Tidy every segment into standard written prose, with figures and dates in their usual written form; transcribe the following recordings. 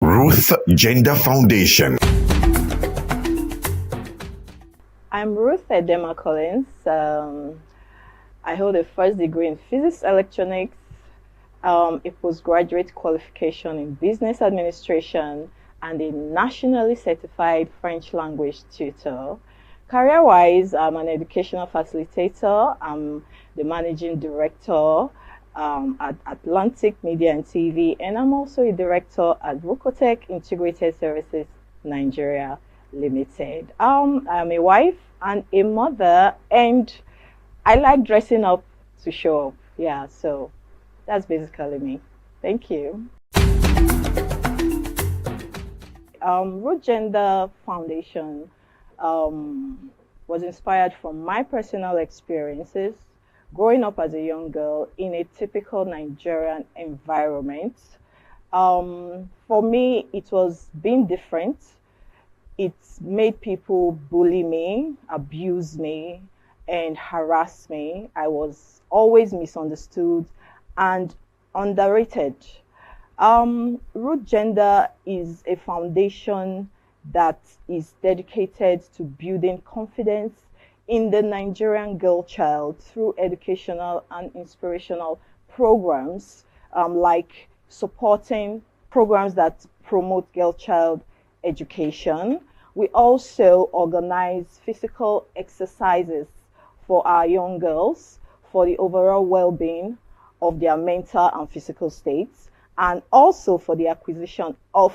Ruth Gender Foundation. I'm Ruth Edema Collins. I hold a first degree in physics electronics, a postgraduate qualification in business administration, and a nationally certified French language tutor. Career-wise, I'm an educational facilitator. I'm the managing director at Atlantic Media and TV, and I'm also a director at Vocotech Integrated Services Nigeria Limited. I'm a wife and a mother, and I like dressing up to show up. Yeah, so that's basically me. Thank you. Root Gender Foundation was inspired from my personal experiences growing up as a young girl in a typical Nigerian environment. For me, it was being different. It made people bully me, abuse me, and harass me. I was always misunderstood and underrated. Root Gender is a foundation that is dedicated to building confidence in the Nigerian girl child through educational and inspirational programs, like supporting programs that promote girl child education. We also organize physical exercises for our young girls for the overall well-being of their mental and physical states, and also for the acquisition of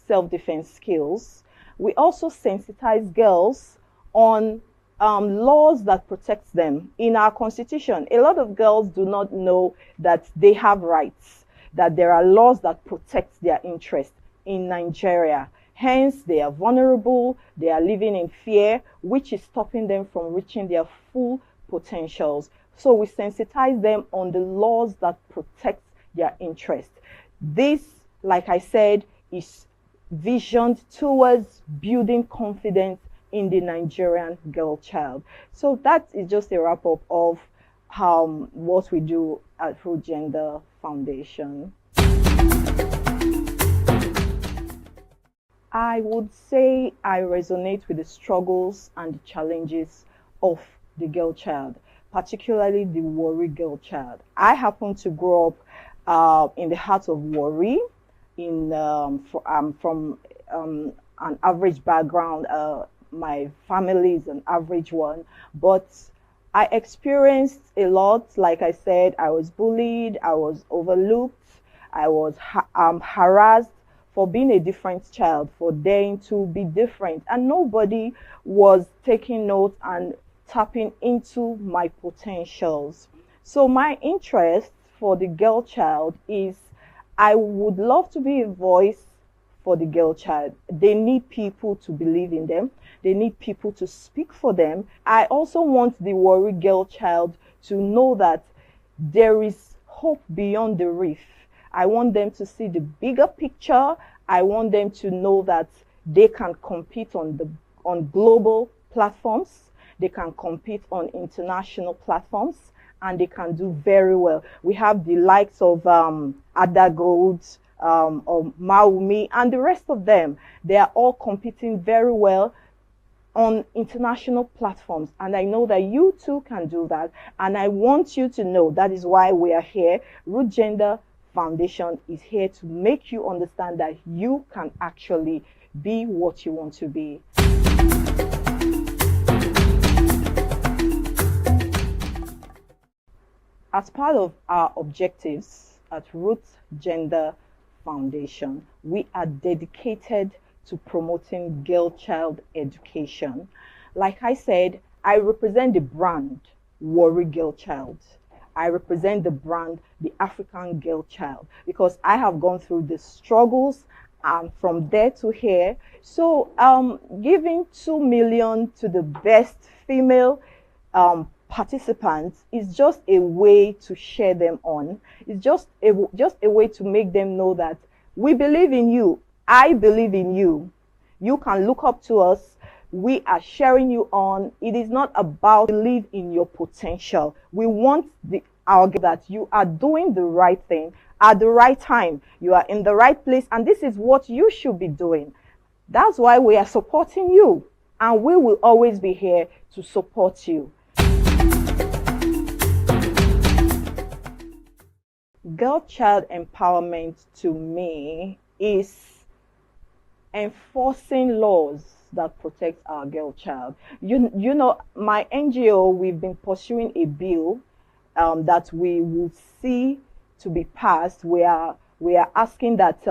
self-defense skills. We also sensitize girls on laws that protect them. In our constitution, a lot of girls do not know that they have rights, that there are laws that protect their interests in Nigeria. Hence, they are vulnerable, they are living in fear, which is stopping them from reaching their full potentials. So we sensitize them on the laws that protect their interests. This, like I said, is visioned towards building confidence in the Nigerian girl child. So that is just a wrap-up of what we do at Root Gender Foundation. I would say I resonate with the struggles and the challenges of the girl child, particularly the Warri girl child. I happen to grow up in the heart of Warri. From an average background. My family is an average one, but I experienced a lot. Like I said, I was bullied, I was overlooked, I was harassed for being a different child, for daring to be different, and nobody was taking note and tapping into my potentials. So my interest for the girl child is I would love to be a voice for the girl child. They need people to believe in them. They need people to speak for them. I also want the Warri girl child to know that there is hope beyond the reef. I want them to see the bigger picture. I want them to know that they can compete on global platforms. They can compete on international platforms, and they can do very well. We have the likes of Ada Gold, or Maumi, and the rest of them. They are all competing very well on international platforms, and I know that you too can do that, and I want you to know that is why we are here. Root Gender Foundation is here to make you understand that you can actually be what you want to be. As part of our objectives at Root Gender Foundation, we are dedicated to promoting girl child education. Like I said, I represent the brand Warri Girl Child. I represent the brand the African Girl Child, because I have gone through the struggles from there to here. So giving 2 million to the best female participants is just a way to share them on. It's just a way to make them know that we believe in you. I believe in you. You can look up to us. We are sharing you on. It is not about believe in your potential. We want that you are doing the right thing at the right time. You are in the right place, and this is what you should be doing. That's why we are supporting you, and we will always be here to support you. Girl-child empowerment to me is enforcing laws that protect our girl child. You know, my NGO, we've been pursuing a bill that we will see to be passed. We are asking that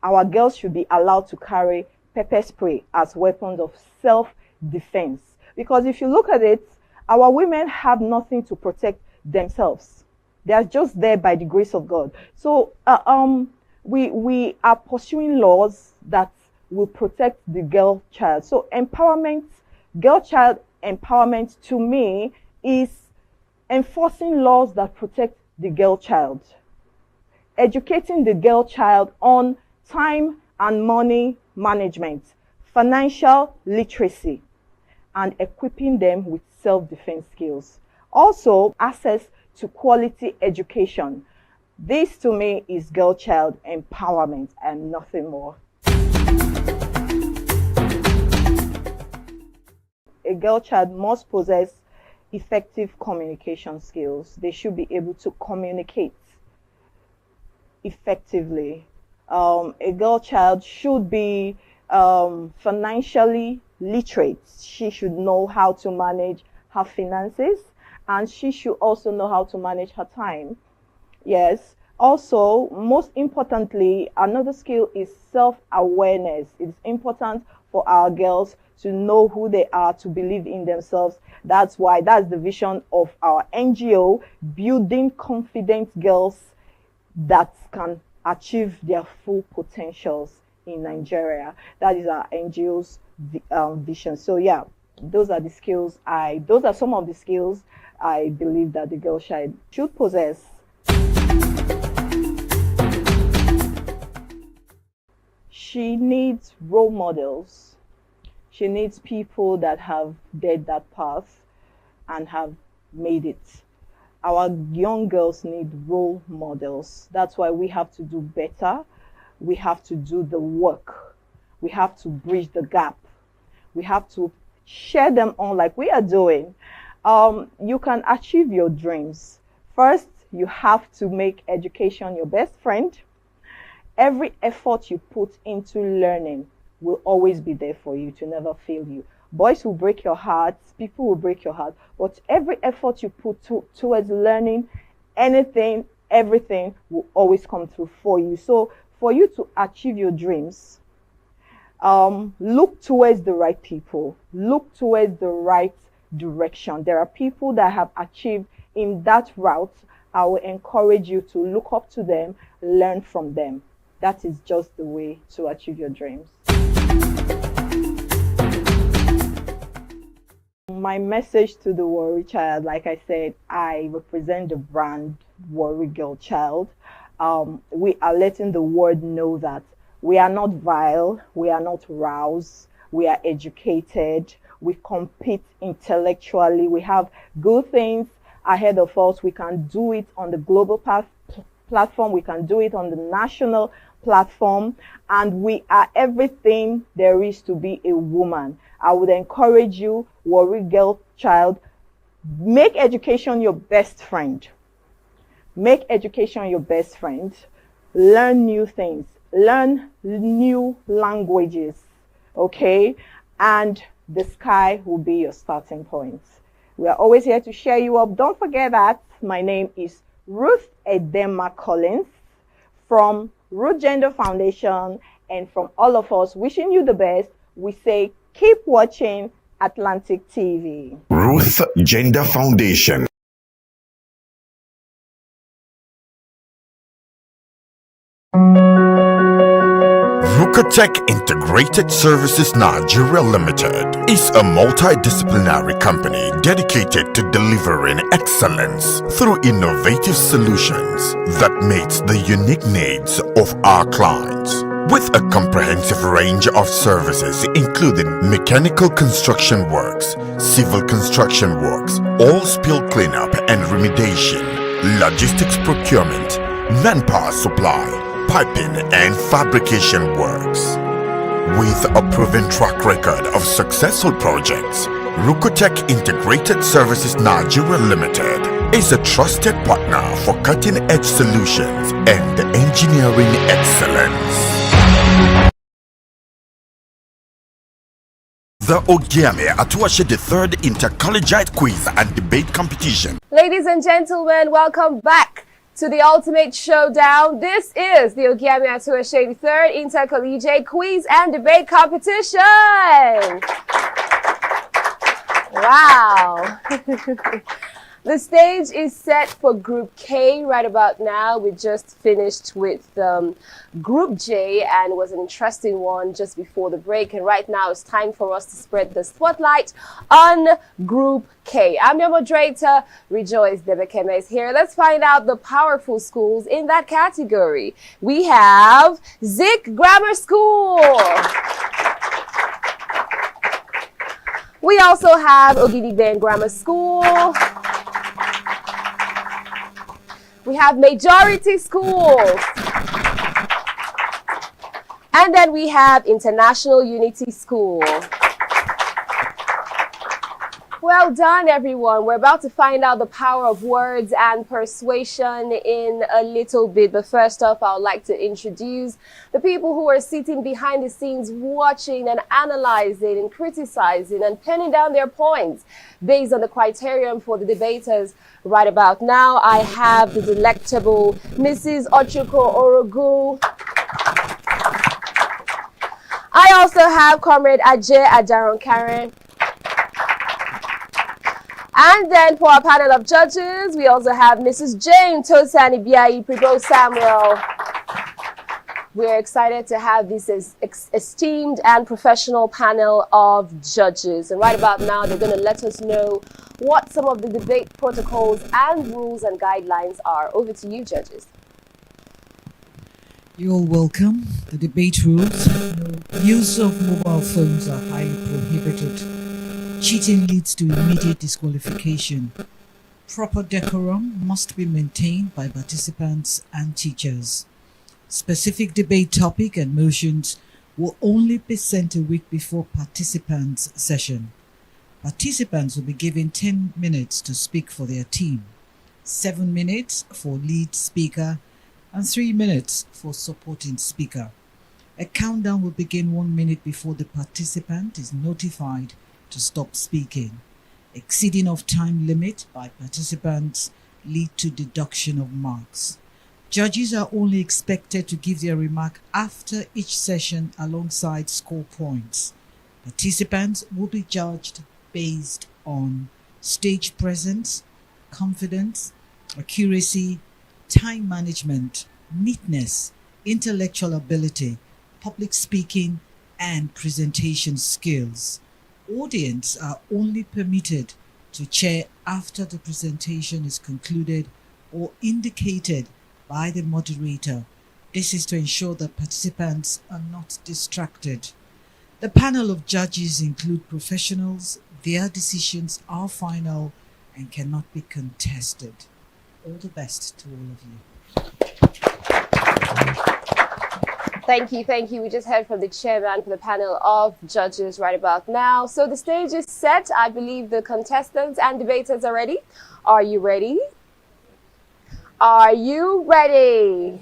our girls should be allowed to carry pepper spray as weapons of self-defense. Because if you look at it, our women have nothing to protect themselves. They are just there by the grace of God. So we are pursuing laws that will protect the girl child. So empowerment, girl child empowerment to me is enforcing laws that protect the girl child, educating the girl child on time and money management, financial literacy, and equipping them with self-defense skills. Also, access to quality education. This to me is girl child empowerment and nothing more. A girl child must possess effective communication skills. They should be able to communicate effectively. A girl child should be financially literate. She should know how to manage her finances, and she should also know how to manage her time. Yes. Also, most importantly, another skill is self-awareness. It's important for our girls to know who they are, to believe in themselves. That's the vision of our NGO, building confident girls that can achieve their full potentials in Nigeria. That is our NGO's vision. So yeah, those are some of the skills I believe that the girl child should possess. She needs role models. She needs people that have led that path and have made it. Our young girls need role models. That's why we have to do better. We have to do the work. We have to bridge the gap. We have to share them on like we are doing. You can achieve your dreams. First, you have to make education your best friend. Every effort you put into learning will always be there for you to never fail you. Boys will break your heart, people will break your heart, but every effort you put towards learning anything, everything will always come through for you. So for you to achieve your dreams, look towards the right people, look towards the right direction. There are people that have achieved in that route. I will encourage you to look up to them, learn from them. That is just the way to achieve your dreams. My message to the Warri child, like I said, I represent the brand Warri Girl Child. We are letting the world know that we are not vile, we are not roused, we are educated, we compete intellectually, we have good things ahead of us. We can do it on the global platform, we can do it on the national platform, and we are everything there is to be a woman. I would encourage you, Warri Girl Child, make education your best friend. Make education your best friend. Learn new things. Learn new languages. Okay? And the sky will be your starting point. We are always here to cheer you up. Don't forget that my name is Ruth Edema Collins from Root Gender Foundation, and from all of us wishing you the best, we say keep watching Atlantic TV. Ruth Gender Foundation. Tech Integrated Services Nigeria Limited is a multidisciplinary company dedicated to delivering excellence through innovative solutions that meets the unique needs of our clients. With a comprehensive range of services including mechanical construction works, civil construction works, oil spill cleanup and remediation, logistics procurement, manpower supply, piping and fabrication works. With a proven track record of successful projects, Rukotech Integrated Services Nigeria Limited is a trusted partner for cutting-edge solutions and engineering excellence. The Ogiame Atuwatse the third Inter-Collegiate quiz and debate competition. Ladies and gentlemen, welcome back to the ultimate showdown. This is the Ogiame Atuwatse the third Inter-Collegiate quiz and debate competition. Wow. The stage is set for Group K right about now. We just finished with Group J, and it was an interesting one just before the break. And right now it's time for us to spread the spotlight on Group K. I'm your moderator, Rejoice Debekeme is here. Let's find out the powerful schools in that category. We have Zik Grammar School. We also have Ogidigben Grammar School. We have Majority Schools. And then we have International Unity School. Well done, everyone. We're about to find out the power of words and persuasion in a little bit. But first off, I would like to introduce the people who are sitting behind the scenes watching and analyzing and criticizing and penning down their points based on the criterion for the debaters. Right about now, I have the delectable Mrs. Ochukwu Orogu. I also have Comrade Ajay Adaron Karen. And then for our panel of judges, we also have Mrs. Jane Tosani Biayi Pribo Samuel. We're excited to have this esteemed and professional panel of judges. And right about now, they're going to let us know what some of the debate protocols and rules and guidelines are. Over to you, judges. You're all welcome. The debate rules. Use of mobile phones are highly prohibited. Cheating leads to immediate disqualification. Proper decorum must be maintained by participants and teachers. Specific debate topic and motions will only be sent a week before participants' session. Participants will be given 10 minutes to speak for their team, 7 minutes for lead speaker, and 3 minutes for supporting speaker. A countdown will begin 1 minute before the participant is notified to stop speaking. Exceeding of time limit by participants lead to deduction of marks. Judges are only expected to give their remark after each session alongside score points. Participants will be judged based on stage presence, confidence, accuracy, time management, neatness, intellectual ability, public speaking, and presentation skills. Audience are only permitted to chair after the presentation is concluded or indicated by the moderator. This is to ensure that participants are not distracted. The panel of judges include professionals. Their decisions are final and cannot be contested. All the best to all of you. Thank you. We just heard from the chairman for the panel of judges right about now. So the stage is set. I believe the contestants and debaters are ready. Are you ready? Are you ready?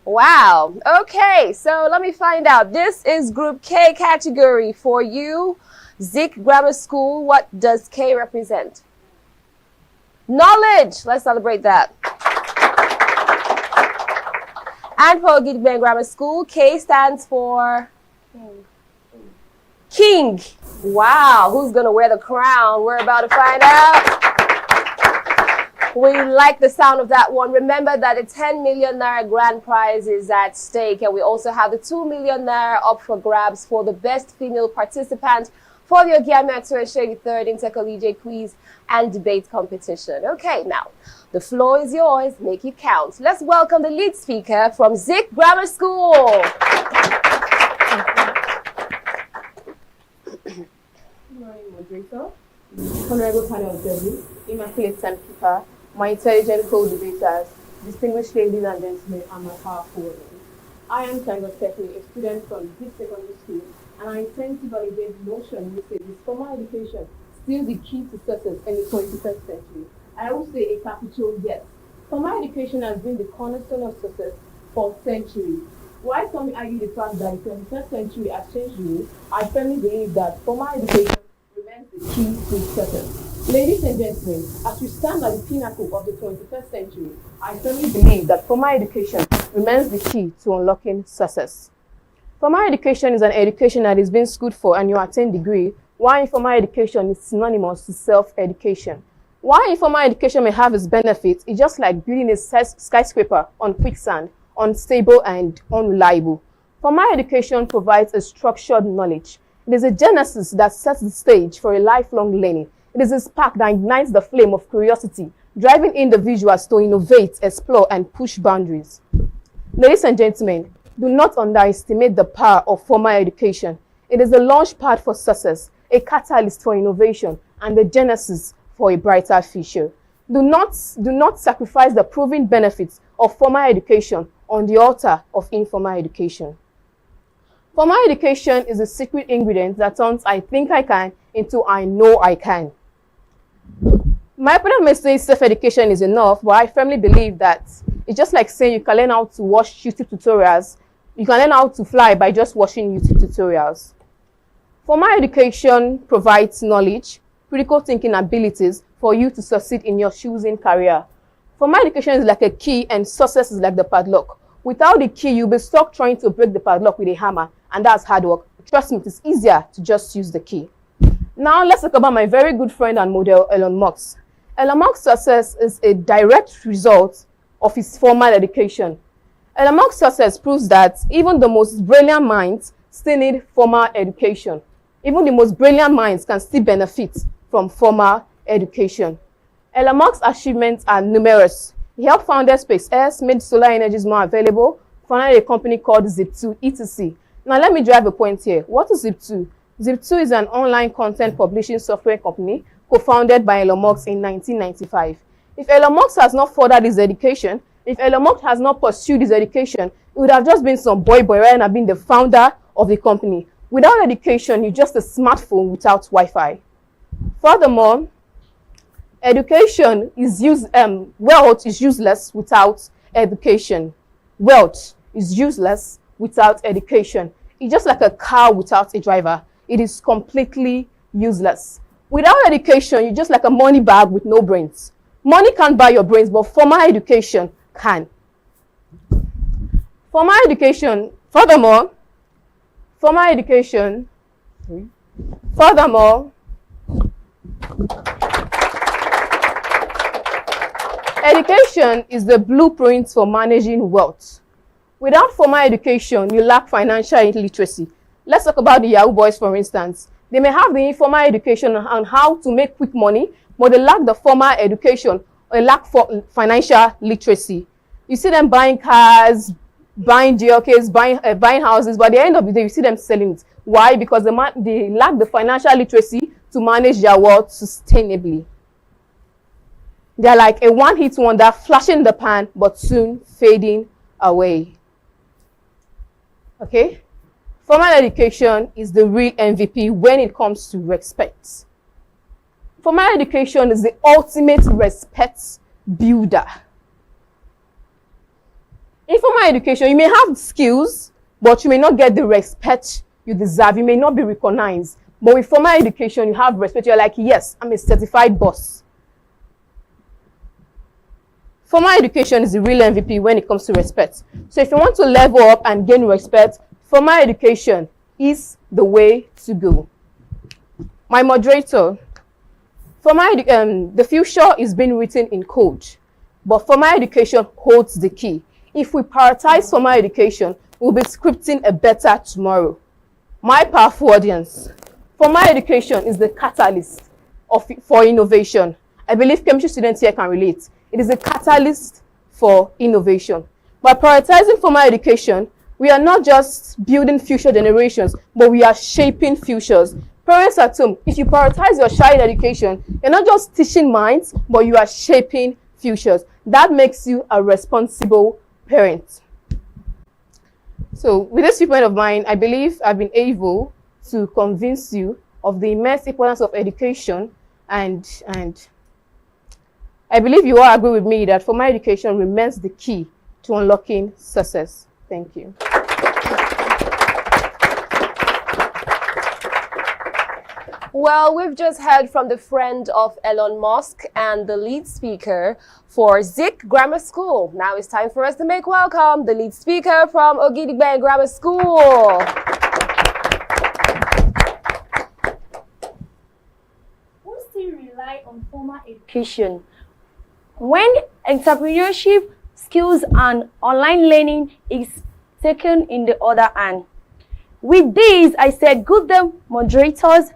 Wow. Okay, so let me find out. This is Group K category for you. Zik Grammar School. What does K represent? Knowledge. Let's celebrate that. And for Ogidigben Grammar School, K stands for King. Wow, who's gonna wear the crown? We're about to find out. We like the sound of that one. Remember that the 10 million naira grand prize is at stake, and we also have the 2 million naira up for grabs for the best female participant for the Ogiame Atuwatse the third Intercollegiate quiz and debate competition. Okay, now the floor is yours. Make it count. Let's welcome the lead speaker from Zik Grammar School. Good morning, moderator, honorable panel of judges, immaculate timekeeper, my intelligent co-debaters, distinguished ladies and gentlemen, and my powerful women. I am Tango Stephanie, a student from this secondary school, and I intend to validate the notion which says is formal education still the key to success in the 21st century. I will say a capital yes. Formal education has been the cornerstone of success for centuries. While some argue the fact that the 21st century has changed me, I firmly believe that formal education remains the key to success. Ladies and gentlemen, as we stand at the pinnacle of the 21st century, I firmly believe that formal education remains the key to unlocking success. Formal education is an education that is being schooled for and you attain degree, while informal education is synonymous to self-education. While informal education may have its benefits, it's just like building a skyscraper on quicksand, unstable and unreliable. Formal education provides a structured knowledge. It is a genesis that sets the stage for a lifelong learning. It is a spark that ignites the flame of curiosity, driving individuals to innovate, explore, and push boundaries. Ladies and gentlemen, do not underestimate the power of formal education. It is a launch pad for success, a catalyst for innovation, and the genesis for a brighter future. Do not sacrifice the proven benefits of formal education on the altar of informal education. Formal education is a secret ingredient that turns I think I can into I know I can. My opponent may say self-education is enough, but I firmly believe that it's just like saying you can learn how to watch YouTube tutorials. You can learn how to fly by just watching YouTube tutorials. Formal education provides knowledge, critical thinking abilities for you to succeed in your choosing career. Formal education is like a key and success is like the padlock. Without the key, you'll be stuck trying to break the padlock with a hammer, and that's hard work. Trust me, it's easier to just use the key. Now, let's talk about my very good friend and model, Elon Musk. Elon Musk's success is a direct result of his formal education. Elon Musk's success proves that even the most brilliant minds still need formal education. Even the most brilliant minds can still benefit from formal education. Elon Musk's achievements are numerous. He helped found SpaceX, made solar energies more available, founded a company called Zip2, etc. Now let me drive a point here. What is Zip2? Zip2 is an online content publishing software company co-founded by Elon Musk in 1995. If Elon Musk has not furthered his education, if Elon Musk has not pursued his education, it would have just been some boy rather than being the founder of the company. Without education, you're just a smartphone without Wi-Fi. Furthermore, wealth is useless without education. Wealth is useless without education. It's just like a car without a driver. It is completely useless. Without education, you're just like a money bag with no brains. Money can't buy your brains, but formal education can. Formal education, furthermore, education is the blueprint for managing wealth. Without formal education, you lack financial literacy. Let's talk about the Yahoo boys, for instance. They may have the informal education on how to make quick money, but they lack the formal education or lack financial literacy. You see them buying cars, buying JLKs, buying houses, but at the end of the day, you see them selling it. Why? Because they lack the financial literacy to manage their wealth sustainably. They're like a one-hit wonder, flashing in the pan, but soon fading away. Okay? Formal education is the real MVP when it comes to respect. Formal education is the ultimate respect builder. In formal education, you may have skills, but you may not get the respect you deserve. You may not be recognized. But with formal education, you have respect. You're like, yes, I'm a certified boss. Formal education is the real MVP when it comes to respect. So if you want to level up and gain respect, formal education is the way to go. My moderator, the future is being written in code, but formal education holds the key. If we prioritize formal education, we'll be scripting a better tomorrow. My powerful audience, formal education is the catalyst for innovation. I believe chemistry students here can relate. It is a catalyst for innovation. By prioritizing formal education, we are not just building future generations, but we are shaping futures. Parents at home, if you prioritize your child education, you're not just teaching minds, but you are shaping futures. futures. That makes you a responsible parent. So with this viewpoint of mine, I believe I've been able to convince you of the immense importance of education, and I believe you all agree with me that formal education remains the key to unlocking success. Thank you. Well, we've just heard from the friend of Elon Musk and the lead speaker for Zik Grammar School. Now it's time for us to make welcome the lead speaker from Ogidigbe Grammar School. Who still rely on formal education when entrepreneurship, skills, and online learning is taken in the other hand? With this, I said good day, moderators,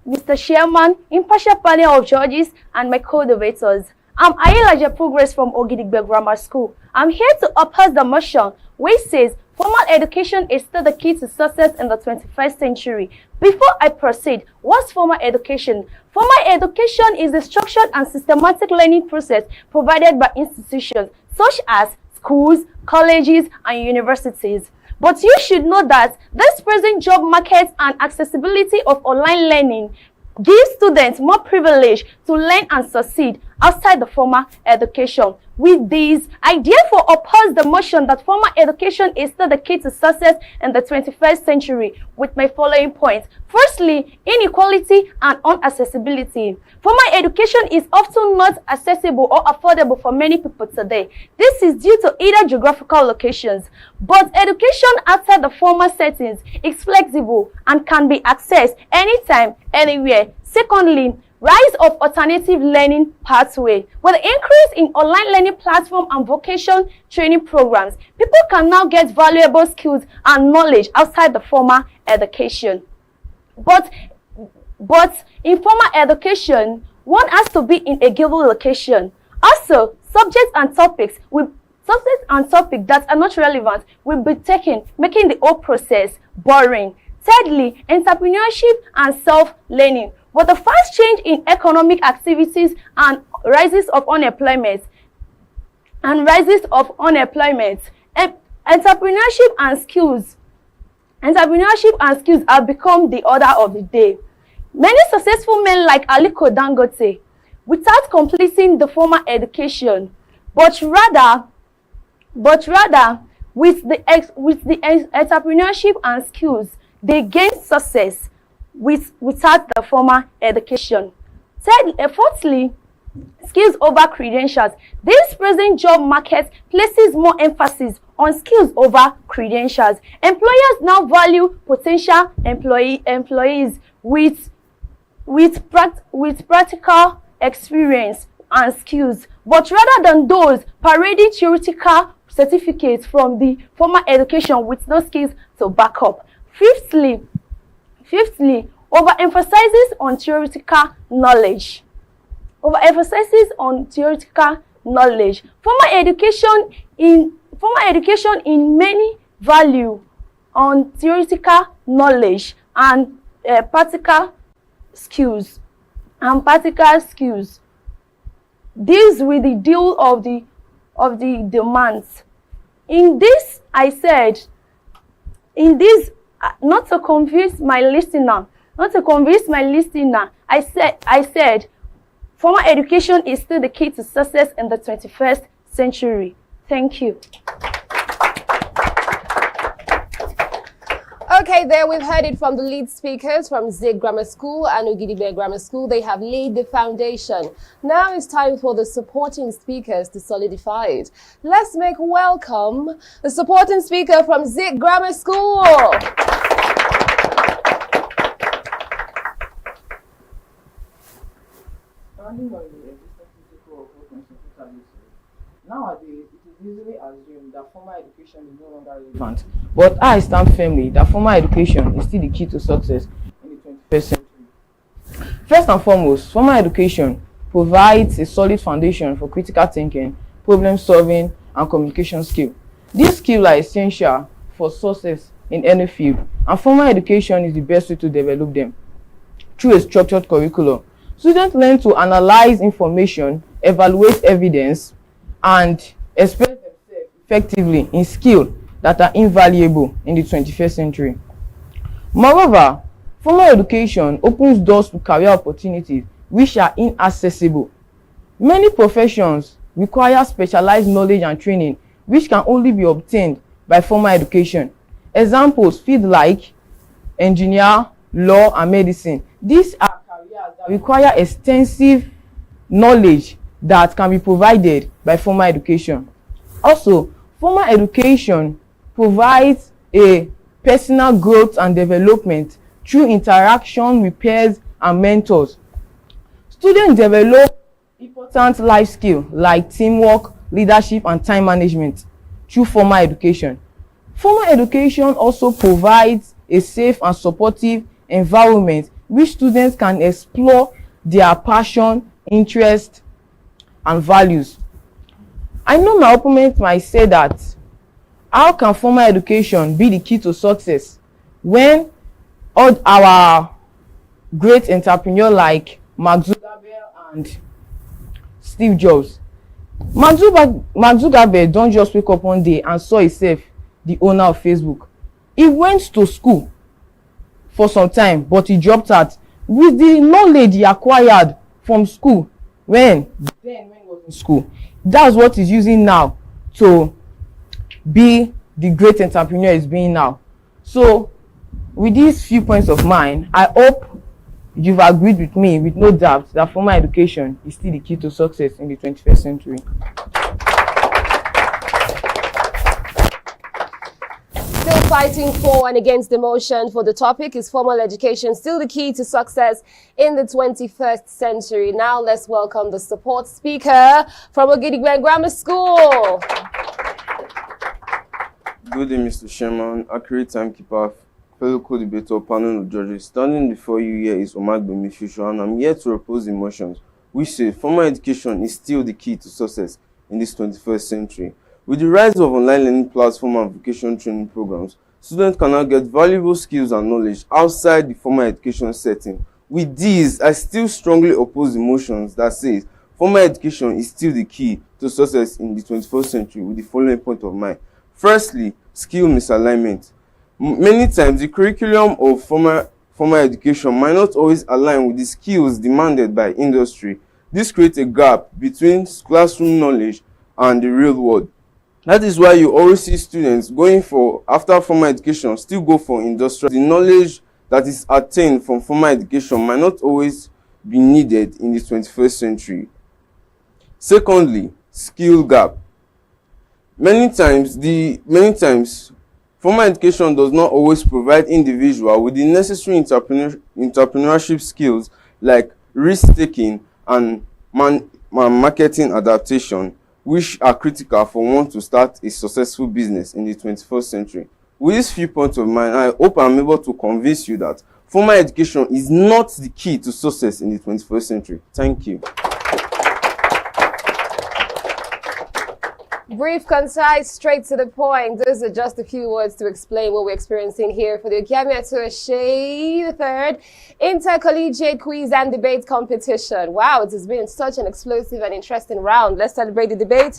Mr. Chairman, impartial panel of judges, and my co-debaters. I'm Ayelaja Progress from Ogidigbe Grammar School. I'm here to oppose the motion which says formal education is still the key to success in the 21st century. Before I proceed, what's formal education? Formal education is a structured and systematic learning process provided by institutions such as schools, colleges, and universities. But you should know that this present job market and accessibility of online learning gives students more privilege to learn and succeed outside the formal education. With this, I therefore oppose the motion that formal education is still the key to success in the 21st century with my following points. Firstly, inequality and unaccessibility. Formal education is often not accessible or affordable for many people today. This is due to either geographical locations, but education outside the formal settings is flexible and can be accessed anytime, anywhere. Secondly, rise of alternative learning pathway. With the increase in online learning platform and vocation training programs, people can now get valuable skills and knowledge outside the formal education. But in formal education, one has to be in a given location. Also, subjects and topics that are not relevant will be taken, making the whole process boring. Thirdly, entrepreneurship and self-learning. With the fast change in economic activities and rises of unemployment, entrepreneurship and skills have become the order of the day. Many successful men like Aliko Dangote, without completing the formal education, but rather with the entrepreneurship and skills, they gain success without the formal education. Fourthly, skills over credentials. This present job market places more emphasis on skills over credentials. Employers now value potential employees with practical experience and skills, but rather than those parading theoretical certificates from the formal education with no skills to back up. Fifthly, overemphasizes on theoretical knowledge. Formal education in many value on theoretical knowledge and practical skills. Deals with the deal of the demands. In this, not to convince my listener, I said, formal education is still the key to success in the 21st century. Thank you. Okay, there we've heard it from the lead speakers from Zik Grammar School and Ogidigbe Grammar School. They have laid the foundation. Now it's time for the supporting speakers to solidify it. Let's make welcome the supporting speaker from Zik Grammar School. Nowadays, it is easily assumed that formal education is no longer relevant. But I stand firmly that formal education is still the key to success in the 21st century. First and foremost, formal education provides a solid foundation for critical thinking, problem solving, and communication skills. These skills are essential for success in any field, and formal education is the best way to develop them. Through a structured curriculum, students learn to analyze information, evaluate evidence, and express themselves effectively in skills that are invaluable in the 21st century. Moreover, formal education opens doors to career opportunities which are inaccessible. Many professions require specialized knowledge and training which can only be obtained by formal education. Examples fields like engineer, law, and medicine. These are careers that require extensive knowledge that can be provided by formal education. Also, formal education provides a personal growth and development through interaction with peers and mentors. Students develop important life skills like teamwork, leadership, and time management through formal education. Formal education also provides a safe and supportive environment which students can explore their passion, interest, and values. I know my opponent might say that, how can formal education be the key to success when all our great entrepreneurs like Mark Zuckerberg and Steve Jobs? Mark Zuckerberg don't just wake up one day and saw himself the owner of Facebook. He went to school for some time, but he dropped out with the knowledge he acquired from school when he was in school. That's what he's using now to be the great entrepreneur he's being now. So with these few points of mine, I hope you've agreed with me with no doubt that formal education is still the key to success in the 21st century. Still fighting for and against the motion for the topic, is formal education still the key to success in the 21st century? Now let's welcome the support speaker from Ogiame Grammar School. Good day, Mr. Chairman, accurate timekeeper, fellow co-debater, panel of judges. Standing before you here is Omagbemi Future, and I'm here to oppose the motions which say formal education is still the key to success in this 21st century. With the rise of online learning platforms and vocational training programs, students can now get valuable skills and knowledge outside the formal education setting. With these, I still strongly oppose the motions that says formal education is still the key to success in the 21st century with the following point of mind. Firstly, skill misalignment. Many times, the curriculum of formal education might not always align with the skills demanded by industry. This creates a gap between classroom knowledge and the real world. That is why you always see students going for, after formal education, still go for industrial. The knowledge that is attained from formal education might not always be needed in the 21st century. Secondly, skill gap. Many times, formal education does not always provide individuals with the necessary entrepreneurship skills like risk-taking and marketing adaptation, which are critical for one to start a successful business in the 21st century. With these few points of mine, I hope I'm able to convince you that formal education is not the key to success in the 21st century. Thank you. Brief, concise, straight to the point. Those are just a few words to explain what we're experiencing here for the Ogiame Atuwatse III Inter-Collegiate Quiz and Debate Competition. Wow, it has been such an explosive and interesting round. Let's celebrate the debaters.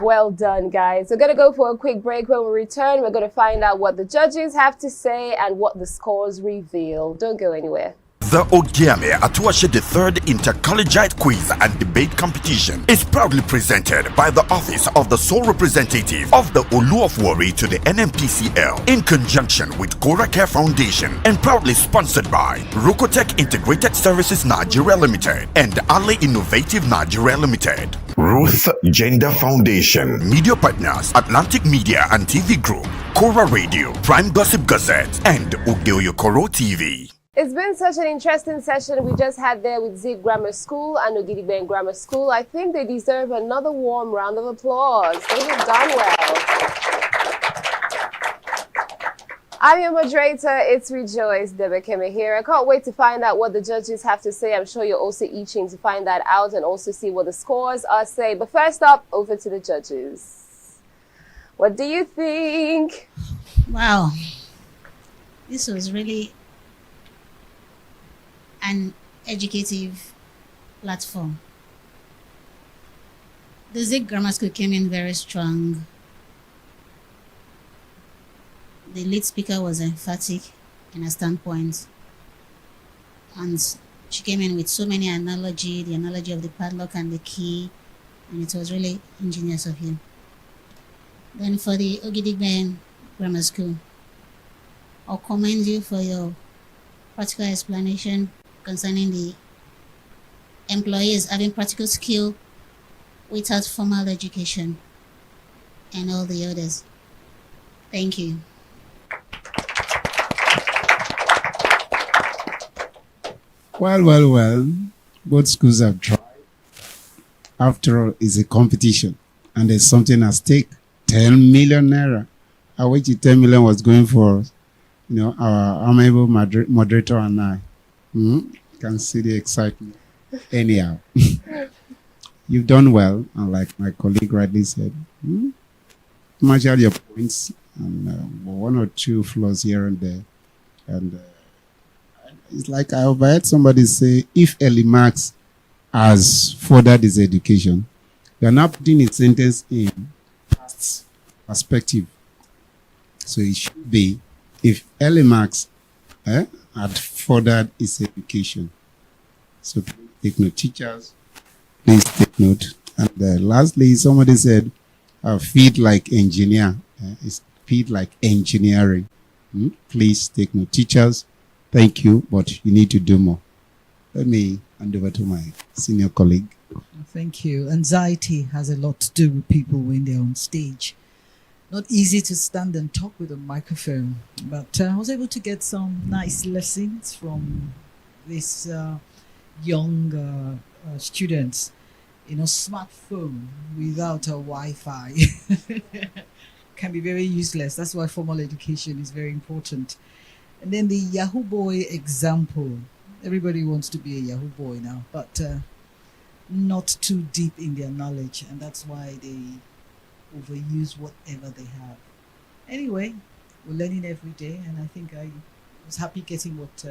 Well done, guys. We're going to go for a quick break. When we return, we're going to find out what the judges have to say and what the scores reveal. Don't go anywhere. The Ogiame Atuwatse III Inter-Collegiate Quiz and Debate Competition is proudly presented by the Office of the Sole Representative of the Olu-of-Warri to the NMPCL in conjunction with Kora Care Foundation, and proudly sponsored by Rokotech Integrated Services Nigeria Limited and Ale Innovative Nigeria Limited. Ruth Gender Foundation. Media partners Atlantic Media and TV Group, Kora Radio, Prime Gossip Gazette, and Oyo-Ekoro TV. It's been such an interesting session we just had there with Zip Grammar School and Ogiame Grammar School. I think they deserve another warm round of applause. They have done well. I'm your moderator, it's Rejoice Debekeme here. I can't wait to find out what the judges have to say. I'm sure you're also itching to find that out and also see what the scores are saying. But first up, over to the judges. What do you think? Wow. This was really an educative platform. The Zik Grammar School came in very strong. The lead speaker was emphatic in her standpoint. And she came in with so many analogy, the analogy of the padlock and the key, and it was really ingenious of him. Then for the Ogidigben Grammar School, I'll commend you for your practical explanation concerning the employees having practical skill without formal education and all the others. Thank you. Well. Both schools have tried. After all, it's a competition, and there's something at stake. 10 million naira. I wish the 10 million was going for, our amiable moderator and I. Can see the excitement. Anyhow, you've done well, and like my colleague rightly said, marshal your points, and one or two flaws here and there, and it's like I overheard somebody say, if Ellie Marx has furthered his education, you are now putting his sentence in past perspective. So it should be, if Ellie Marx had furthered his education. So please take note, teachers, please take note. And lastly, somebody said, feed like engineer. It's feed like engineering. Please take note, teachers. Thank you, but you need to do more. Let me hand over to my senior colleague. Thank you. Anxiety has a lot to do with people when they're on stage. Not easy to stand and talk with a microphone, but I was able to get some nice lessons from these young students. Smartphone without a Wi-Fi can be very useless. That's why formal education is very important. And then the Yahoo Boy example. Everybody wants to be a Yahoo Boy now, but not too deep in their knowledge, and that's why they overuse whatever they have. Anyway, we're learning every day, and I think I was happy getting what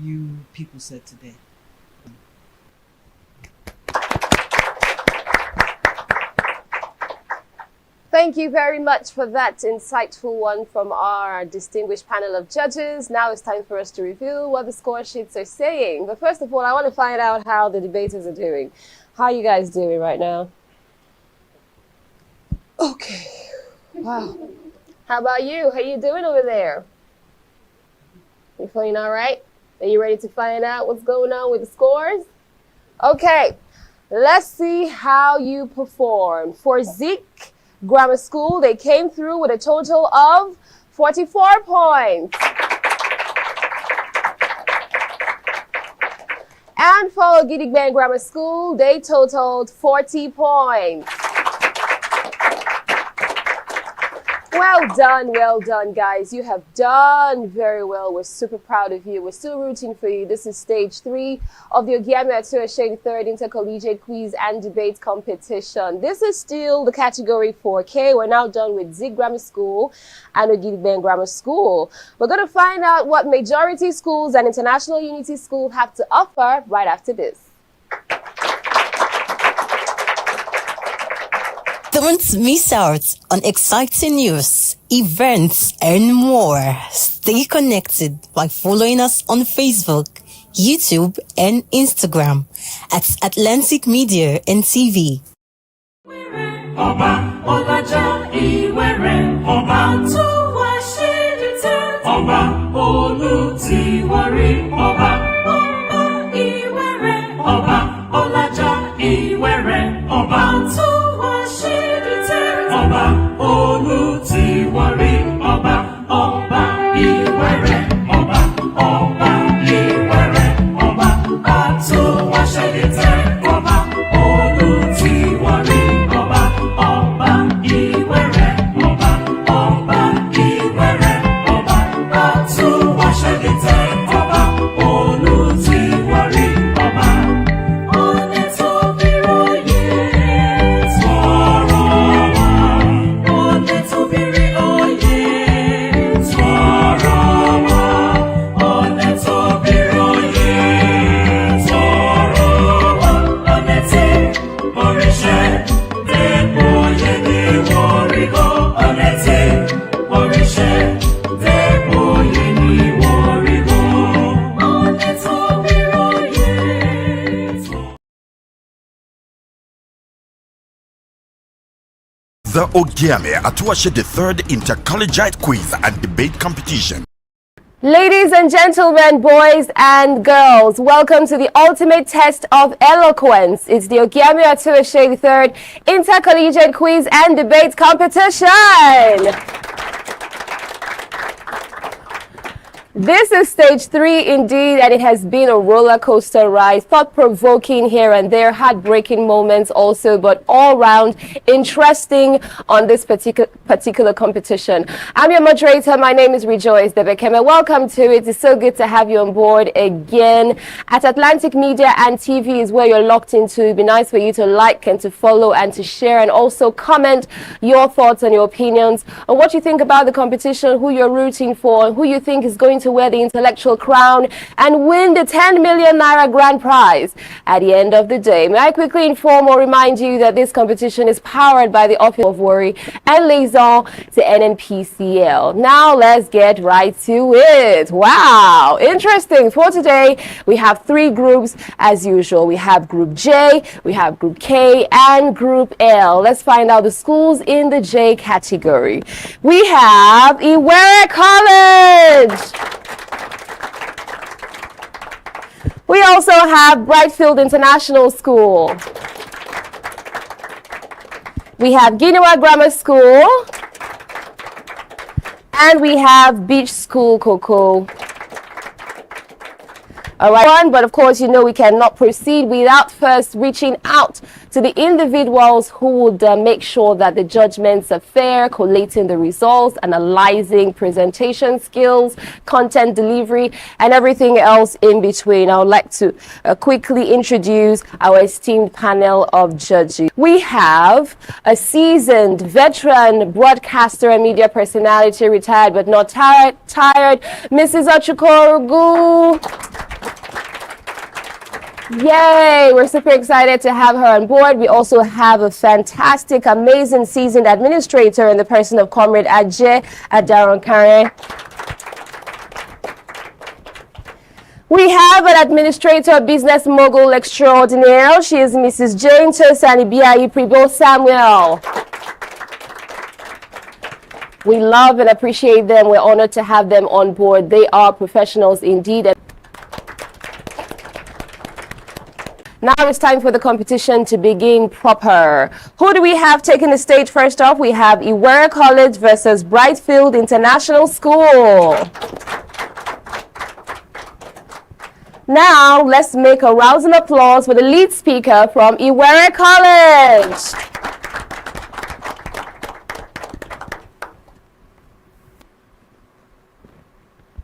you people said today. Thank you very much for that insightful one from our distinguished panel of judges. Now it's time for us to reveal what the score sheets are saying. But first of all, I want to find out how the debaters are doing. How are you guys doing right now? Okay. Wow. How about you? How you doing over there? You feeling all right? Are you ready to find out what's going on with the scores? Okay. Let's see how you perform. For Zeke Grammar School, they came through with a total of 44 points. And for Ogidigben Grammar School, they totaled 40 points. Well done, guys. You have done very well. We're super proud of you. We're still rooting for you. This is stage 3 of the Ogiame Atuwatse 3rd Inter-Collegiate Quiz and Debate Competition. This is still the category 4K. We're now done with Zig Grammar School and Ogidigben Grammar School. We're going to find out what majority schools and International Unity School have to offer right after this. Don't miss out on exciting news, events, and more. Stay connected by following us on Facebook, YouTube, and Instagram at Atlantic Media and TV. Ọba Ọlájà Ìwẹ̀rẹ̀, Ọba tó wá ṣe dìtẹ̀, Ọba Olùtìwárí, Ọba Ìwẹ̀rẹ̀, Ọba Ọlájà Ìwẹ̀rẹ̀, Ọba tó wá ṣe dìtẹ̀, Ọba Olùtìwárí, Ọba Ìwẹ̀rẹ̀, Ọba Ìwẹ̀rẹ̀, Ọba tó wá ṣe dìtẹ̀, Ọba Olùtìwárí, Ọba Ìwẹ̀rẹ̀, Ọba Ìwẹ̀rẹ̀, Ọba tó wá ṣe dìtẹ̀, Ọba the Ogiame Atuwatse III Inter-Collegiate Quiz and Debate Competition. Ladies and gentlemen, boys and girls, welcome to the ultimate test of eloquence. It's the Ogiame Atuwatse III Inter-Collegiate Quiz and Debate Competition. This is stage 3 indeed, and it has been a roller coaster ride, thought-provoking here and there, heartbreaking moments also, but all round interesting on this particular competition. I'm your moderator. My name is Rejoice Debekeme. Welcome to it. It's so good to have you on board again. At Atlantic Media and TV is where you're locked into. It'd be nice for you to like and to follow and to share, and also comment your thoughts and your opinions on what you think about the competition, who you're rooting for, who you think is going to wear the intellectual crown and win the 10 million naira grand prize at the end of the day. May I quickly inform or remind you that this competition is powered by the Office of Worry and Liaison to NNPCL. Now let's get right to it. Wow, interesting. For today, we have 3 groups as usual. We have Group J, we have Group K, and Group L. Let's find out the schools in the J category. We have Iwere College. We also have Brightfield International School. We have Ginawa Grammar School. And we have Beach School Cocoa. All right, but of course, you know we cannot proceed without first reaching out to the individuals who would make sure that the judgments are fair, collating the results, analyzing presentation skills, content delivery, and everything else in between. I would like to quickly introduce our esteemed panel of judges. We have a seasoned veteran broadcaster and media personality, retired but not tired, Mrs. Oyo-Ekòró. Yay! We're super excited to have her on board. We also have a fantastic, amazing seasoned administrator in the person of Comrade Ajay Adaronkare. We have an administrator, business mogul extraordinaire. She is Mrs. Jane Tosani Biayi Pribo Samuel. We love and appreciate them. We're honored to have them on board. They are professionals indeed. Now it's time for the competition to begin proper. Who do we have taking the stage first off? We have Iwere College versus Brightfield International School. Now let's make a rousing applause for the lead speaker from Iwere College.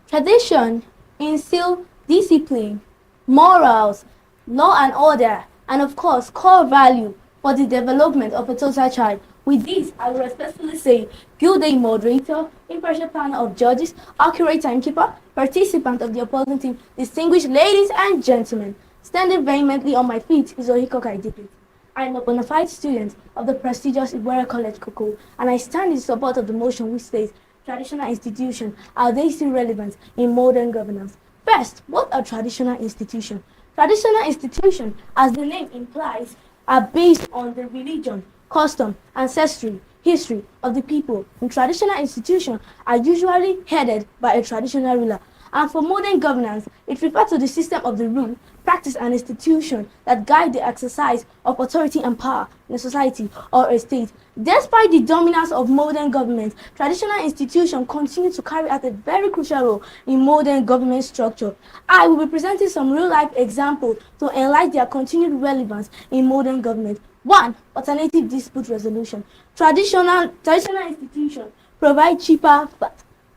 Tradition instills discipline, morals, law and order, and of course, core value for the development of a total child. With this, I will respectfully say, good day moderator, impartial panel of judges, accurate timekeeper, participant of the opposing team, distinguished ladies and gentlemen. Standing vehemently on my feet is Oyo-Ekòró. I am a bona fide student of the prestigious Iwere College Cocoa, and I stand in support of the motion which states, traditional institutions, are they still relevant in modern governance? First, what are traditional institutions? Traditional institutions, as the name implies, are based on the religion, custom, ancestry, history of the people. And traditional institutions are usually headed by a traditional ruler. And for modern governance, it refers to the system of the rule, practice, and institution that guide the exercise of authority and power in a society or a state. Despite the dominance of modern government, traditional institutions continue to carry out a very crucial role in modern government structure. I will be presenting some real-life examples to enlighten their continued relevance in modern government. 1. Alternative dispute resolution. Traditional institutions provide cheaper,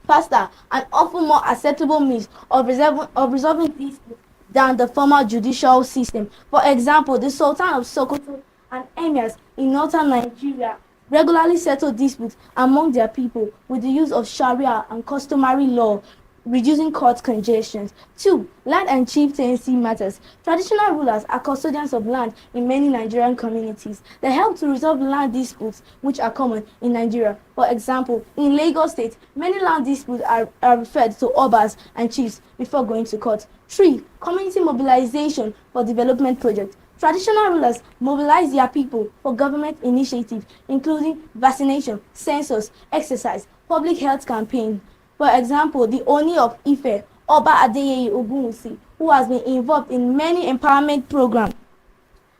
faster, and often more acceptable means of resolving disputes than the former judicial system. For example, the Sultan of Sokoto and emirs in northern Nigeria regularly settle disputes among their people with the use of Sharia and customary law, reducing court congestion. 2. Land and chieftaincy matters. Traditional rulers are custodians of land in many Nigerian communities. They help to resolve land disputes which are common in Nigeria. For example, in Lagos State, many land disputes are referred to obas and chiefs before going to court. 3. Community mobilization for development projects. Traditional rulers mobilize their people for government initiatives, including vaccination, census, exercise, public health campaign. For example, the Oni of Ife, Oba Adeyeye Ogunwusi, who has been involved in many empowerment programs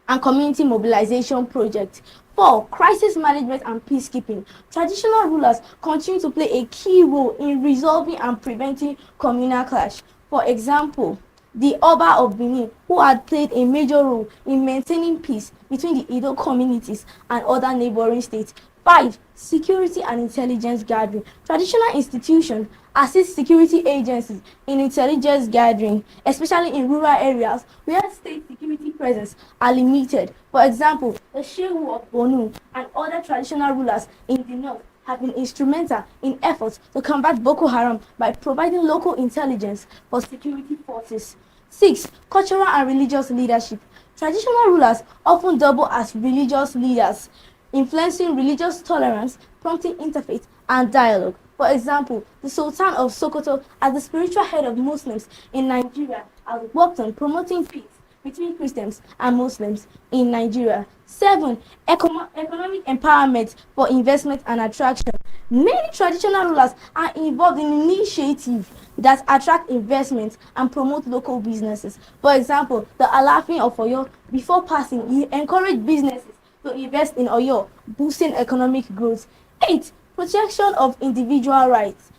and community mobilization projects. 4. Crisis management and peacekeeping. Traditional rulers continue to play a key role in resolving and preventing communal clash. For example, the Oba of Benin, who had played a major role in maintaining peace between the Edo communities and other neighboring states. 5. Security and intelligence gathering. Traditional institutions assist security agencies in intelligence gathering, especially in rural areas where state security presence are limited. For example, the Shehu of Bonu and other traditional rulers in the north have been instrumental in efforts to combat Boko Haram by providing local intelligence for security forces. 6. Cultural and religious leadership. Traditional rulers often double as religious leaders, influencing religious tolerance, prompting interfaith and dialogue. For example, the Sultan of Sokoto, as the spiritual head of Muslims in Nigeria, has worked on promoting peace between Christians and Muslims in Nigeria. 7. Economic empowerment for investment and attraction. Many traditional rulers are involved in initiatives that attract investment and promote local businesses. For example, the Alafin of Oyo, before passing, he encouraged businesses to invest in Oyo, boosting economic growth. 8. Protection of individual rights.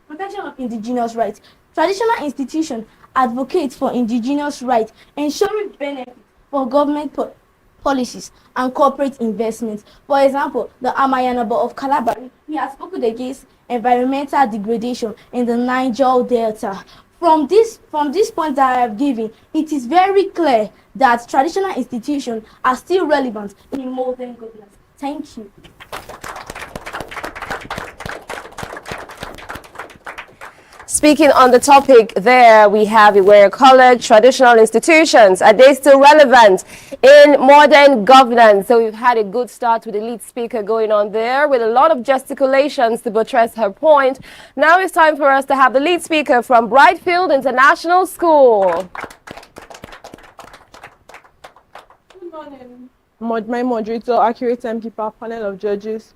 Protection of indigenous rights. Traditional institutions advocate for indigenous rights, ensuring benefits for government policies and corporate investments. For example, the Amayanabo of Calabar, he has spoken against environmental degradation in the Niger Delta. From this point that I have given, it is very clear that traditional institutions are still relevant in modern governance. Thank you. Speaking on the topic there, we have Oyo-Ekoro traditional institutions. Are they still relevant in modern governance? So we've had a good start with the lead speaker going on there with a lot of gesticulations to buttress her point. Now it's time for us to have the lead speaker from Brightfield International School. Good morning. My moderator, accurate timekeeper, panel of judges,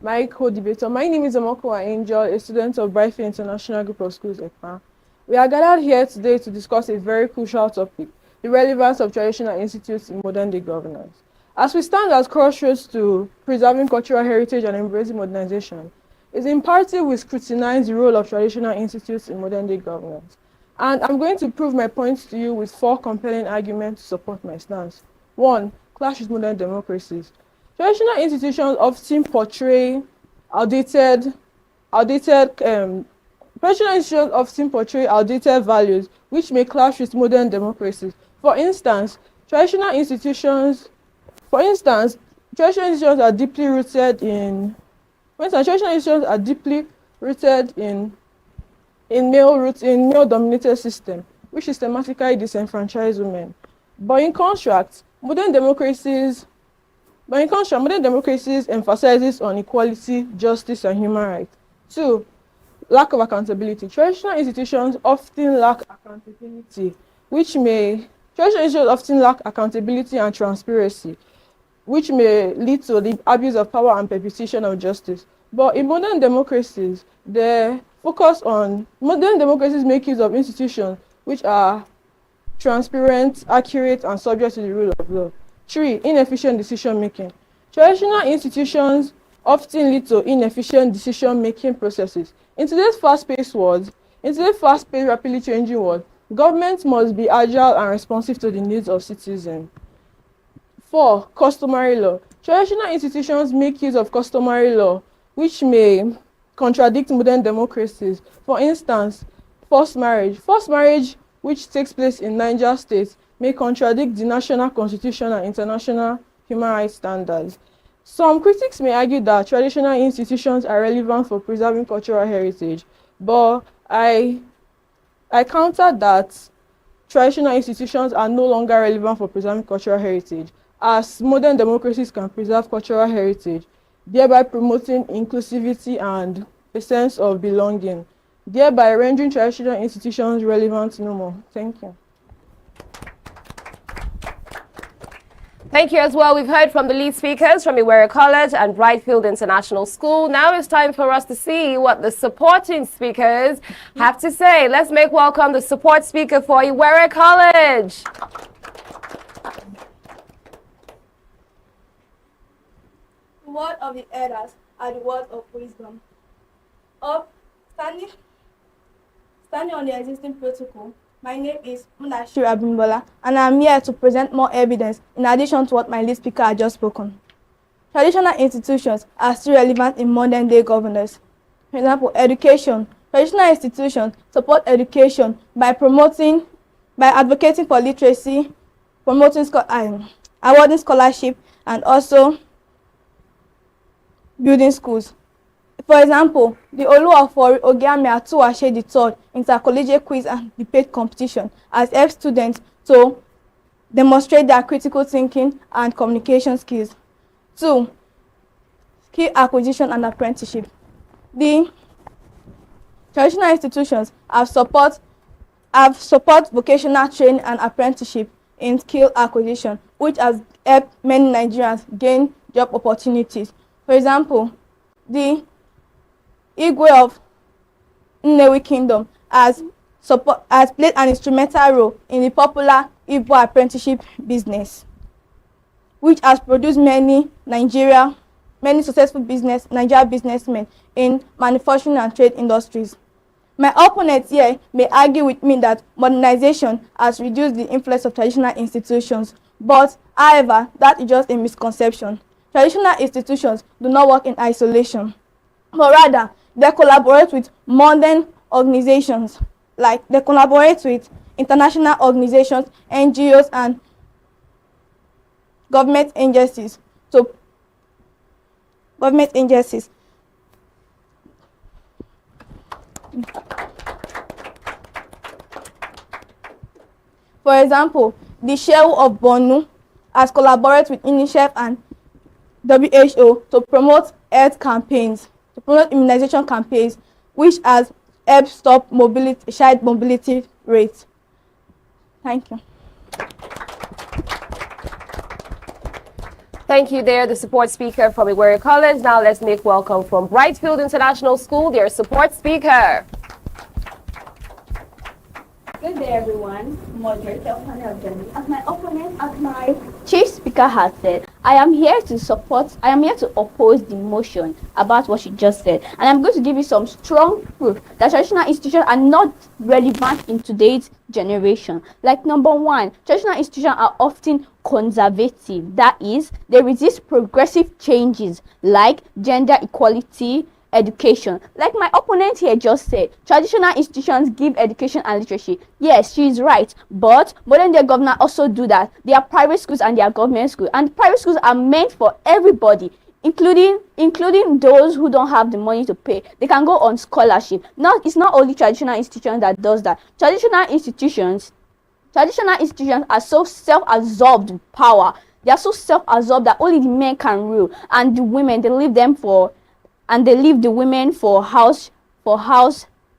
my co-debater. My name is Oyo-Ekoro Angel, a student of Brightfield International Group of Schools, ECPA. We are gathered here today to discuss a very crucial topic, the relevance of traditional institutes in modern-day governance. As we stand at crossroads to preserving cultural heritage and embracing modernization, it's imperative we scrutinize the role of traditional institutes in modern-day governance. And I'm going to prove my points to you with 4 compelling arguments to support my stance. 1. Clash with modern democracies. Traditional institutions often portray outdated values which may clash with modern democracies. For instance, traditional institutions are deeply rooted in male-dominated system, which systematically disenfranchise women. But in contrast, modern democracies emphasizes on equality, justice, and human rights. 2. Lack of accountability. Traditional institutions often lack accountability and transparency, which may lead to the abuse of power and perpetration of justice. But in modern democracies, modern democracies make use of institutions which are transparent, accurate, and subject to the rule of law. 3. Inefficient decision-making. Traditional institutions often lead to inefficient decision-making processes. In today's fast-paced, rapidly changing world, governments must be agile and responsive to the needs of citizens. 4. Customary law. Traditional institutions make use of customary law, which may contradict modern democracies. For instance, forced marriage. Forced marriage, which takes place in Niger State, may contradict the national constitution and international human rights standards. Some critics may argue that traditional institutions are relevant for preserving cultural heritage, but I counter that traditional institutions are no longer relevant for preserving cultural heritage, as modern democracies can preserve cultural heritage, thereby promoting inclusivity and a sense of belonging, thereby rendering traditional institutions relevant no more. Thank you. Thank you as well. We've heard from the lead speakers from Oyo-Ekoro College and Brightfield International School. Now it's time for us to see what the supporting speakers have to say. Let's make welcome the support speaker for Oyo-Ekoro College. The word of the elders are the words of wisdom. Standing on the existing protocol, my name is Munashir Abimbola, and I am here to present more evidence in addition to what my lead speaker had just spoken. Traditional institutions are still relevant in modern day governance. For example, education. Traditional institutions support education by advocating for literacy, promoting awarding scholarship, and also building schools. For example, the Oyo-Ekoro Ogiame Atuwatse III Inter-Collegiate quiz and debate competition has helped students to demonstrate their critical thinking and communication skills. 2. Skill acquisition and apprenticeship. The traditional institutions have support vocational training and apprenticeship in skill acquisition, which has helped many Nigerians gain job opportunities. For example, the Igwe of Nnewi Kingdom has played an instrumental role in the popular Igbo apprenticeship business, which has produced many successful Nigerian businessmen in manufacturing and trade industries. My opponents here may argue with me that modernization has reduced the influence of traditional institutions, but however, that is just a misconception. Traditional institutions do not work in isolation, but rather they collaborate with modern organizations, like they collaborate with international organizations, NGOs, and government agencies. For example, the Shehu of Borno has collaborated with UNICEF and WHO to promote health campaigns, to promote immunization campaigns, which has helped stop child mobility rates. Thank you. Thank you there, the support speaker from Oyo-Ekoro College. Now let's make welcome from Brightfield International School, their support speaker. Good day, everyone. Moderator of panel journey. As my opponent, as my chief speaker has said, I am here to oppose the motion about what she just said. And I'm going to give you some strong proof that traditional institutions are not relevant in today's generation. Like, number one, traditional institutions are often conservative. That is, they resist progressive changes like gender equality, education. Like my opponent here just said, traditional institutions give education and literacy. Yes, she is right, but modern day government also do that. There are private schools and there are government schools, and private schools are meant for everybody, including those who don't have the money to pay. They can go on scholarship. Now, it's not only traditional institutions that does that. Traditional institutions are so self-absorbed with power. They are so self-absorbed that only the men can rule, and the women, they leave the women for house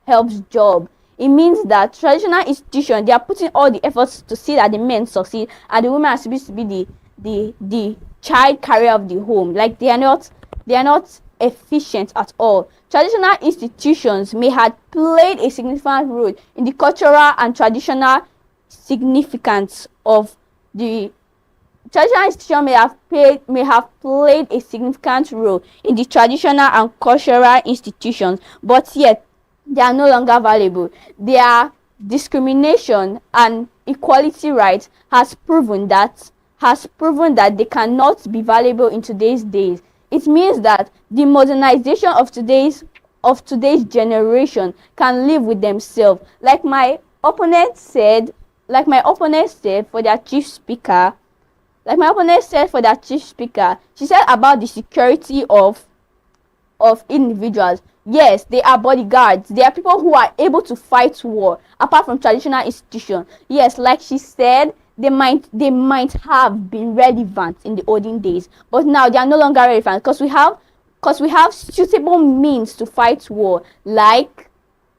helps job. It means that traditional institutions, they are putting all the efforts to see that the men succeed, and the women are supposed to be the child carrier of the home. Like they are not efficient at all. Traditional institutions may have played a significant role in the cultural and traditional significance of the traditional institutions may have played a significant role in the traditional and cultural institutions, but yet they are no longer valuable. Their discrimination and equality rights has proven that they cannot be valuable in today's days. It means that the modernization of today's generation can live with themselves. Like my opponent said for their chief speaker, she said about the security of individuals. Yes, they are bodyguards. They are people who are able to fight war apart from traditional institutions. Yes, like she said, they might have been relevant in the olden days, but now they are no longer relevant because we have suitable means to fight war. Like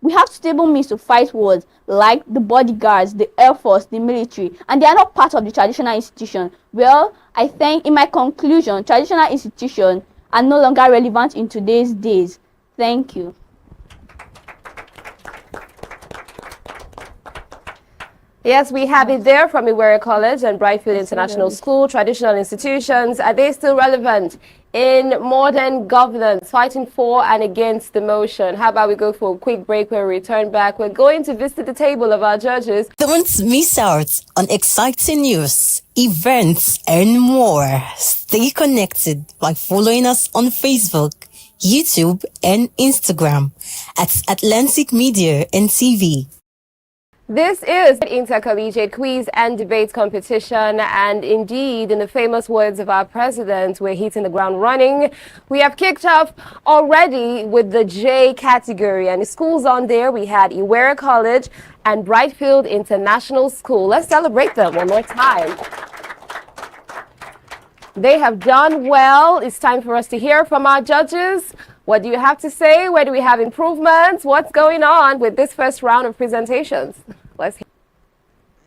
We have stable means to fight wars like the bodyguards, the air force, the military, and they are not part of the traditional institution. Well, I think in my conclusion, traditional institutions are no longer relevant in today's days. Thank you. Yes, we have it there from Iwere College and Brightfield International School. Traditional institutions, are they still relevant in modern governance, fighting for and against the motion? How about we go for a quick break? When we return back, we're going to visit the table of our judges. Don't miss out on exciting news, events, and more. Stay connected by following us on Facebook, YouTube, and Instagram at Atlantic Media and TV. This is Inter-Collegiate quiz and debate competition, and indeed, in the famous words of our president, we're hitting the ground running. We have kicked off already with the J category, and the schools on there, we had Iwere College and Brightfield International School. Let's celebrate them one more time. They have done well. It's time for us to hear from our judges. What do you have to say? Where do we have improvements? What's going on with this first round of presentations? Let's hear.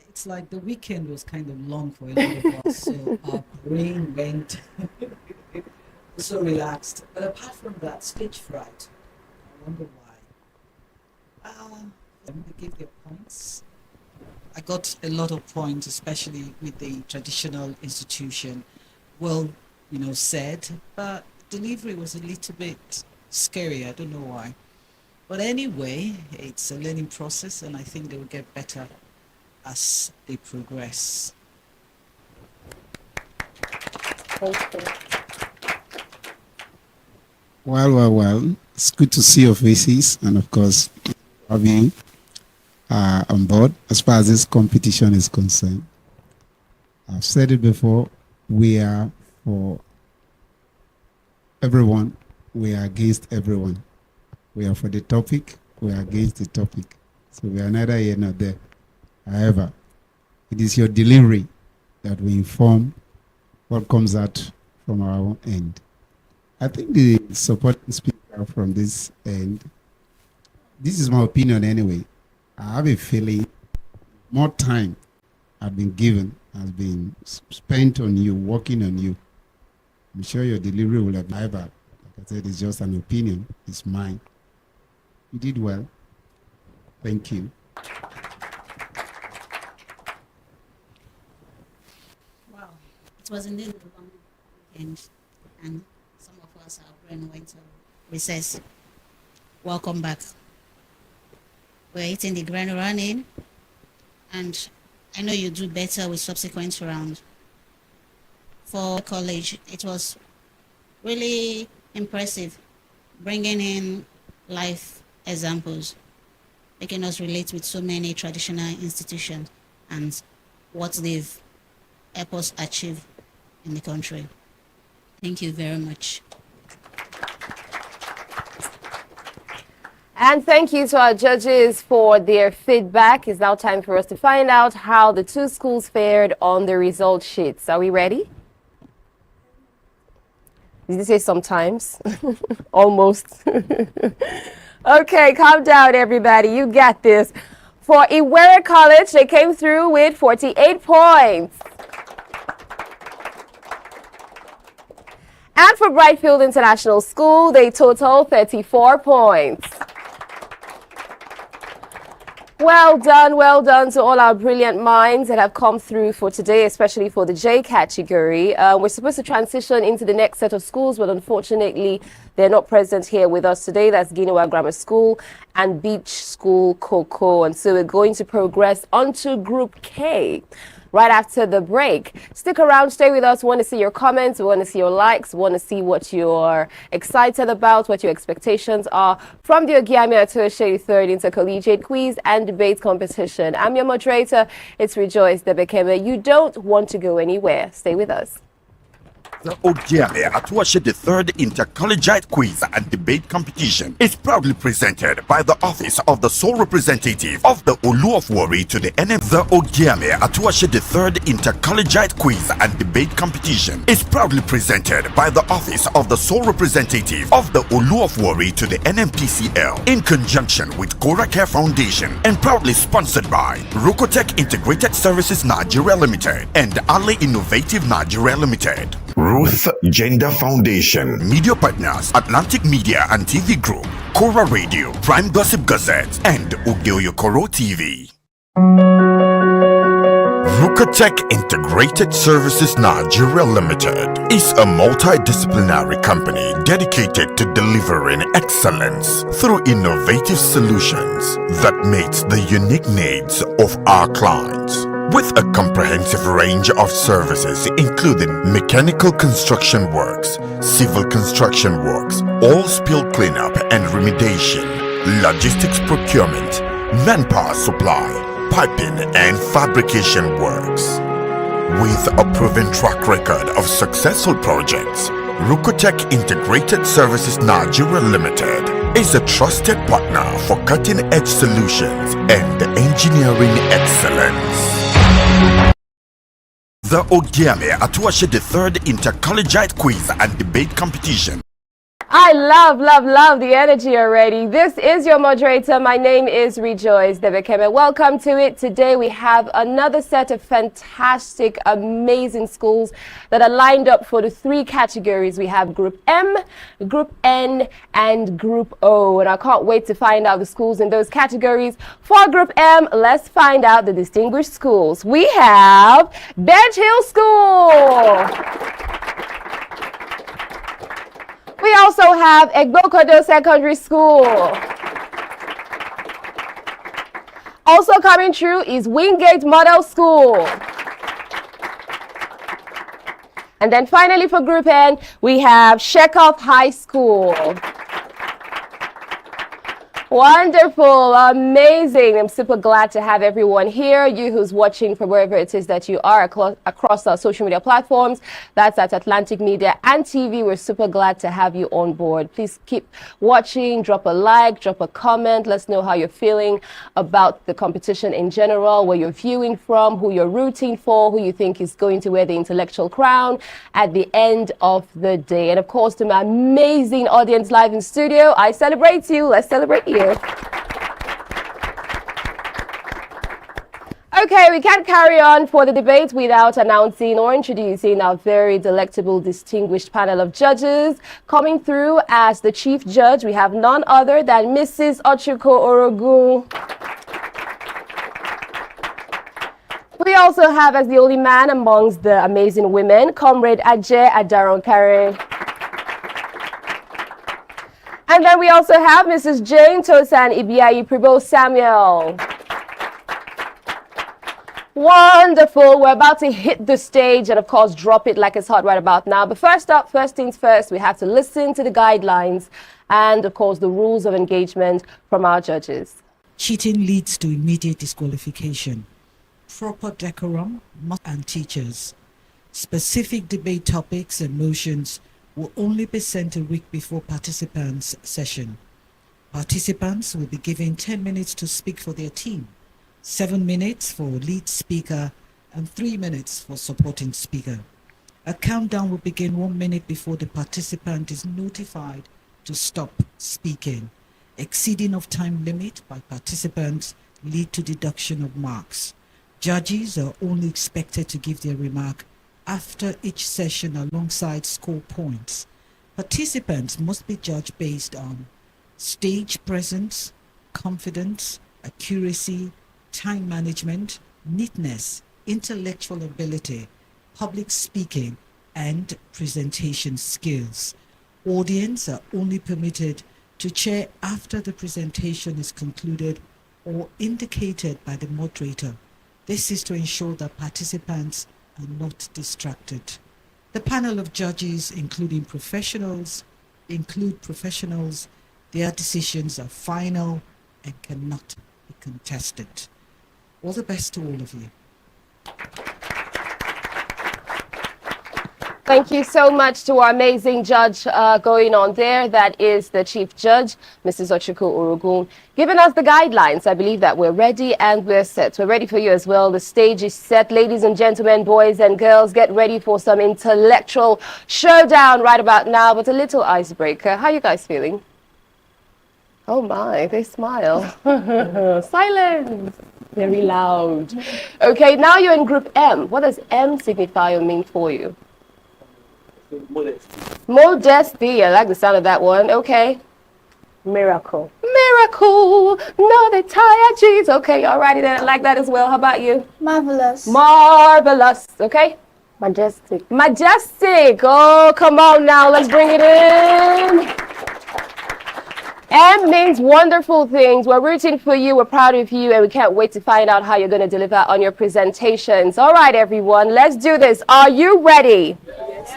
It's like the weekend was kind of long for a lot of us, so our brain went so relaxed. But apart from that, stage fright, I wonder why. Let me give you points. I got a lot of points, especially with the traditional institution. Well, said, but delivery was a little bit scary. I don't know why. But anyway, it's a learning process, and I think they will get better as they progress. Well. It's good to see your faces, and of course, have you on board as far as this competition is concerned. I've said it before, we are for everyone, we are against everyone. We are for the topic, we are against the topic. So we are neither here nor there. However, it is your delivery that will inform what comes out from our own end. I think the supporting speaker from this end, this is my opinion anyway. I have a feeling more time has been given, has been spent on you, working on you. I'm sure your delivery will have never, like I said, it's just an opinion, it's mine. You did well. Thank you. Wow, it was indeed a long weekend, and some of us, our brain went to recess. Welcome back. We're hitting the ground running, and I know you do better with subsequent round. For college, it was really impressive, bringing in life examples, making us relate with so many traditional institutions and what they've helped us achieve in the country. Thank you very much. And thank you to our judges for their feedback. It's now time for us to find out how the two schools fared on the result sheets. Are we ready? Did you say sometimes? Almost. Okay, calm down, everybody. You got this. For Iwere College, they came through with 48 points. And for Brightfield International School, they total 34 points. Well done to all our brilliant minds that have come through for today, especially for the J category. We're supposed to transition into the next set of schools, but unfortunately, they're not present here with us today. That's Ginawa Grammar School and Beach School Cocoa. And so we're going to progress onto Group K right after the break. Stick around, stay with us. We want to see your comments, we want to see your likes, we want to see what you're excited about, what your expectations are from the Ogiame Atuwatse 3rd Inter-Collegiate Quiz and Debate Competition. I'm your moderator, it's Rejoice Debekeme. You don't want to go anywhere. Stay with us. The Ogiame Atuwatse III Inter-Collegiate Quiz and Debate Competition is proudly presented by the Office of the Sole Representative of the Olu of Warri to the NM. The Ogiame Atuwatse III Inter-Collegiate Quiz and Debate Competition is proudly presented by the Office of the Sole Representative of the Olu of Warri to the NMPCL in conjunction with Gora Care Foundation and proudly sponsored by Rukotech Integrated Services Nigeria Limited and Ali Innovative Nigeria Limited. Ruth Gender Foundation. Media partners Atlantic Media and TV Group, Cora Radio, Prime Gossip Gazette, and Oyo-Ekòró TV. Rukotech Integrated Services Nigeria Limited is a multidisciplinary company dedicated to delivering excellence through innovative solutions that meets the unique needs of our clients. With a comprehensive range of services including mechanical construction works, civil construction works, oil spill cleanup and remediation, logistics procurement, manpower supply, piping and fabrication works. With a proven track record of successful projects, Rukotech Integrated Services Nigeria Limited is a trusted partner for cutting-edge solutions and engineering excellence. The Ogiame Atuwatse III Inter-Collegiate Quiz and Debate Competition. I love the energy already. This is your moderator. My name is Rejoice Debekeme. Welcome to it. Today we have another set of fantastic, amazing schools that are lined up for the three categories. We have Group M, Group N, and Group O. And I can't wait to find out the schools in those categories. For Group M, let's find out the distinguished schools. We have Bench Hill School. We also have Egbokodo Secondary School. Also coming through is Wingate Model School. And then finally for Group N, we have Shekoff High School. Wonderful, amazing. I'm super glad to have everyone here. You who's watching from wherever it is that you are across our social media platforms. That's at Atlantic Media and TV. We're super glad to have you on board. Please keep watching, drop a like, drop a comment. Let's know how you're feeling about the competition in general, where you're viewing from, who you're rooting for, who you think is going to wear the intellectual crown at the end of the day. And of course, to my amazing audience live in studio, I celebrate you. Let's celebrate you. Okay, we can't carry on for the debate without announcing or introducing our very delectable, distinguished panel of judges. Coming through as the chief judge, we have none other than Mrs. Ochukwu Orogun. We also have, as the only man amongst the amazing women, Comrade Ajay Adaronkare. And then we also have Mrs. Jane Tosan Ibiayi Pribo Samuel. Wonderful. We're about to hit the stage and, of course, drop it like it's hot right about now. But first up, first things first, we have to listen to the guidelines and, of course, the rules of engagement from our judges. Cheating leads to immediate disqualification. Proper decorum and teachers. Specific debate topics and motions will only be sent a week before participants' session. Participants will be given 10 minutes to speak for their team, 7 minutes for lead speaker, and 3 minutes for supporting speaker. A countdown will begin 1 minute before the participant is notified to stop speaking. Exceeding of time limit by participants lead to deduction of marks. Judges are only expected to give their remark after each session alongside score points. Participants must be judged based on stage presence, confidence, accuracy, time management, neatness, intellectual ability, public speaking, and presentation skills. Audience are only permitted to chair after the presentation is concluded or indicated by the moderator. This is to ensure that participants are not distracted. The panel of judges, include professionals. Their decisions are final and cannot be contested. All the best to all of you. Thank you so much to our amazing judge going on there. That is the Chief Judge, Mrs. Oyo-Ekòró, giving us the guidelines. I believe that we're ready and we're set. We're ready for you as well. The stage is set. Ladies and gentlemen, boys and girls, get ready for some intellectual showdown right about now, but a little icebreaker. How are you guys feeling? Oh my, they smile. Silence. Very loud. Okay, now you're in Group M. What does M signify or mean for you? Modesty. I like the sound of that one. Okay. Miracle. Miracle. No, they tired jeans. Okay, alrighty then. I like that as well. How about you? Marvelous. Marvelous. Okay. Majestic. Majestic. Oh, come on now. Let's bring it in. M means wonderful things. We're rooting for you. We're proud of you. And we can't wait to find out how you're going to deliver on your presentations. All right, everyone. Let's do this. Are you ready? Yes,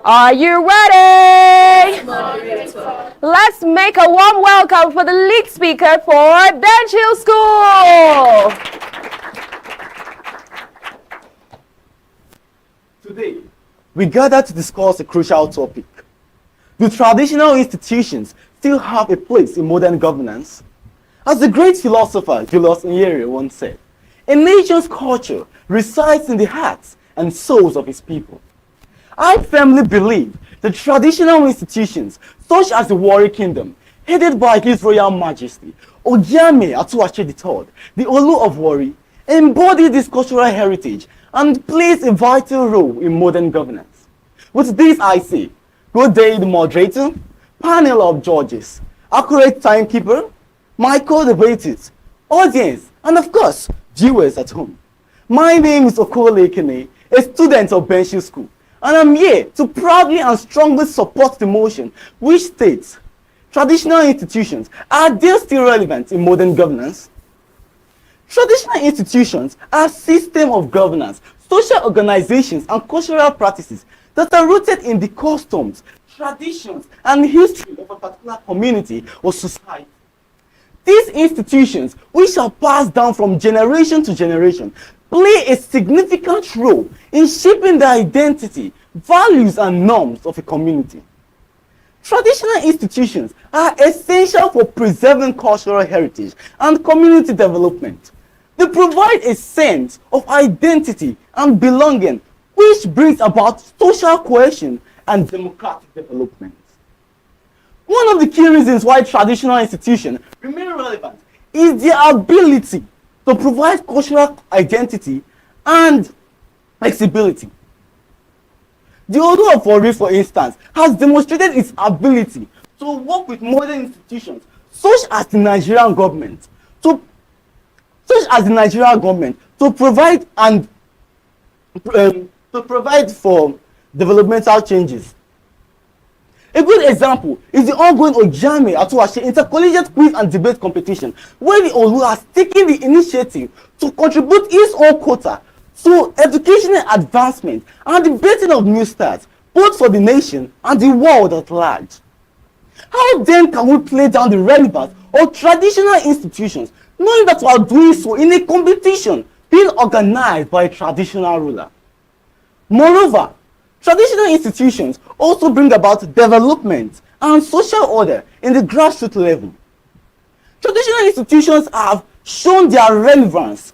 are you ready? Yes, let's make a warm welcome for the lead speaker for Bench Hill School. Today, we gather to discuss a crucial topic. Do traditional institutions still have a place in modern governance? As the great philosopher Julius Nyerere once said, a nation's culture resides in the hearts and souls of its people. I firmly believe that traditional institutions such as the Warri Kingdom, headed by His Royal Majesty Ogiame Atuwatse III, the Olu of Warri, embody this cultural heritage and plays a vital role in modern governance. With this I say, good day the moderator, panel of judges, accurate timekeeper, my co-debaters, audience, and of course, viewers at home. My name is Oyo-Ekòró, a student of Bench Hill School, and I'm here to proudly and strongly support the motion which states, traditional institutions, are they still relevant in modern governance? Traditional institutions are systems of governance, social organizations, and cultural practices that are rooted in the customs, traditions, and history of a particular community or society. These institutions, which are passed down from generation to generation, play a significant role in shaping the identity, values, and norms of a community. Traditional institutions are essential for preserving cultural heritage and community development. They provide a sense of identity and belonging, which brings about social cohesion and democratic development. One of the key reasons why traditional institutions remain relevant is their ability to provide cultural identity and flexibility. The Olu of Warri, for instance, has demonstrated its ability to work with modern institutions such as the Nigerian government to provide for developmental changes. A good example is the ongoing Ogiame Atuwatse Inter-Collegiate quiz and debate competition, where the Olu has taken the initiative to contribute its own quota to educational advancement and the building of new stars, both for the nation and the world at large. How then can we play down the relevance of traditional institutions, knowing that we are doing so in a competition being organized by a traditional ruler? Moreover, traditional institutions also bring about development and social order in the grassroots level. Traditional institutions have shown their relevance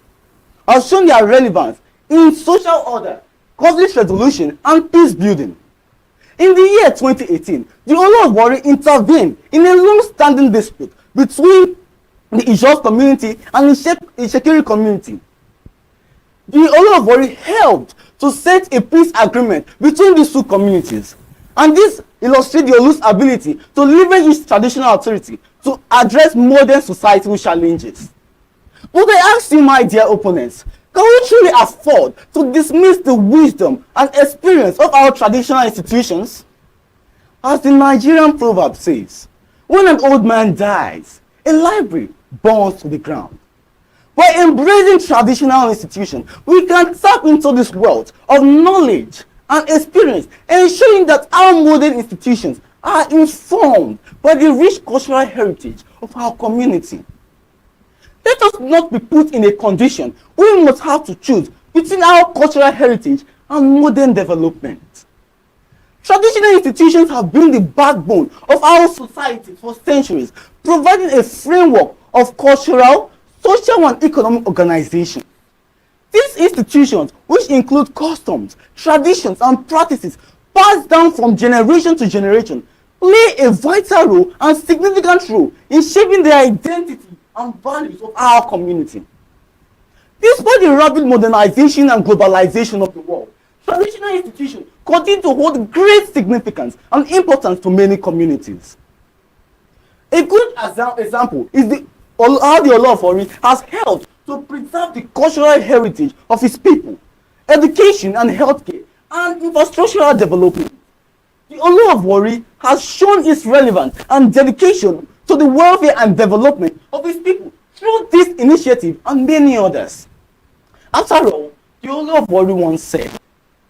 in social order, conflict resolution, and peace building. In the year 2018, the Olu of Warri intervened in a long-standing dispute between the Ijaw community and the Shekiri community. The Olu of Warri helped to set a peace agreement between these two communities, and this illustrates the Olu's ability to leverage its traditional authority to address modern societal challenges. But I ask you, my dear opponents, can we truly afford to dismiss the wisdom and experience of our traditional institutions? As the Nigerian proverb says, when an old man dies, a library burns to the ground. By embracing traditional institutions, we can tap into this wealth of knowledge and experience, ensuring that our modern institutions are informed by the rich cultural heritage of our community. Let us not be put in a condition where we must have to choose between our cultural heritage and modern development. Traditional institutions have been the backbone of our society for centuries, providing a framework of cultural, social, and economic organization. These institutions, which include customs, traditions, and practices passed down from generation to generation, play a vital role and significant role in shaping the identity and values of our community. Despite the rapid modernization and globalization of the world, traditional institutions continue to hold great significance and importance to many communities. A good example is how the Oyo-Ekòró has helped to preserve the cultural heritage of its people, education and healthcare, and infrastructural development. The Oyo-Ekòró has shown its relevance and dedication to the welfare and development of its people through this initiative and many others. After all, the Oyo-Ekòró once said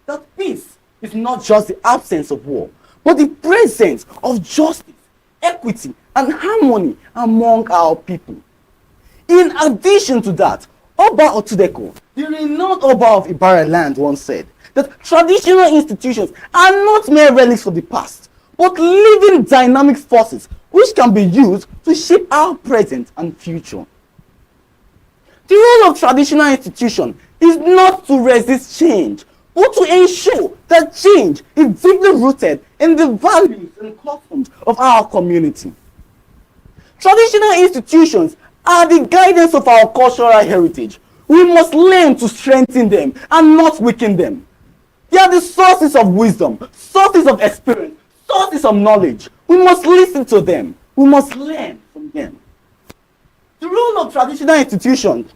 that peace is not just the absence of war, but the presence of justice, equity, and harmony among our people. In addition to that, Oba Otudeko, the renowned Oba of Ibara land, once said that traditional institutions are not mere relics of the past, but living dynamic forces which can be used to shape our present and future. The role of traditional institutions is not to resist change, but to ensure that change is deeply rooted in the values and customs of our community. Traditional institutions are the guidance of our cultural heritage. We must learn to strengthen them and not weaken them. They are the sources of wisdom, sources of experience, sources of knowledge. We must listen to them. We must learn from them. The role of traditional institutions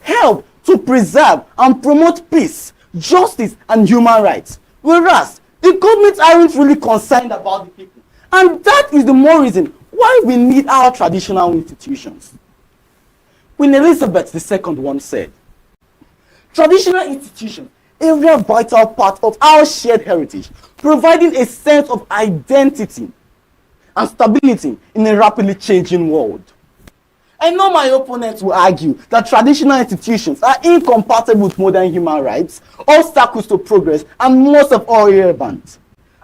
help to preserve and promote peace, justice, and human rights, whereas the government aren't really concerned about the people. And that is the more reason why we need our traditional institutions. Queen Elizabeth II once said, traditional institutions are a vital part of our shared heritage, providing a sense of identity and stability in a rapidly changing world. I know my opponents will argue that traditional institutions are incompatible with modern human rights, obstacles to progress, and most of all irrelevant.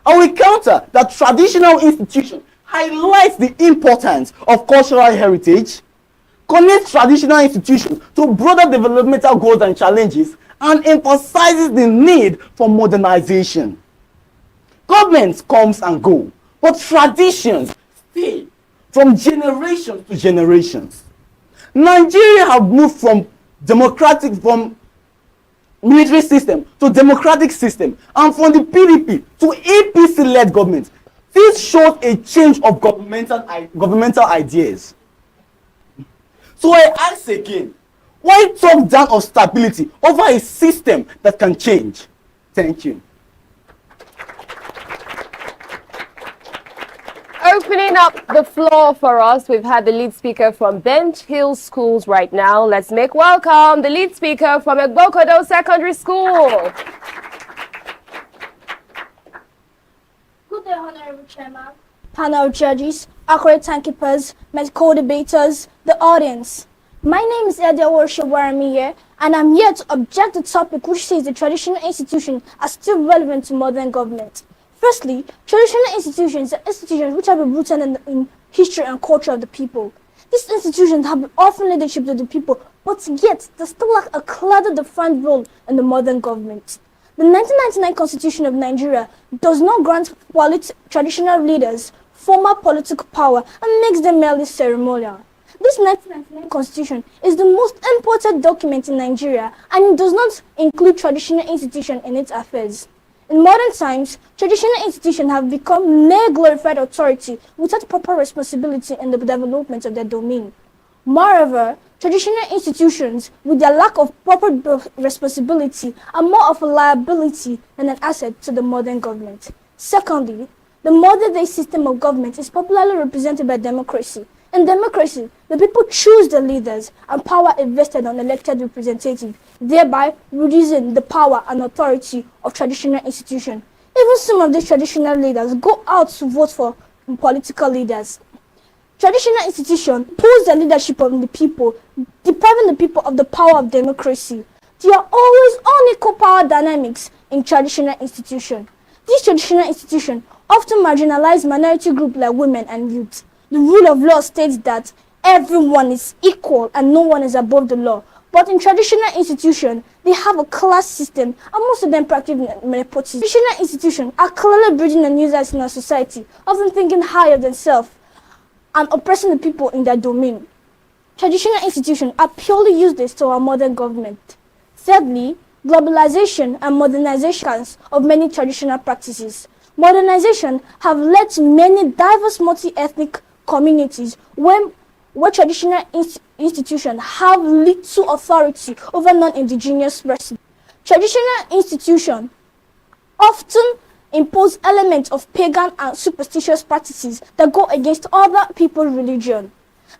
I will counter that traditional institutions highlight the importance of cultural heritage, connects traditional institutions to broader developmental goals and challenges, and emphasizes the need for modernization. Governments comes and go, but traditions stay from generations to generations. Nigeria have moved from military system to democratic system, and from the PDP to APC-led government. This shows a change of governmental ideas. So I ask again, why talk down of stability over a system that can change? Thank you. Opening up the floor for us, we've had the lead speaker from Bench Hill Schools right now. Let's make welcome the lead speaker from Egbokodo Secondary School. Good day, Honorable Chairman, panel judges, accurate timekeepers, medical debaters, the audience. My name is Edewo Shawaramiye, and I'm here to object the topic which says the traditional institutions are still relevant to modern government. Firstly, traditional institutions are institutions which have been rooted in history and culture of the people. These institutions have been often leadership to the people, but yet they still lack a clearly defined role in the modern government. The 1999 Constitution of Nigeria does not grant traditional leaders formal political power and makes them merely ceremonial. This 1999 Constitution is the most important document in Nigeria, and it does not include traditional institutions in its affairs. In modern times, traditional institutions have become mere glorified authority without proper responsibility in the development of their domain. Moreover, traditional institutions, with their lack of proper responsibility, are more of a liability than an asset to the modern government. Secondly, the modern-day system of government is popularly represented by democracy. In democracy, the people choose the leaders and power is vested on elected representatives, thereby reducing the power and authority of traditional institutions. Even some of these traditional leaders go out to vote for political leaders. Traditional institutions pose the leadership of the people, depriving the people of the power of democracy. There are always unequal power dynamics in traditional institutions. These traditional institutions often marginalize minority groups like women and youth. The rule of law states that everyone is equal and no one is above the law. But in traditional institutions, they have a class system and most of them practice nepotism. Traditional institutions are clearly breeding the users in our society, often thinking higher of themselves and oppressing the people in their domain. Traditional institutions are purely useless to our modern government. Thirdly, globalization and modernization of many traditional practices. Modernization have led to many diverse multi-ethnic communities where traditional institutions have little authority over non-indigenous residents. Traditional institutions often impose elements of pagan and superstitious practices that go against other people's religion.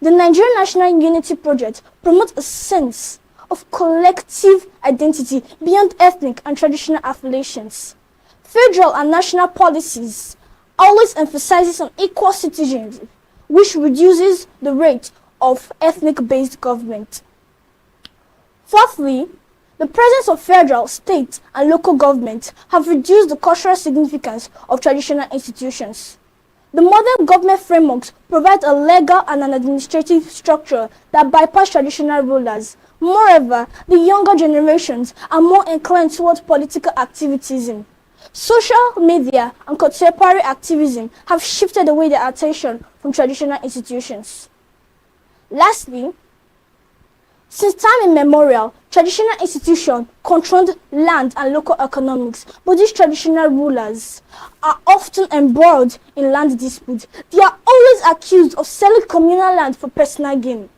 The Nigerian National Unity Project promotes a sense of collective identity beyond ethnic and traditional affiliations. Federal and national policies always emphasizes on equal citizenship, which reduces the rate of ethnic-based government. Fourthly, the presence of federal, state, and local governments have reduced the cultural significance of traditional institutions. The modern government frameworks provide a legal and an administrative structure that bypass traditional rulers. Moreover, the younger generations are more inclined towards political activism. Social media and contemporary activism have shifted away their attention from traditional institutions. Lastly, since time immemorial, traditional institutions controlled land and local economics, but these traditional rulers are often embroiled in land disputes. They are always accused of selling communal land for personal gain.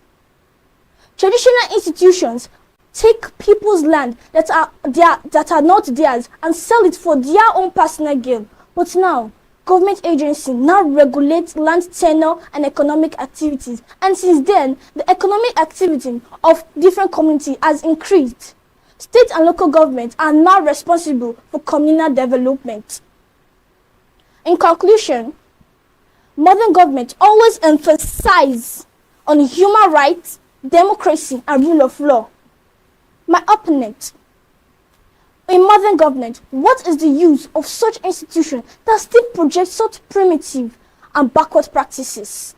Traditional institutions take people's land that are not theirs and sell it for their own personal gain. But now, government agencies now regulate land tenure and economic activities, and since then, the economic activity of different communities has increased. State and local governments are now responsible for communal development. In conclusion, modern governments always emphasize on human rights, democracy, and rule of law. My opponent, in modern government, what is the use of such institutions that still project such primitive and backward practices?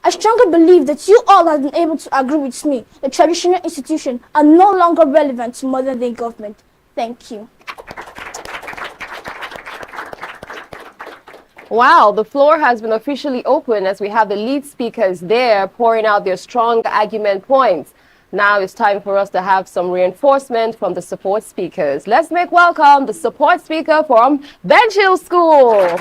I strongly believe that you all have been able to agree with me that traditional institutions are no longer relevant to modern day government. Thank you. Wow, the floor has been officially open as we have the lead speakers there pouring out their strong argument points. Now it's time for us to have some reinforcement from the support speakers. Let's make welcome the support speaker from Bench Hill School.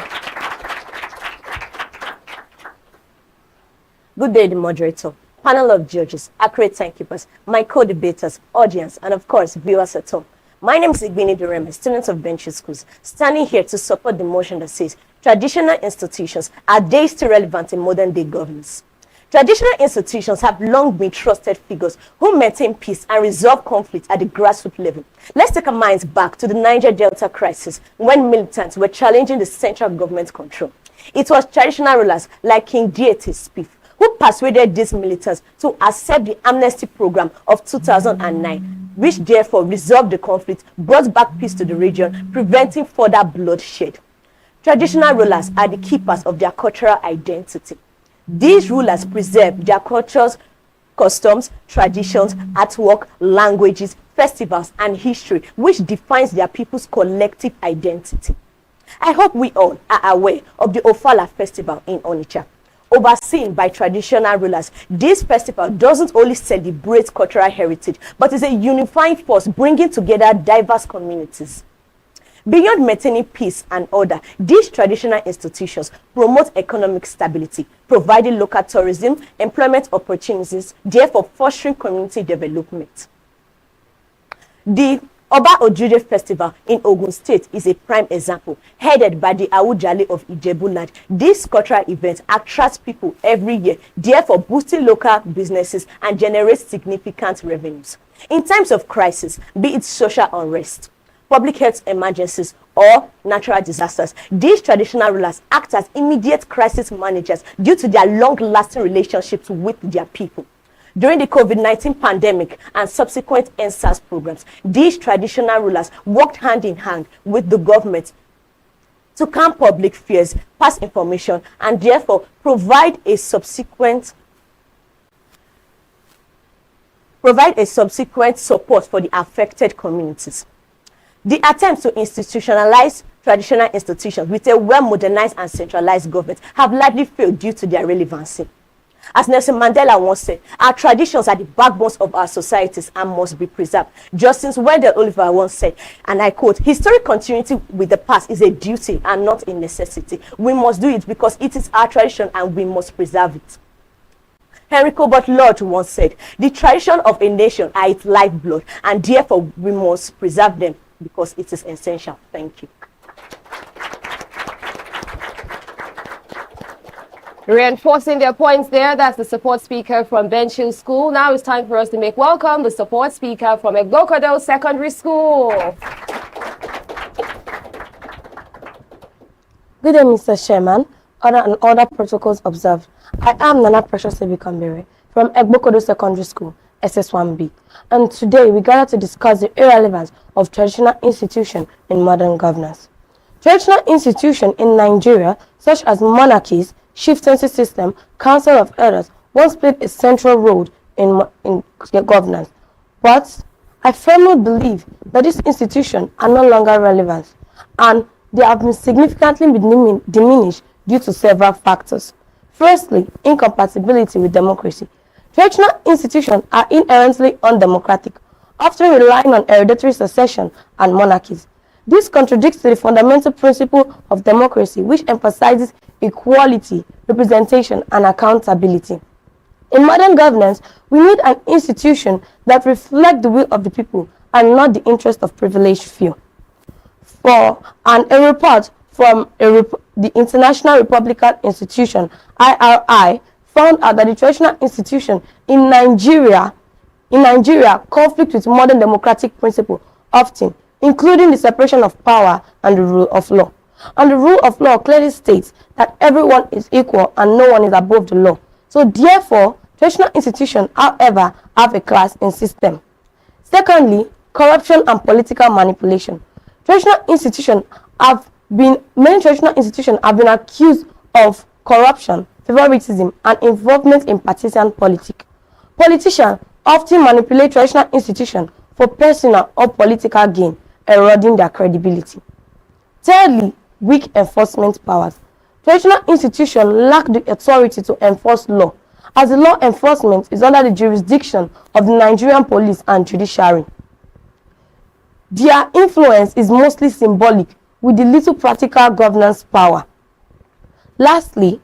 Good day, the moderator, panel of judges, accurate timekeepers, my co-debaters, audience, and of course, viewers at home. My name is Igbini Dureme, student of Bench Hill Schools, standing here to support the motion that says traditional institutions are they still relevant in modern day governance. Traditional institutions have long been trusted figures who maintain peace and resolve conflict at the grassroots level. Let's take our minds back to the Niger Delta crisis when militants were challenging the central government control. It was traditional rulers like King Deity Spiff who persuaded these militants to accept the amnesty program of 2009, which therefore resolved the conflict, brought back peace to the region, preventing further bloodshed. Traditional rulers are the keepers of their cultural identity. These rulers preserve their cultures, customs, traditions, artwork, languages, festivals, and history, which defines their people's collective identity. I hope we all are aware of the Ofala festival in Onitsha. Overseen by traditional rulers, this festival doesn't only celebrate cultural heritage, but is a unifying force bringing together diverse communities. Beyond maintaining peace and order, these traditional institutions promote economic stability, providing local tourism, employment opportunities, therefore fostering community development. The Oba Ojude Festival in Ogun State is a prime example, headed by the Awujale of Ijebu-Land. This cultural event attracts people every year, therefore boosting local businesses and generates significant revenues. In times of crisis, be it social unrest, public health emergencies, or natural disasters, these traditional rulers act as immediate crisis managers due to their long-lasting relationships with their people. During the COVID-19 pandemic and subsequent NSAS programs, these traditional rulers worked hand in hand with the government to calm public fears, pass information, and therefore provide a subsequent support for the affected communities. The attempts to institutionalize traditional institutions with a well-modernized and centralized government have largely failed due to their relevancy. As Nelson Mandela once said, our traditions are the backbones of our societies and must be preserved. Justice Wendell Oliver once said, and I quote, "Historic continuity with the past is a duty and not a necessity. We must do it because it is our tradition and we must preserve it." Henry Cobalt Lodge once said, "The tradition of a nation are its lifeblood, and therefore we must preserve them because it is essential." Thank you. Reinforcing their points there, that's the support speaker from Bench Hill School. Now it's time for us to make welcome the support speaker from Oyo-Ekòró Secondary School. Good day, Mr. Chairman, and other protocols observed. I am Nana Precious Ebikambere from Oyo-Ekòró Secondary School, SS1B, and today we gather to discuss the irrelevance of traditional institutions in modern governance. Traditional institutions in Nigeria, such as monarchies, chieftaincy system, council of elders, once played a central role in governance. But I firmly believe that these institutions are no longer relevant, and they have been significantly diminished due to several factors. Firstly, incompatibility with democracy. Traditional institutions are inherently undemocratic, often relying on hereditary succession and monarchies. This contradicts the fundamental principle of democracy, which emphasizes equality, representation, and accountability. In modern governance, we need an institution that reflects the will of the people and not the interest of privileged few. A report from the International Republican Institution, IRI, found out that the traditional institution in Nigeria conflict with modern democratic principles often, including the separation of power and the rule of law. And the rule of law clearly states that everyone is equal and no one is above the law. So therefore, traditional institutions, however, have a class in system. Secondly, corruption and political manipulation. Many traditional institutions have been accused of corruption, favoritism, and involvement in partisan politics. Politicians often manipulate traditional institutions for personal or political gain, eroding their credibility. Thirdly, weak enforcement powers. Traditional institutions lack the authority to enforce law, as the law enforcement is under the jurisdiction of the Nigerian police and judiciary. Their influence is mostly symbolic, with the little practical governance power. Lastly,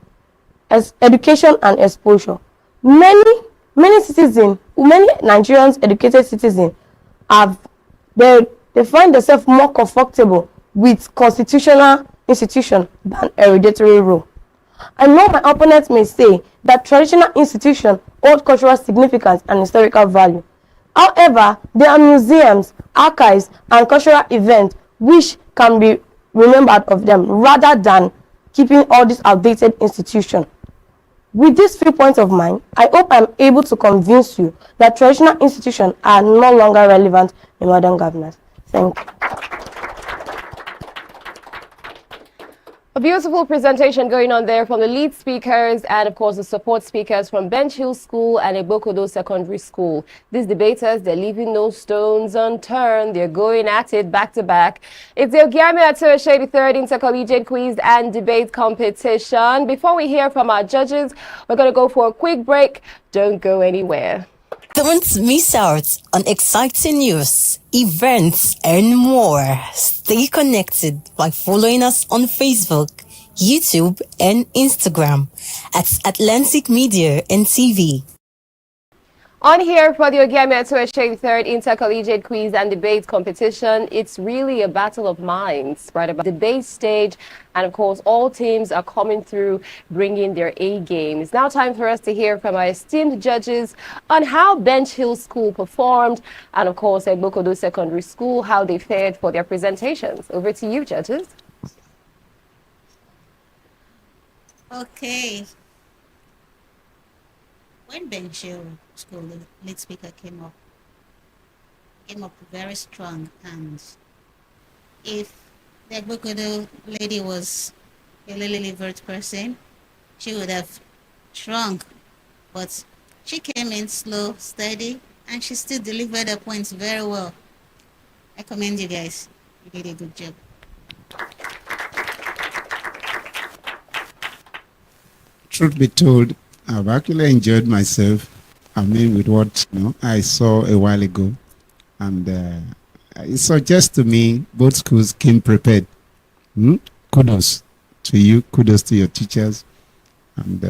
as education and exposure. Many Nigerians educated citizens they find themselves more comfortable with constitutional institution than hereditary rule. I know my opponents may say that traditional institutions hold cultural significance and historical value. However, there are museums, archives, and cultural events which can be remembered of them rather than keeping all these outdated institutions. With these few points of mine, I hope I'm able to convince you that traditional institutions are no longer relevant in modern governance. Thank you. A beautiful presentation going on there from the lead speakers and, of course, the support speakers from Bench Hill School and Oyo-Ekòró Secondary School. These debaters, they're leaving no stones unturned. They're going at it back to back. It's the Ogiame Atuwatse, the third Inter-Collegiate quiz and debate competition. Before we hear from our judges, we're going to go for a quick break. Don't go anywhere. Don't miss out on exciting news, events, and more. Stay connected by following us on Facebook, YouTube, and Instagram at Atlantic Media and TV. On here for the Ogiame Atuwatse third Inter-Collegiate quiz and debate competition, it's really a battle of minds, right? About the debate stage, and of course, all teams are coming through, bringing their A game. It's now time for us to hear from our esteemed judges on how Bench Hill School performed, and of course, Oyo-Ekòró Secondary School, how they fared for their presentations. Over to you, judges. Okay. When Bench Hill school, the lead speaker came up very strong. And if the Oyo-Ekòró lady was a lily livered person, she would have shrunk. But she came in slow, steady, and she still delivered her points very well. I commend you guys. You did a good job. Truth be told, I've actually enjoyed myself. With what I saw a while ago, and it suggests to me both schools came prepared. Kudos to you. Kudos to your teachers, and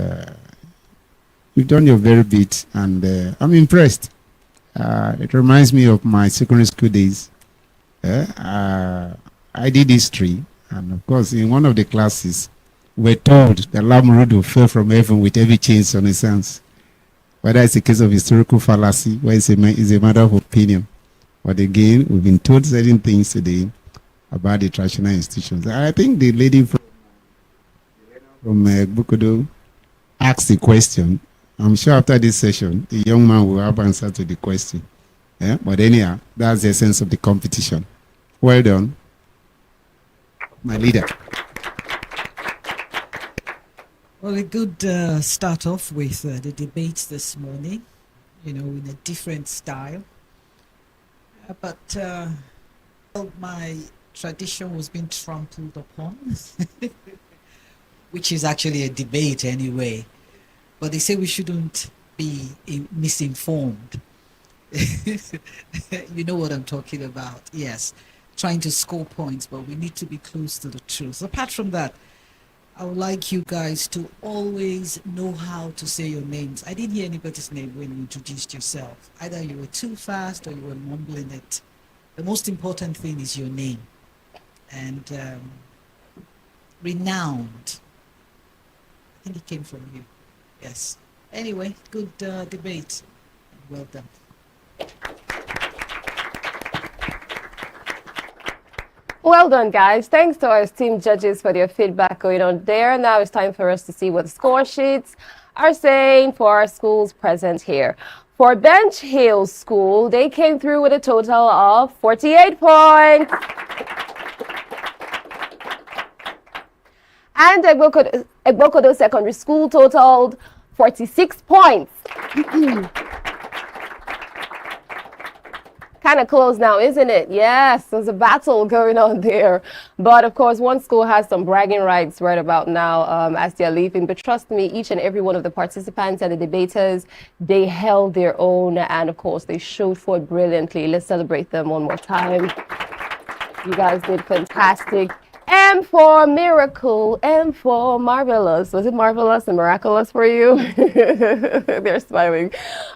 you've done your very bit, and I'm impressed. It reminds me of my secondary school days. I did history, and of course, in one of the classes, we're told that Lamrudu fell from heaven with heavy chains on his hands. Whether it's a case of historical fallacy, where it's a matter of opinion. But again, we've been told certain things today about the traditional institutions. I think the lady from Oyo-Ekòró asked the question. I'm sure after this session, the young man will have answer to the question. But anyhow, that's the essence of the competition. Well done, my leader. Well, a good start off with the debates this morning, in a different style. But my tradition was being trampled upon, which is actually a debate anyway. But they say we shouldn't be misinformed. You know what I'm talking about. Yes, trying to score points, but we need to be close to the truth. Apart from that, I would like you guys to always know how to say your names. I didn't hear anybody's name when you introduced yourself. Either you were too fast or you were mumbling it. The most important thing is your name. And renowned. I think it came from you. Yes. Anyway, good debate. Well done. Well done, guys. Thanks to our esteemed judges for their feedback going on there. Now it's time for us to see what the score sheets are saying for our schools present here. For Bench Hill School, they came through with a total of 48 points. And Oyo-Ekòró Secondary School totaled 46 points. Kind of close now, isn't it? Yes, there's a battle going on there. But of course, one school has some bragging rights right about now as they're leaving. But trust me, each and every one of the participants and the debaters, they held their own. And of course, they showed forth brilliantly. Let's celebrate them one more time. You guys did fantastic. M for miracle, M for marvelous. Was it marvelous and miraculous for you? They're smiling.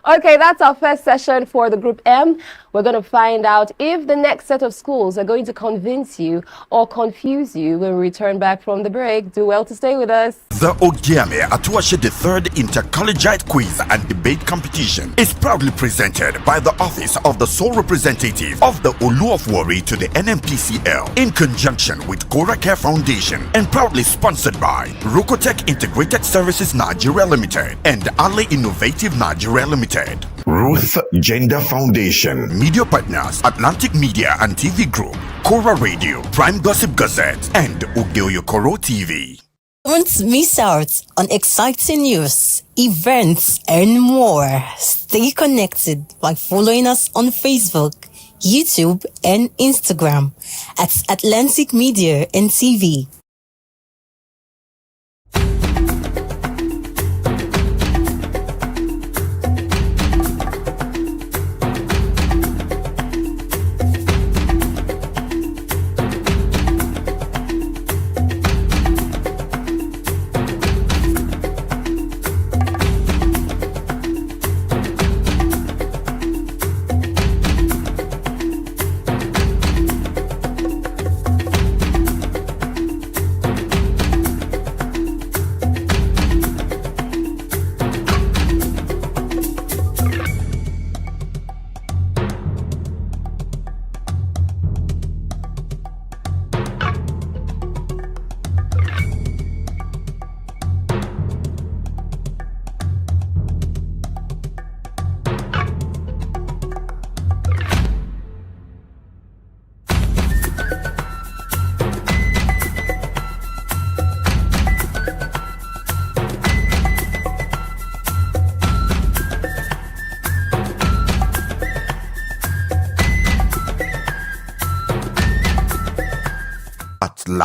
Okay, that's our first session for the Group M. We're going to find out if the next set of schools are going to convince you or confuse you when we return back from the break. Do well to stay with us. The Ogiame Atuwatse the third Inter-Collegiate Quiz and Debate Competition is proudly presented by the Office of the Sole Representative of the Olu of Warri to the NMPCL in conjunction with Kora Care Foundation and proudly sponsored by Rokotech Integrated Services Nigeria Limited and Ale Innovative Nigeria Limited. Ruth Gender Foundation. Media partners Atlantic Media and TV Group, Kora Radio, Prime Gossip Gazette, and Oyo-Ekòró TV. Don't miss out on exciting news, events, and more. Stay connected by following us on Facebook, YouTube, and Instagram at Atlantic Media and TV.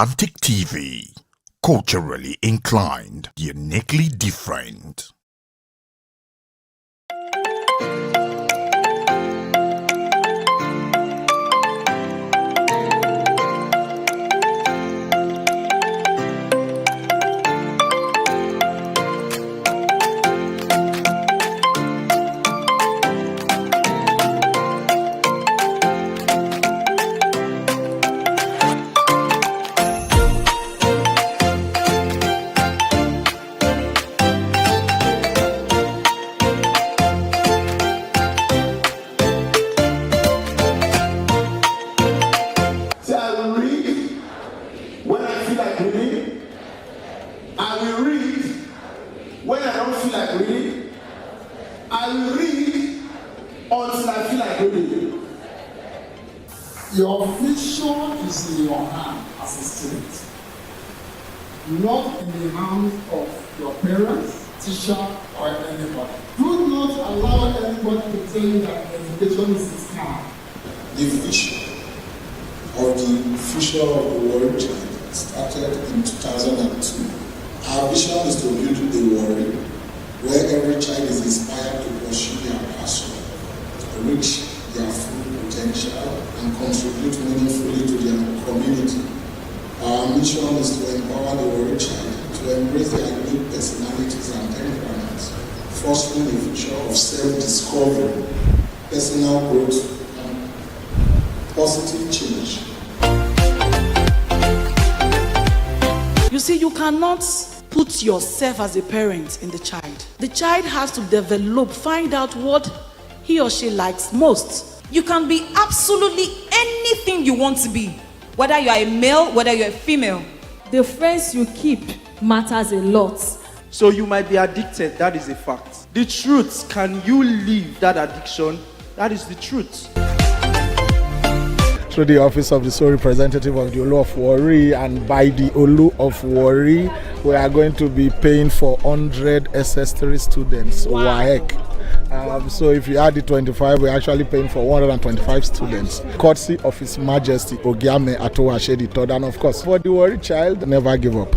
Atlantic TV. Culturally inclined, uniquely different. Your future is in your hand as a student, not in the hands of your parents, teacher, or anybody. Do not allow anybody to tell you that education is a scam. The vision of the future of the world child started in 2002. Our vision is to build a world where every child is inspired to pursue their passion, reach their full potential, and contribute meaningfully to their community. Our mission is to empower the world child to embrace their unique personalities and temperaments, fostering a future of self-discovery, personal growth, and positive change. You see, you cannot put yourself as a parent in the child. The child has to develop, find out what he or she likes most. You can be absolutely anything you want to be, whether you are a male, whether you're a female. The friends you keep matters a lot. So you might be addicted, that is a fact. The truth, can you leave that addiction? That is the truth. Through the office of the sole representative of the Olu of Warri, and by the Olu of Warri, we are going to be paying for 100 SS3 students, WAEC. So if you add the 25, we're actually paying for 125 students, courtesy of His Majesty Ogiame Atuwatse III. And of course, for the Warri child, never give up.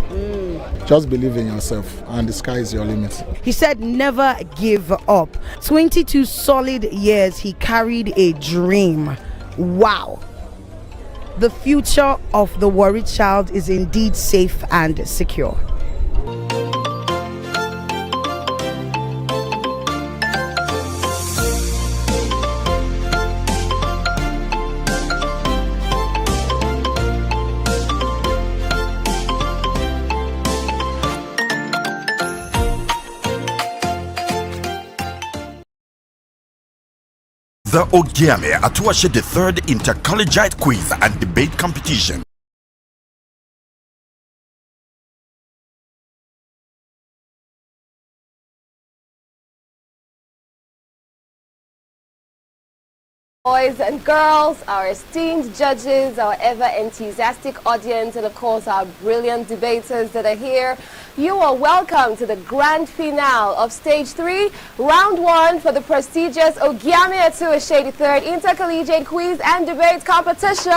Just believe in yourself, and the sky is your limit. He said never give up. 22 solid years he carried a dream. Wow. The future of the Warri child is indeed safe and secure. The Ogiame Atuwatse III Inter-Collegiate Quiz and Debate Competition. Boys and girls, our esteemed judges, our ever enthusiastic audience, and of course our brilliant debaters that are here, you are welcome to the grand finale of Stage 3, Round 1 for the prestigious Ogiame Atuwatse III Inter-Collegiate Quiz and Debate Competition.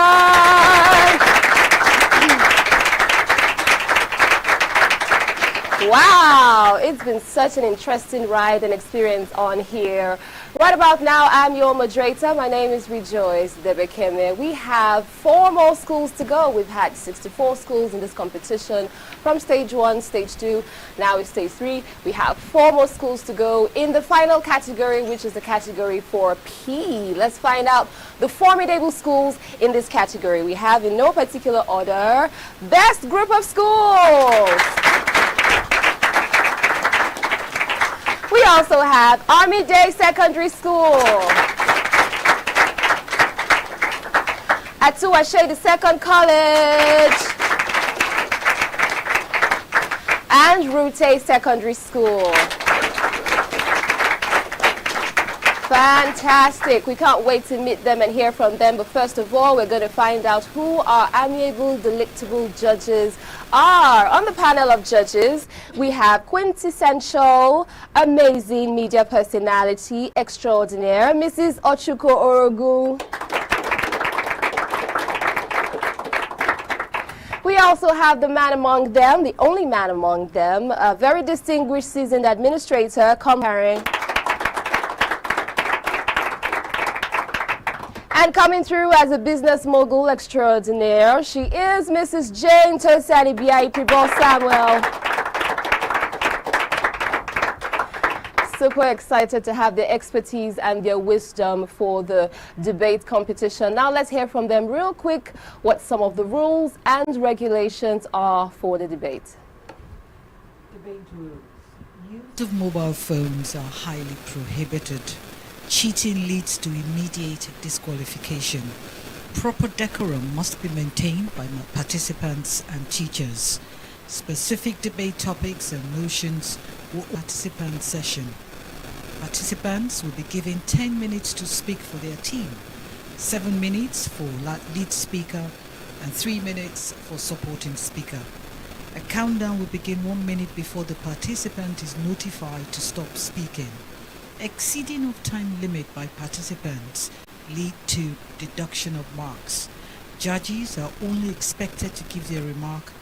Wow, it's been such an interesting ride and experience on here. Right about now, I'm your moderator. My name is Rejoice Debekeme. We have 4 more schools to go. We've had 64 schools in this competition from Stage 1, Stage 2, now it's Stage 3. We have 4 more schools to go in the final category, which is the category for P. Let's find out the formidable schools in this category. We have, in no particular order, Best Group of Schools. We also have Army Day Secondary School, Atuwatse II College, and Rute Secondary School. Fantastic. We can't wait to meet them and hear from them. But first of all, we're going to find out who our amiable, delectable judges are. On the panel of judges, we have quintessential, amazing media personality extraordinaire, Mrs. Oyo-Ekòró. We also have the man among them, the only man among them, a very distinguished seasoned administrator, comparing. And coming through as a business mogul extraordinaire, she is Mrs. Jane Tosani Biai Samuel. Super excited to have their expertise and their wisdom for the debate competition. Now let's hear from them real quick what some of the rules and regulations are for the debate. Debate rules. Use of mobile phones are highly prohibited. Cheating leads to immediate disqualification. Proper decorum must be maintained by participants and teachers. Specific debate topics and motions will participant session. Participants will be given 10 minutes to speak for their team, 7 minutes for lead speaker, and 3 minutes for supporting speaker. A countdown will begin 1 minute before the participant is notified to stop speaking. Exceeding of time limit by participants lead to deduction of marks. Judges are only expected to give their remark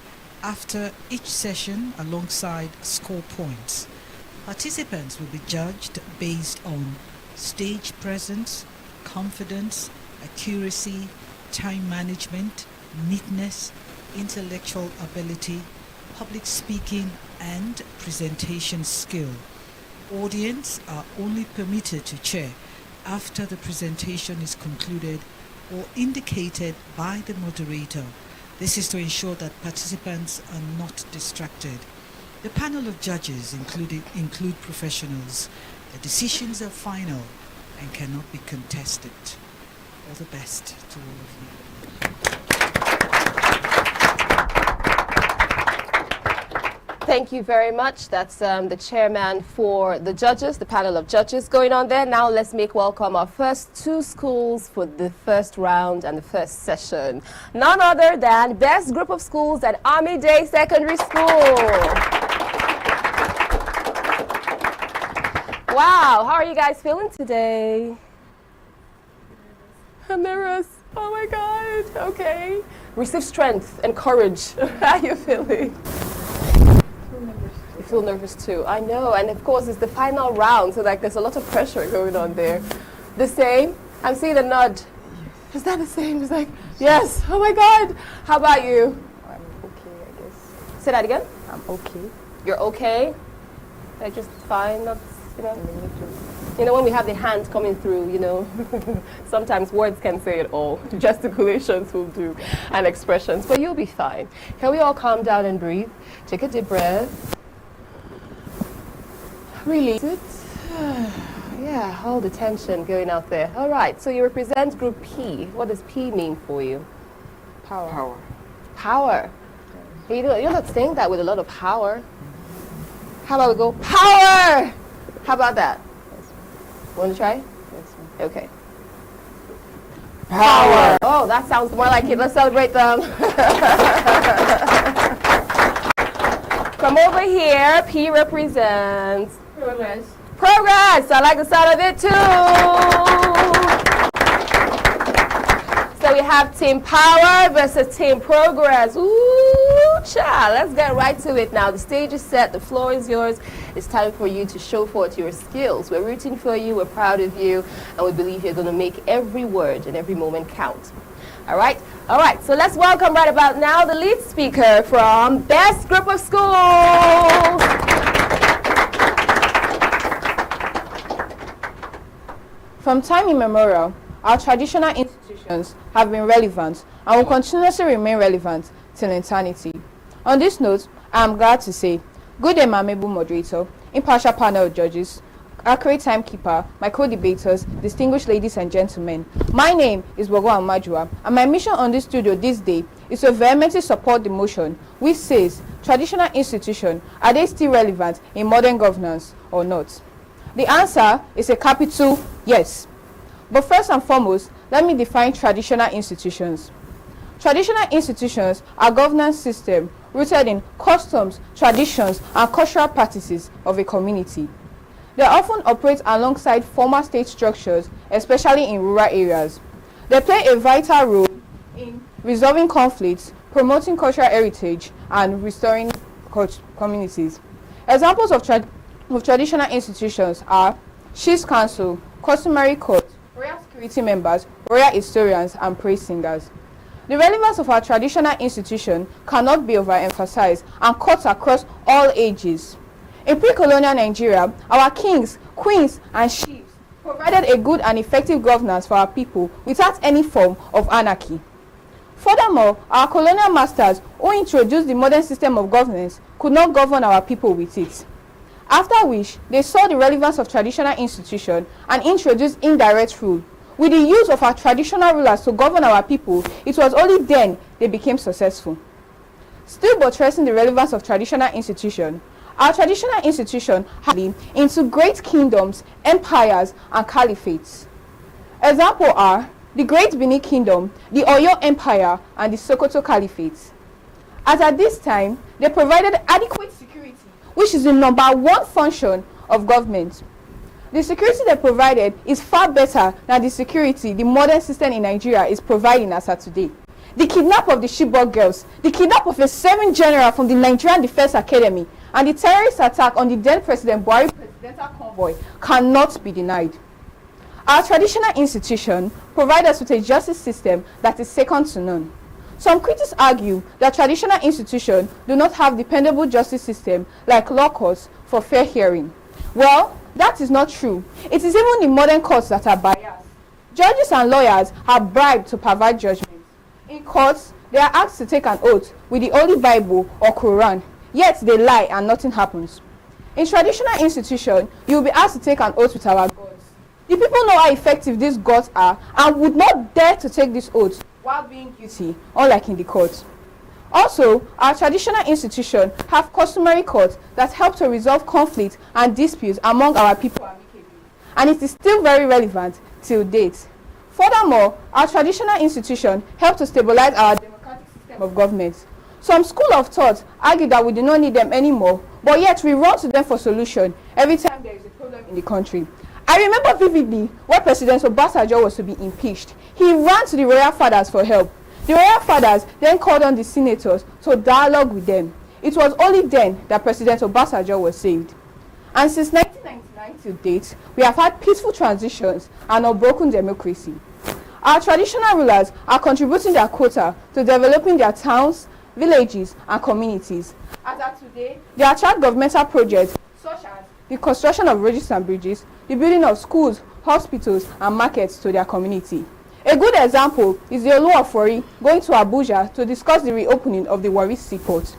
after each session alongside score points. Participants will be judged based on stage presence, confidence, accuracy, time management, neatness, intellectual ability, public speaking, and presentation skill. Audience are only permitted to cheer after the presentation is concluded or indicated by the moderator. This is to ensure that participants are not distracted. The panel of judges include professionals. The decisions are final and cannot be contested. All the best to all of you. Thank you very much. That's the chairman for the judges, the panel of judges going on there. Now let's make welcome our first two schools for the first round and the first session. None other than Best Group of Schools at Army Day Secondary School. Wow, how are you guys feeling today? I'm nervous. Oh my God. Okay. Receive strength and courage. How are you feeling? You feel nervous too. I know, and of course it's the final round, so like there's a lot of pressure going on there. The same? I'm seeing a nod. Is that the same? It's like, yes. Oh my God. How about you? I'm okay, I guess. Say that again? I'm okay. You're okay? They're just fine, not, you know. You know, when we have the hand coming through, you know, sometimes words can say it all. Gesticulations will do, and expressions, but you'll be fine. Can we all calm down and breathe? Take a deep breath. Release it. Yeah, all the tension going out there. All right, so you represent Group P. What does P mean for you? Power. Power. Power. You're not saying that with a lot of power. How about we go, power? How about that? Want to try? Yes, ma'am. Okay. Power. Oh, that sounds more like it. Let's celebrate them. From over here, P represents Progress. Progress. I like the sound of it too. So we have Team Power versus Team Progress. Ooh, child. Let's get right to it now. The stage is set. The floor is yours. It's time for you to show forth your skills. We're rooting for you. We're proud of you. And we believe you're going to make every word and every moment count. All right? All right. So let's welcome right about now the lead speaker from Best Group of Schools. From time immemorial, our traditional institutions have been relevant and will continuously remain relevant till eternity. On this note, I am glad to say, good day, my amiable moderator, impartial panel of judges, accurate timekeeper, my co-debaters, distinguished ladies and gentlemen. My name is Ogiame Atuwatse, and my mission on this studio this day is to vehemently support the motion which says, traditional institutions, are they still relevant in modern governance or not? The answer is a capital yes. But first and foremost, let me define traditional institutions. Traditional institutions are governance systems rooted in customs, traditions, and cultural practices of a community. They often operate alongside formal state structures, especially in rural areas. They play a vital role in resolving conflicts, promoting cultural heritage, and restoring communities. Examples of traditional institutions are Chiefs Council, customary court, royal security members, royal historians, and praise singers. The relevance of our traditional institution cannot be overemphasized and cuts across all ages. In pre-colonial Nigeria, our kings, queens, and chiefs provided a good and effective governance for our people without any form of anarchy. Furthermore, our colonial masters, who introduced the modern system of governance, could not govern our people with it. After which, they saw the relevance of traditional institution and introduced indirect rule. With the use of our traditional rulers to govern our people, it was only then they became successful. Still buttressing the relevance of traditional institution, our traditional institution has into great kingdoms, empires, and caliphates. Examples are the Great Benin Kingdom, the Oyo Empire, and the Sokoto Caliphate. As at this time, they provided adequate security, which is the #1 function of government. The security they provided is far better than the security the modern system in Nigeria is providing as at today. The kidnap of the Chibok girls, the kidnap of a 7th general from the Nigerian Defense Academy, and the terrorist attack on the then President Buhari presidential convoy cannot be denied. Our traditional institution provides us with a justice system that is second to none. Some critics argue that traditional institutions do not have dependable justice system like law courts for fair hearing. Well, that is not true. It is even the modern courts that are biased. Judges and lawyers are bribed to provide judgment. In courts, they are asked to take an oath with the Holy Bible or Quran, yet they lie and nothing happens. In traditional institutions, you will be asked to take an oath with our gods. The people know how effective these gods are and would not dare to take this oath while being guilty, unlike in the courts. Also, our traditional institutions have customary courts that help to resolve conflicts and disputes among our people amicably, and it is still very relevant till date. Furthermore, our traditional institutions help to stabilize our democratic system of government. Some school of thought argue that we do not need them anymore, but yet we run to them for solution every time there is a problem in the country. I remember vividly when President Obasanjo was to be impeached. He ran to the royal fathers for help. The royal fathers then called on the senators to dialogue with them. It was only then that President Obasanjo was saved. And since 1999 to date, we have had peaceful transitions and unbroken democracy. Our traditional rulers are contributing their quota to developing their towns, villages, and communities. As of today, they attract governmental projects such as the construction of roads and bridges, the building of schools, hospitals, and markets to their community. A good example is the Oyo-Ekòró going to Abuja to discuss the reopening of the Warri Seaport.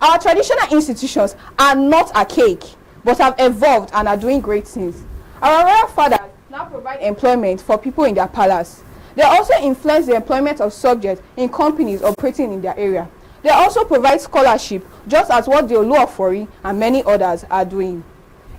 Our traditional institutions are not archaic, but have evolved and are doing great things. Our royal fathers now provide employment for people in their palace. They also influence the employment of subjects in companies operating in their area. They also provide scholarship, just as what the Oyo-Ekòró and many others are doing.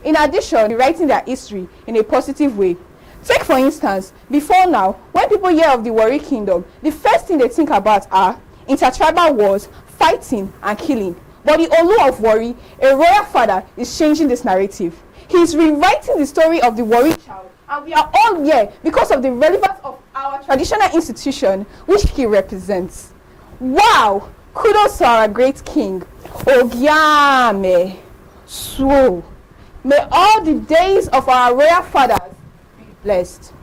In addition, writing their history in a positive way. Take for instance, before now, when people hear of the Warri Kingdom, the first thing they think about are intertribal wars, fighting, and killing. But the Olu of Warri, a royal father, is changing this narrative. He is rewriting the story of the Warri child, and we are all here because of the relevance of our traditional institution, which he represents. Wow! Kudos to our great king, Ogiame Atuwatse. May all the days of our royal fathers be blessed.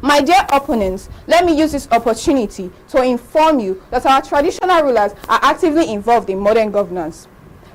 My dear opponents, let me use this opportunity to inform you that our traditional rulers are actively involved in modern governance.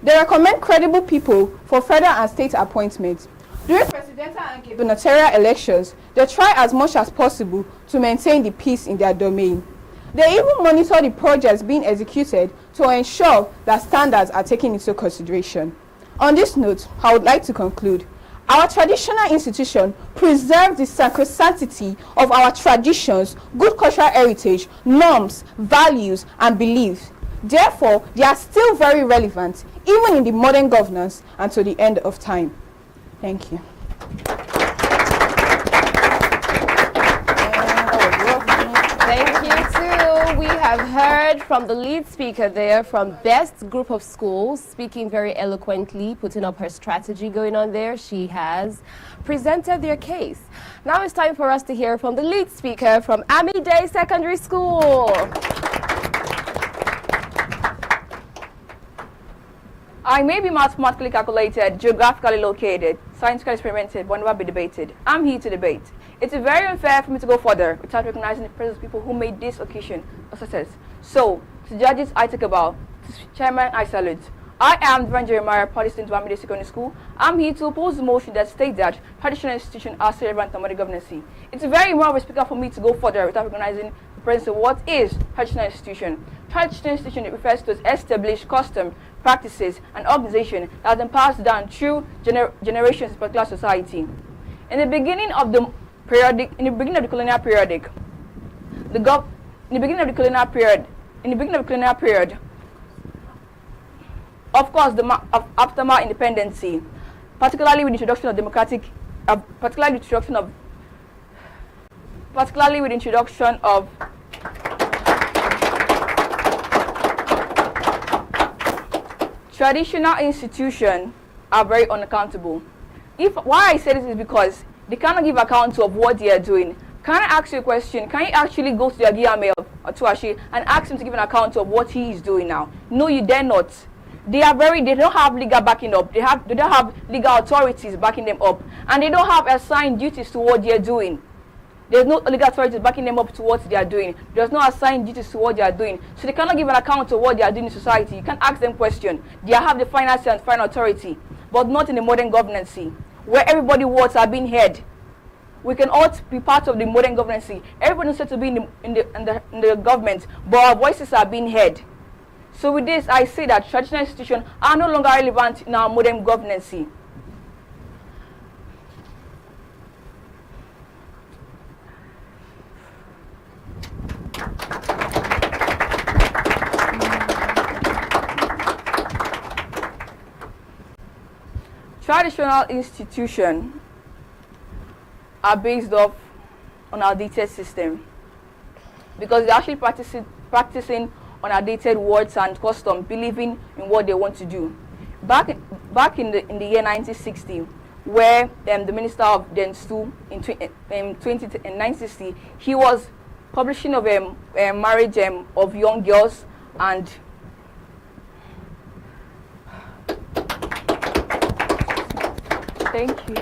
They recommend credible people for federal and state appointments. During presidential and gubernatorial elections, they try as much as possible to maintain the peace in their domain. They even monitor the projects being executed to ensure that standards are taken into consideration. On this note, I would like to conclude. Our traditional institution preserves the sacrosanctity of our traditions, good cultural heritage, norms, values, and beliefs. Therefore, they are still very relevant, even in the modern governance and to the end of time. Thank you. Thank you too. We have heard from the lead speaker there from Best Group of Schools, speaking very eloquently, putting up her strategy going on there. She has presented their case. Now it's time for us to hear from the lead speaker from Amide Secondary School. I may be mathematically calculated, geographically located, scientifically experimented, but never be debated. I'm here to debate. It's very unfair for me to go further without recognizing the presence of people who made this occasion a success. So, to judges, I take a bow. To chairman, I salute. I am Divine Jeremiah, Party Student of Amide Secondary School. I'm here to oppose the motion that states that traditional institutions are still relevant to modern governance. It's very moral respectful for me to go further without recognizing the presence of what is traditional institution. Traditional institution refers to established custom, practices, and organization that have been passed down through generations in particular society. In the beginning of the colonial period, of course, after my independence, particularly with the introduction of traditional institutions are very unaccountable. Why I say this is because they cannot give account of what they are doing. Can I ask you a question? Can you actually go to the Ogiame Atuwatse and ask him to give an account of what he is doing now? No, you dare not. They don't have legal backing up. They don't have legal authorities backing them up, and they don't have assigned duties to what they are doing. There's no legal authorities backing them up to what they are doing. There's no assigned duties to what they are doing. So they cannot give an account of what they are doing in society. You can't ask them questions. They have the final say and final authority, but not in the modern governance, where everybody's words are being heard. We can all be part of the modern governance. Everybody is said to be in the government, but our voices are being heard. So with this, I say that traditional institutions are no longer relevant in our modern governance. Traditional institutions are based off on our dated system because they're actually practicing on outdated words and custom, believing in what they want to do. Back in the year 1960, where the Minister of Denstu in 1960, he was publishing of marriage of young girls and thank you.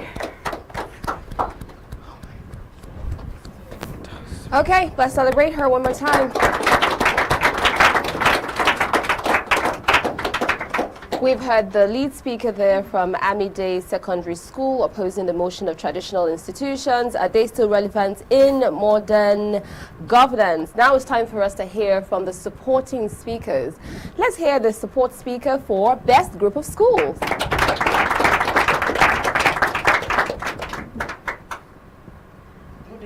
Okay, let's celebrate her one more time. We've heard the lead speaker there from Amide Secondary School opposing the motion of traditional institutions. Are they still relevant in modern governance? Now it's time for us to hear from the supporting speakers. Let's hear the support speaker for Best Group of Schools.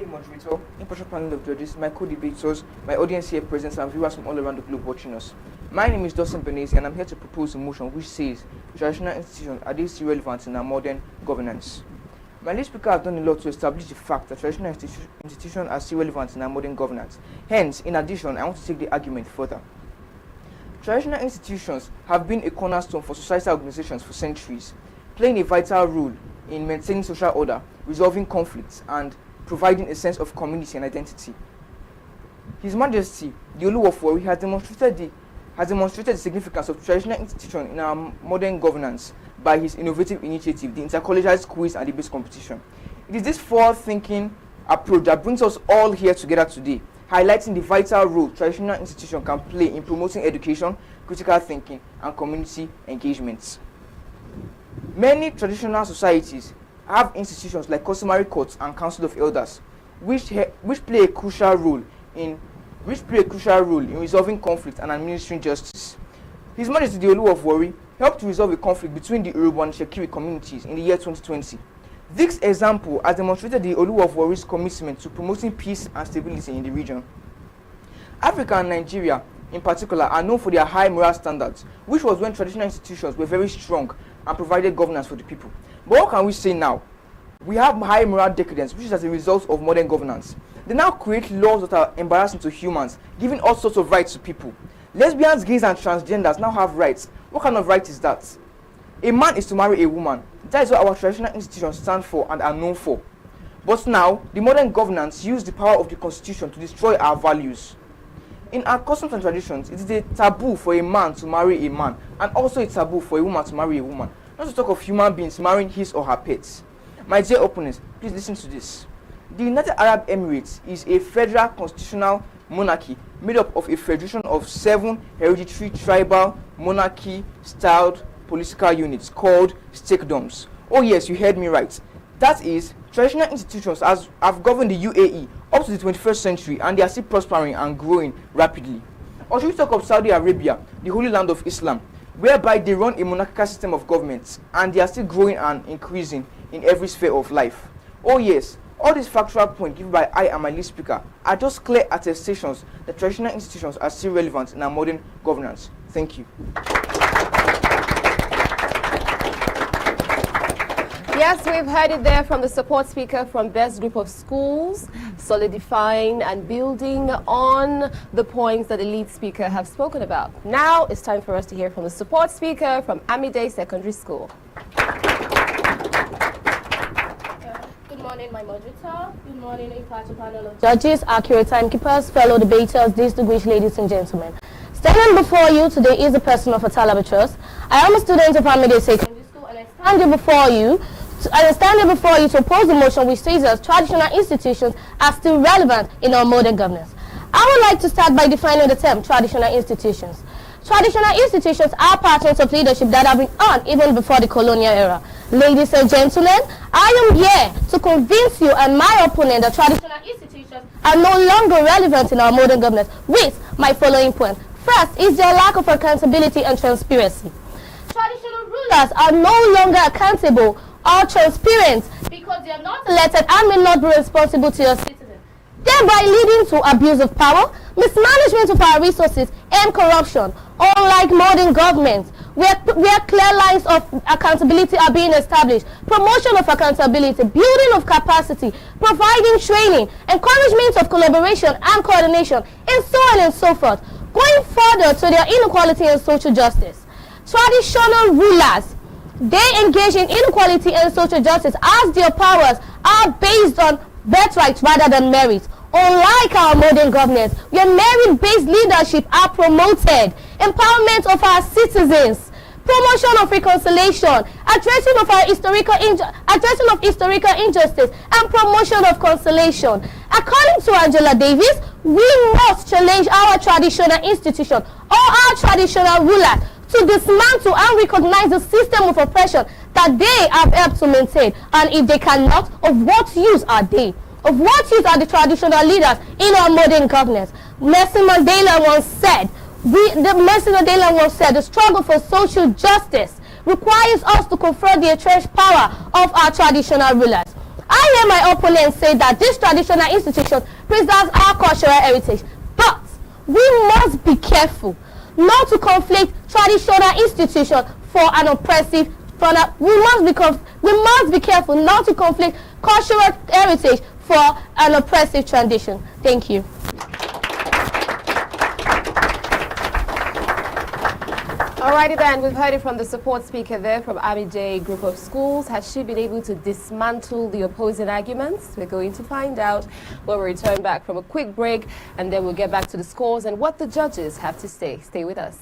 Moderator, impartial panel of judges, my co-debaters, my audience here present, and viewers from all around the globe watching us. My name is Dawson Benezi, and I'm here to propose a motion which says traditional institutions are still relevant in our modern governance. My lead speaker has done a lot to establish the fact that traditional institutions are still relevant in our modern governance. Hence, in addition, I want to take the argument further. Traditional institutions have been a cornerstone for societal organizations for centuries, playing a vital role in maintaining social order, resolving conflicts, and providing a sense of community and identity. His Majesty, the Olu of Warri, has demonstrated the significance of traditional institutions in our modern governance by his innovative initiative, the Inter-Collegiate quiz and debate competition. It is this forward-thinking approach that brings us all here together today, highlighting the vital role traditional institutions can play in promoting education, critical thinking, and community engagement. Many traditional societies have institutions like customary courts and council of elders, which play a crucial role in resolving conflict and administering justice. His Majesty the Olu of Warri helped to resolve a conflict between the Yoruba and Shekiri communities in the year 2020. This example has demonstrated the Olu of Warri's commitment to promoting peace and stability in the region. Africa and Nigeria, in particular, are known for their high moral standards, which was when traditional institutions were very strong and provided governance for the people. But what can we say now? We have high moral decadence, which is as a result of modern governance. They now create laws that are embarrassing to humans, giving all sorts of rights to people. Lesbians, gays, and transgenders now have rights. What kind of right is that? A man is to marry a woman. That is what our traditional institutions stand for and are known for. But now, the modern governance use the power of the constitution to destroy our values. In our customs and traditions, it is a taboo for a man to marry a man, and also a taboo for a woman to marry a woman. Not to talk of human beings marrying his or her pets. My dear opponents, please listen to this. The United Arab Emirates is a federal constitutional monarchy made up of a federation of 7 hereditary tribal monarchy-styled political units called statedoms. Oh yes, you heard me right. That is, traditional institutions have governed the UAE up to the 21st century, and they are still prospering and growing rapidly. Or should we talk of Saudi Arabia, the holy land of Islam, whereby they run a monarchical system of government, and they are still growing and increasing in every sphere of life. Oh yes, all these factual points given by I and my lead speaker are just clear attestations that traditional institutions are still relevant in our modern governance. Thank you. Yes, we've heard it there from the support speaker from Best Group of Schools, solidifying and building on the points that the lead speaker have spoken about. Now it's time for us to hear from the support speaker from Amide Secondary School. Good morning, my moderator. Good morning, impartial panel of judges, accurate timekeepers, fellow debaters, distinguished ladies and gentlemen. Standing before you today is the person of Atala Trust. I am a student of Amide Secondary School, and I stand here before you to oppose the motion which says that traditional institutions are still relevant in our modern governance. I would like to start by defining the term traditional institutions. Traditional institutions are patterns of leadership that have been on even before the colonial era. Ladies and gentlemen, I am here to convince you and my opponent that traditional institutions are no longer relevant in our modern governance with my following point. First is their lack of accountability and transparency. Traditional rulers are no longer accountable or transparent because they are not elected and may not be responsible to your citizens, thereby leading to abuse of power, mismanagement of our resources, and corruption. Unlike modern governments, where clear lines of accountability are being established, promotion of accountability, building of capacity, providing training, encouragement of collaboration and coordination, and so on and so forth. Going further to their inequality and social justice. Traditional rulers, they engage in inequality and social justice as their powers are based on birthright rather than merit. Unlike our modern governments, where merit-based leadership are promoted, empowerment of our citizens, promotion of reconciliation, addressing of historical injustice, and promotion of conciliation. According to Angela Davis, we must challenge our traditional institution or our traditional ruler to dismantle and recognize the system of oppression that they have helped to maintain. And if they cannot, of what use are they? Of what use are the traditional leaders in our modern governance? Nelson Mandela once said, the struggle for social justice requires us to confront the entrenched power of our traditional rulers. I hear my opponents say that this traditional institution preserves our cultural heritage, but we must be careful not to conflict traditional institutions for an oppressive. We must be careful not to conflict cultural heritage for an oppressive tradition. Thank you. Alrighty then, we've heard it from the support speaker there from Amide Group of Schools. Has she been able to dismantle the opposing arguments? We're going to find out when we return back from a quick break, and then we'll get back to the scores and what the judges have to say. Stay with us.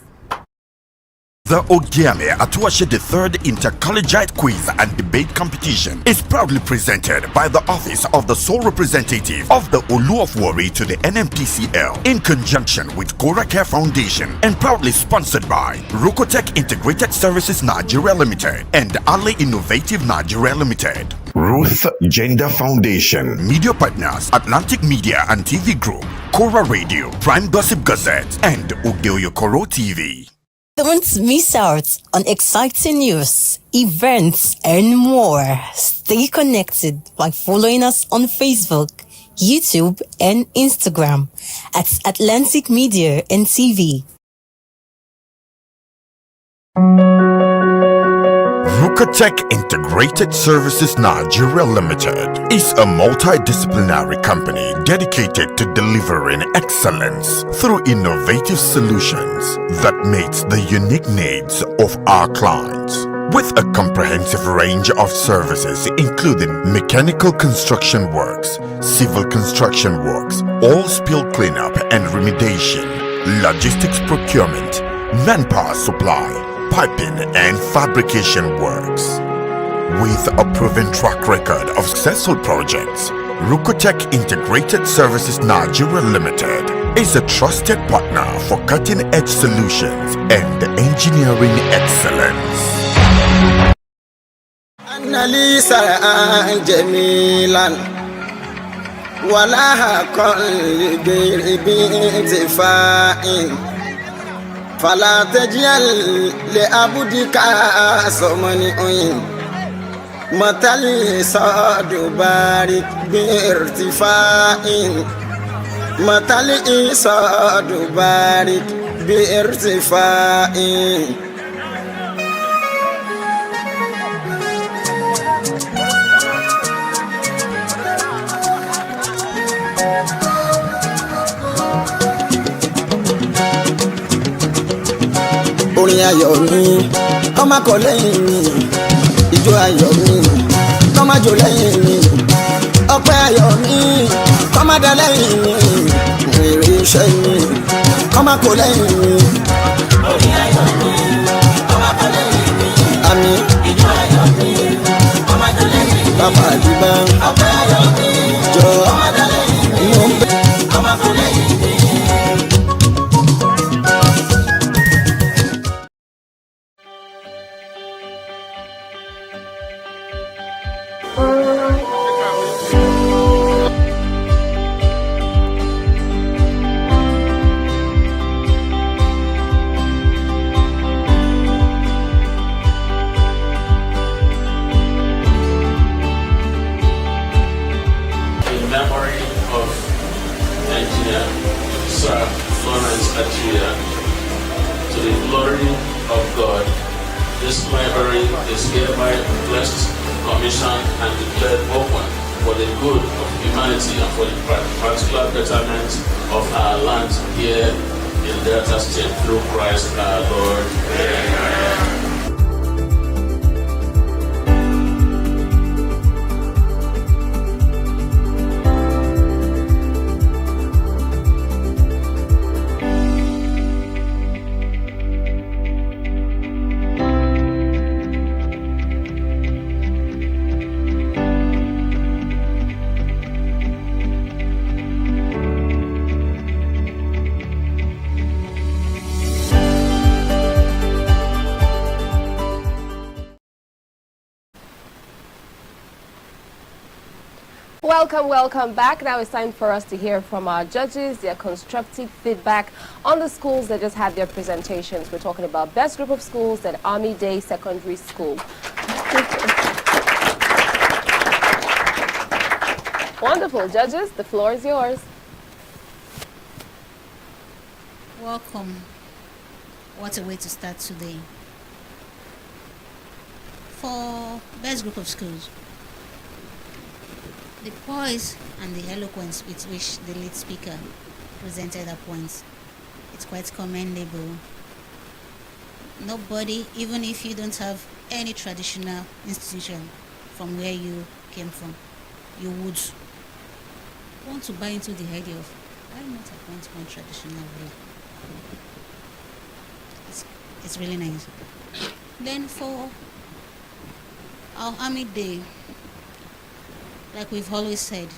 The Ogiame Atuwatse III Inter-Collegiate Quiz and Debate Competition is proudly presented by the Office of the Sole Representative of the Oyo-Ekòró to the NMTCL in conjunction with Cora Care Foundation, and proudly sponsored by Rukotech Integrated Services Nigeria Limited and Ali Innovative Nigeria Limited. Ruth Gender Foundation. Media partners Atlantic Media and TV Group, Cora Radio, Prime Gossip Gazette, and Oyo-Ekòró TV. Don't miss out on exciting news, events, and more. Stay connected by following us on Facebook, YouTube, and Instagram at Atlantic Media and TV. Rukotech Integrated Services Nigeria Limited is a multidisciplinary company dedicated to delivering excellence through innovative solutions that meets the unique needs of our clients. With a comprehensive range of services including mechanical construction works, civil construction works, oil spill cleanup and remediation, logistics procurement, manpower supply, piping and fabrication works. With a proven track record of successful projects, Rukotech Integrated Services Nigeria Limited is a trusted partner for cutting-edge solutions and engineering excellence. فلا تجعل لأبدك سمني متلي صاد بارك بارتفاع متلي صاد بارك بارتفاع orin ayọ̀ mi ọmọ kọ lẹ́yìn mi ijó ayọ̀ mi ọmọ jò lẹ́yìn mi ọpẹ́ ayọ̀ mi ọmọ dá lẹ́yìn mi èrè iṣẹ́ mi ọmọ kọ lẹ́yìn mi orin ayọ̀ mi ọmọ kọ lẹ́yìn mi àmì ijó ayọ̀ mi ọmọ jò lẹ́yìn mi bàbá àdìbá ọpẹ́ ayọ̀ mi jọ ọmọ dá lẹ́yìn mi ọmọ kọ lẹ́yìn mi. To the glory of God, this library is hereby blessed, commissioned, and declared open for the good of humanity and for the particular betterment of our land here in Delta State through Christ our Lord. Amen. Welcome back. Now it's time for us to hear from our judges, their constructive feedback on the schools that just had their presentations. We're talking about best group of schools at Army Day Secondary School. Wonderful. Judges, the floor is yours. Welcome. What a way to start today. For best group of schools, the poise and the eloquence with which the lead speaker presented her points, it's quite commendable. Nobody, even if you don't have any traditional institution from where you came from, you would want to buy into the idea of why not appoint one traditional way. It's really nice. Then for our Army Day, like we've always said,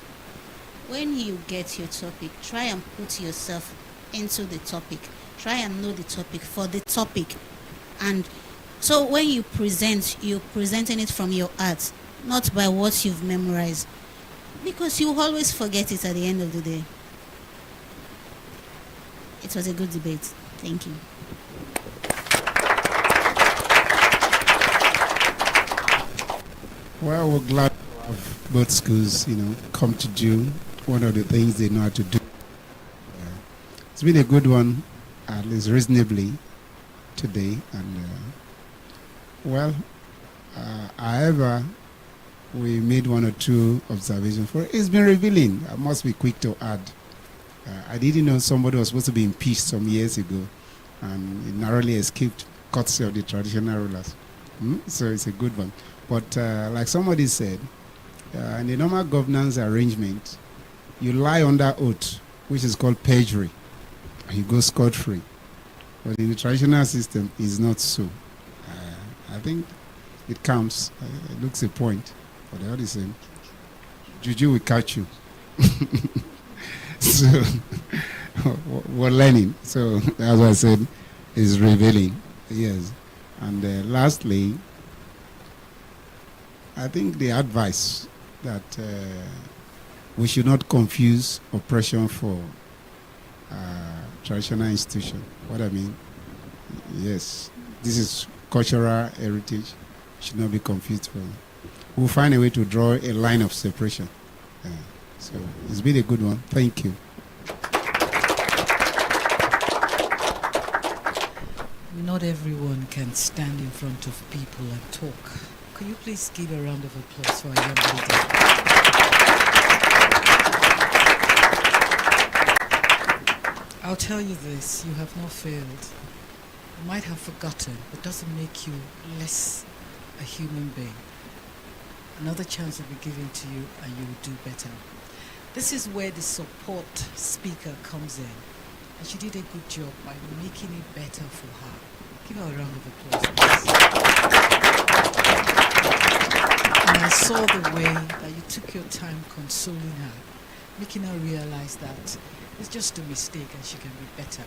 when you get your topic, try and put yourself into the topic. Try and know the topic for the topic. And so when you present, you're presenting it from your heart, not by what you've memorized. Because you always forget it at the end of the day. It was a good debate. Thank you. Well, we're glad to have both schools, come to do one of the things they know how to do. It's been a good one, at least reasonably, today. And, however, we made one or two observations for it. It's been revealing. I must be quick to add. I didn't know somebody was supposed to be impeached some years ago, and it narrowly escaped courtesy of the traditional rulers. So it's a good one. But like somebody said, in the normal governance arrangement, you lie under oath, which is called perjury. he goes scot-free. But in the traditional system, it's not so. I think it counts. It looks a point. But they're all the same. Juju will catch you. So we're learning. So that's what I said is revealing. Yes. And lastly, I think the advice that we should not confuse oppression for traditional institution. What I mean, yes, this is cultural heritage. Should not be confused for. We'll find a way to draw a line of separation. So it's been a good one. Thank you. Not everyone can stand in front of people and talk. Could you please give a round of applause for our young lady? I'll tell you this, you have not failed. You might have forgotten, but doesn't make you less a human being. Another chance will be given to you and you will do better. This is where the support speaker comes in. And she did a good job by making it better for her. Give her a round of applause, please. And I saw the way that you took your time consoling her, making her realize that it's just a mistake and she can be better.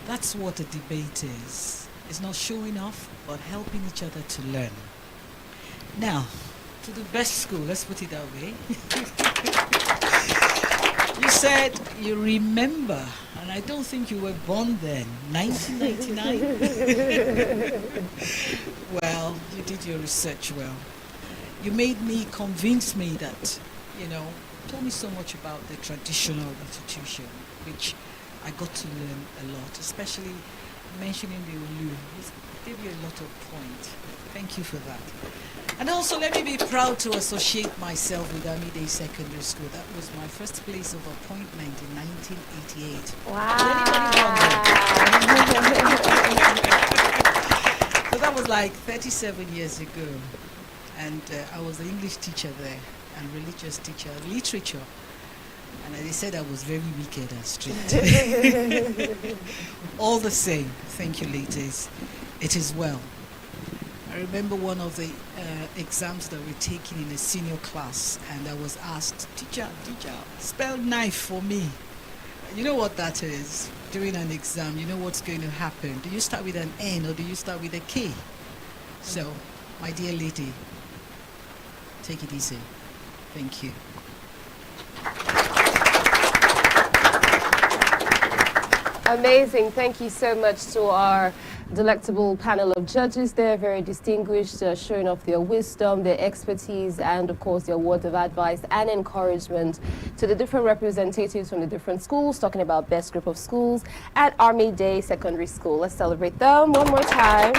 That's what a debate is. It's not showing off, but helping each other to learn. Now, to the best school, let's put it that way. You said you remember, and I don't think you were born then, 1999? Well, you did your research well. You convinced me that, told me so much about the traditional institution, which I got to learn a lot, especially mentioning the Olu. It gave you a lot of points. Thank you for that. And also, let me be proud to associate myself with Amide Secondary School. That was my first place of appointment in 1988. Wow. So that was like 37 years ago. And I was the English teacher there and religious teacher, literature. And they said I was very wicked and strict. All the same, thank you, ladies. It is well. I remember one of the exams that were taken in a senior class, and I was asked, teacher, spell knife for me. You know what that is? During an exam, you know what's going to happen. Do you start with an N or do you start with a K? So, my dear lady, take it easy. Thank you. Amazing. Thank you so much to our delectable panel of judges there, very distinguished, showing off their wisdom, their expertise, and of course their words of advice and encouragement to the different representatives from the different schools, talking about best group of schools at Amide Secondary School. Let's celebrate them one more time.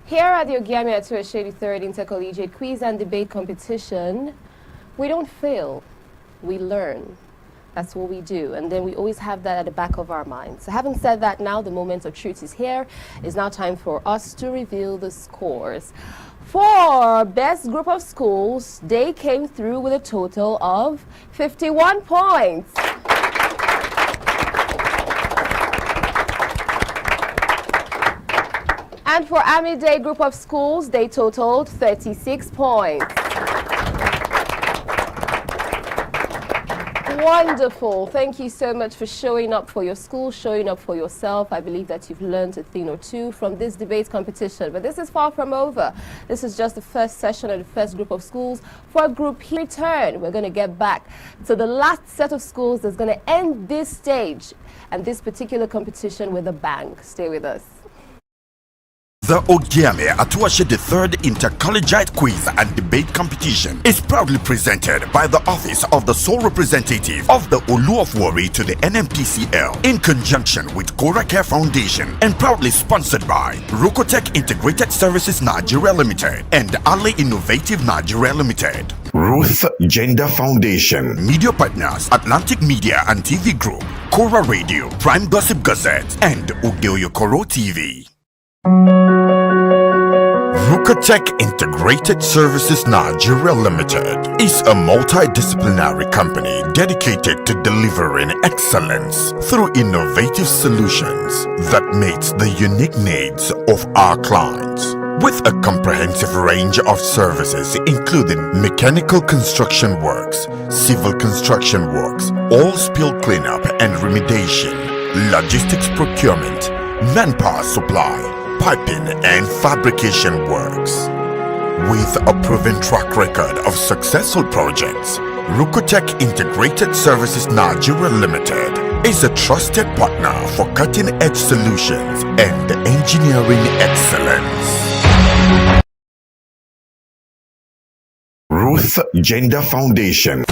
Here at the Ogiame Atuwatse third Inter-Collegiate Quiz and Debate Competition, we don't fail, we learn. That's what we do, and then we always have that at the back of our minds. So having said that, now the moment of truth is here. It's now time for us to reveal the scores. For best group of schools, they came through with a total of 51 points. And for Amide group of schools, they totaled 36 points. Wonderful. Thank you so much for showing up for your school, showing up for yourself. I believe that you've learned a thing or two from this debate competition. But this is far from over. This is just the first session of the first group of schools. For a group return, we're going to get back to the last set of schools that's going to end this stage and this particular competition with a bang. Stay with us. The Ogiame Atuwatse III Inter-Collegiate Quiz and Debate Competition is proudly presented by the Office of the Sole Representative of the Olu of Warri to the NMTCL in conjunction with Kora Care Foundation and proudly sponsored by Rokotech Integrated Services Nigeria Limited and Ali Innovative Nigeria Limited. Ruth Gender Foundation. Media partners Atlantic Media and TV Group, Kora Radio, Prime Gossip Gazette, and Oyo-Ekòró TV. Rukotech Integrated Services Nigeria Limited is a multidisciplinary company dedicated to delivering excellence through innovative solutions that meets the unique needs of our clients. With a comprehensive range of services including mechanical construction works, civil construction works, oil spill cleanup and remediation, logistics procurement, manpower supply, piping and fabrication works. With a proven track record of successful projects, Rukotech Integrated Services Nigeria Limited is a trusted partner for cutting-edge solutions and engineering excellence. Ruth Gender Foundation.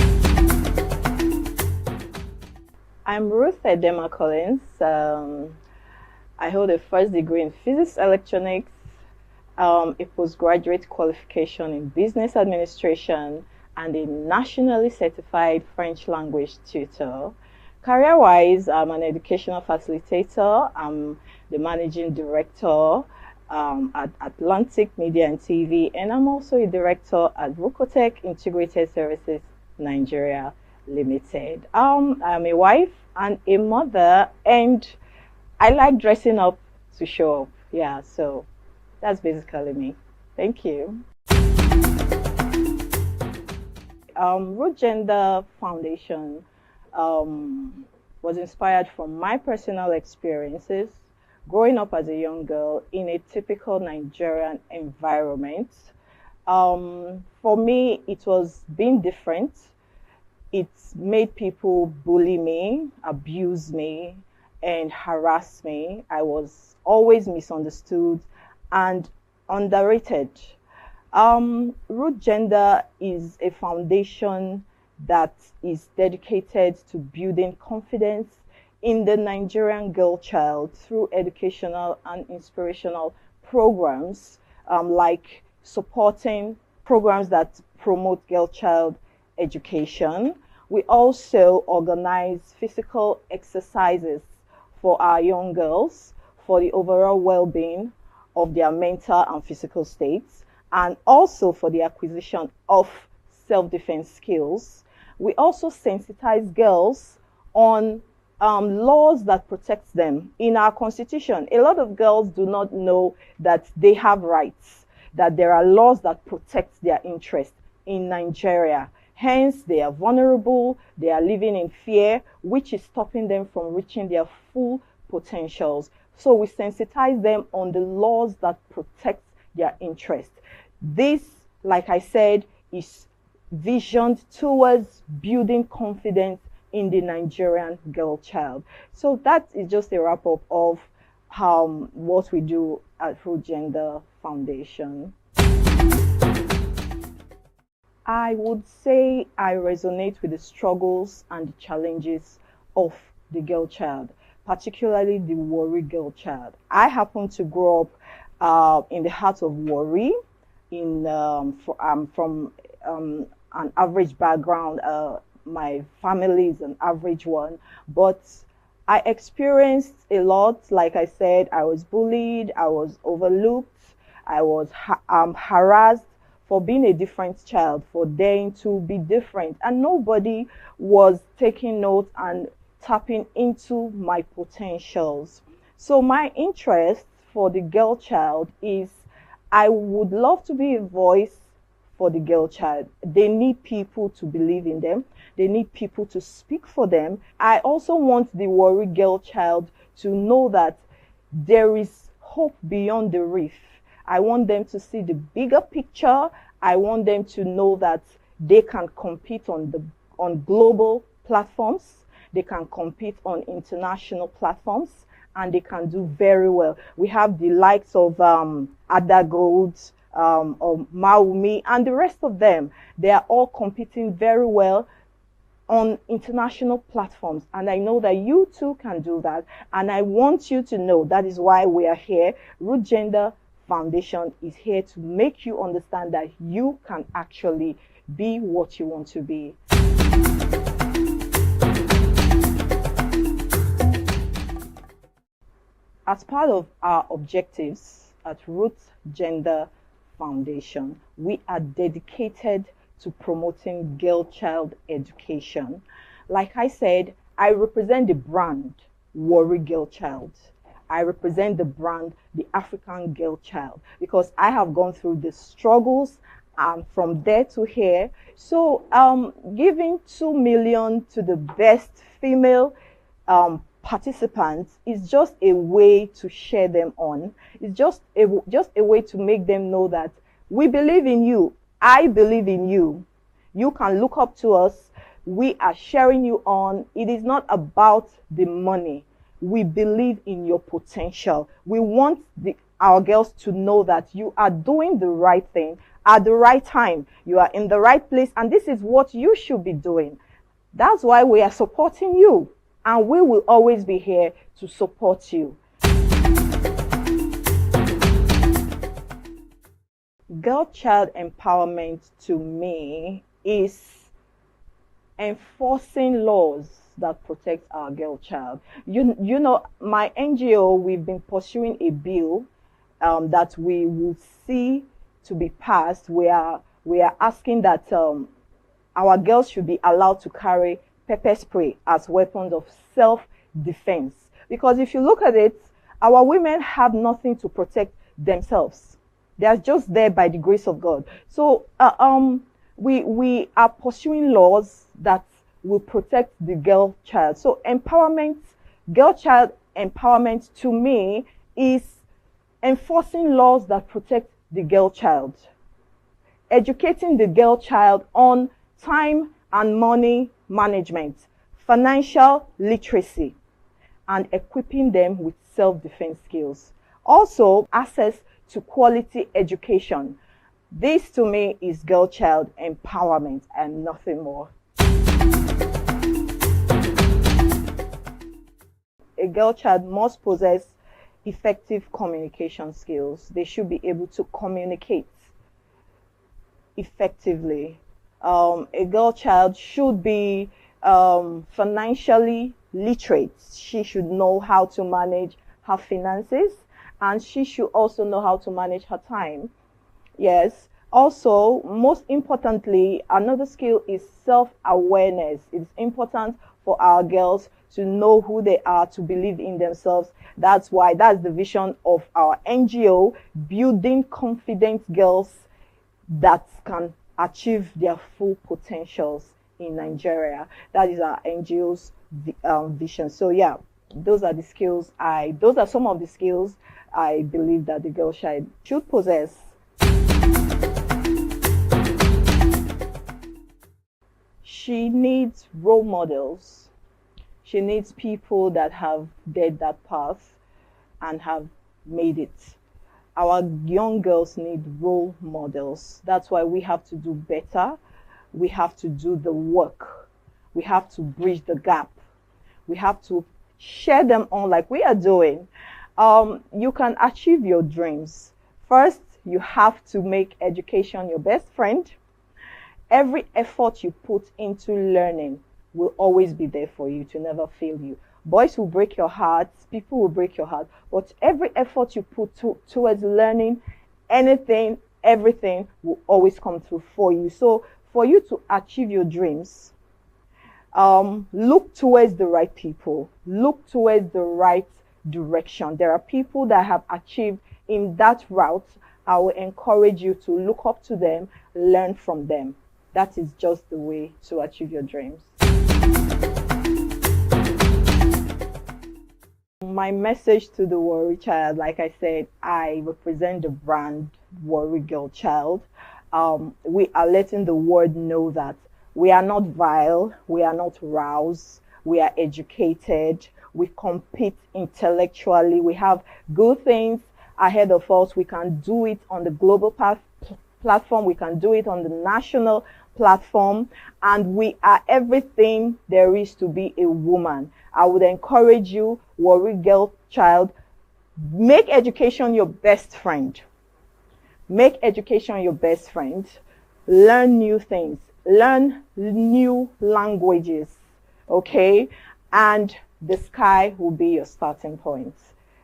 I'm Ruth Edema Collins. I hold a first degree in physics electronics, a postgraduate qualification in business administration, and a nationally certified French language tutor. Career-wise, I'm an educational facilitator. I'm the managing director at Atlantic Media and TV, and I'm also a director at Rukotech Integrated Services Nigeria Limited. I'm a wife and a mother, and I like dressing up to show up. Yeah, so that's basically me. Thank you. Root Gender Foundation was inspired from my personal experiences growing up as a young girl in a typical Nigerian environment. For me, it was being different. It made people bully me, abuse me, and harass me. I was always misunderstood and underrated. Root Gender is a foundation that is dedicated to building confidence in the Nigerian girl child through educational and inspirational programs, like supporting programs that promote girl child education. We also organize physical exercises for our young girls for the overall well-being of their mental and physical states, and also for the acquisition of self-defense skills. We also sensitize girls on laws that protect them. In our constitution, a lot of girls do not know that they have rights, that there are laws that protect their interests in Nigeria. Hence, they are vulnerable, they are living in fear, which is stopping them from reaching their full potentials. So we sensitize them on the laws that protect their interests. This, like I said, is visioned towards building confidence in the Nigerian girl child. So that is just a wrap-up of what we do at Root Gender Foundation. I would say I resonate with the struggles and the challenges of the girl child, particularly the Warri girl child. I happen to grow up in the heart of Warri. I'm from an average background. My family is an average one, but I experienced a lot. Like I said, I was bullied, I was overlooked, I was harassed for being a different child, for daring to be different, and nobody was taking note and tapping into my potentials. So my interest for the girl child is I would love to be a voice for the girl child. They need people to believe in them. They need people to speak for them. I also want the Warri girl child to know that there is hope beyond the reef. I want them to see the bigger picture. I want them to know that they can compete on global platforms. They can compete on international platforms, and they can do very well. We have the likes of Ada Gold, or Maumi, and the rest of them. They are all competing very well on international platforms, and I know that you too can do that, and I want you to know that is why we are here. Root Gender Foundation is here to make you understand that you can actually be what you want to be. As part of our objectives at Root Gender Foundation, we are dedicated to promoting girl child education. Like I said, I represent the brand Warri Girl Child. I represent the brand, the African Girl Child, because I have gone through the struggles from there to here. So giving 2 million to the best female participants is just a way to share them on. It's just a way to make them know that we believe in you. I believe in you. You can look up to us. We are sharing you on. It is not about the money. We believe in your potential. We want our girls to know that you are doing the right thing at the right time. You are in the right place, and this is what you should be doing. That's why we are supporting you, and we will always be here to support you. Girl child empowerment to me is enforcing laws that protect our girl child. You know, my NGO, we've been pursuing a bill that we will see to be passed. We are asking that our girls should be allowed to carry pepper spray as weapons of self-defense. Because if you look at it, our women have nothing to protect themselves. They are just there by the grace of God. So we are pursuing laws that will protect the girl child. So empowerment, girl child empowerment to me is enforcing laws that protect the girl child, educating the girl child on time and money management, financial literacy, and equipping them with self-defense skills. Also, access to quality education. This to me is girl child empowerment and nothing more. A girl child must possess effective communication skills. They should be able to communicate effectively. A girl child should be financially literate. She should know how to manage her finances, and she should also know how to manage her time. Yes. Also, most importantly, another skill is self-awareness. It's important for our girls to know who they are, to believe in themselves. That's the vision of our NGO, building confident girls that can achieve their full potentials in Nigeria. That is our NGO's vision. So yeah, those are some of the skills I believe that the girl child should possess. She needs role models. She needs people that have led that path and have made it. Our young girls need role models. That's why we have to do better. We have to do the work. We have to bridge the gap. We have to share them on like we are doing. You can achieve your dreams. First, you have to make education your best friend. Every effort you put into learning will always be there for you to never fail you. Boys will break your heart, people will break your heart, but every effort you put towards learning anything, everything will always come through for you. So for you to achieve your dreams, look towards the right people, look towards the right direction. There are people that have achieved in that route. I will encourage you to look up to them, learn from them. That is just the way to achieve your dreams. My message to the Warri child, like I said, I represent the brand Warri Girl Child. We are letting the world know that we are not vile, we are not roused, we are educated, we compete intellectually, we have good things ahead of us. We can do it on the global platform, we can do it on the national platform, and we are everything there is to be a woman. I would encourage you, Warri Girl Child, make education your best friend. Make education your best friend. Learn new things. Learn new languages. Okay? And the sky will be your starting point.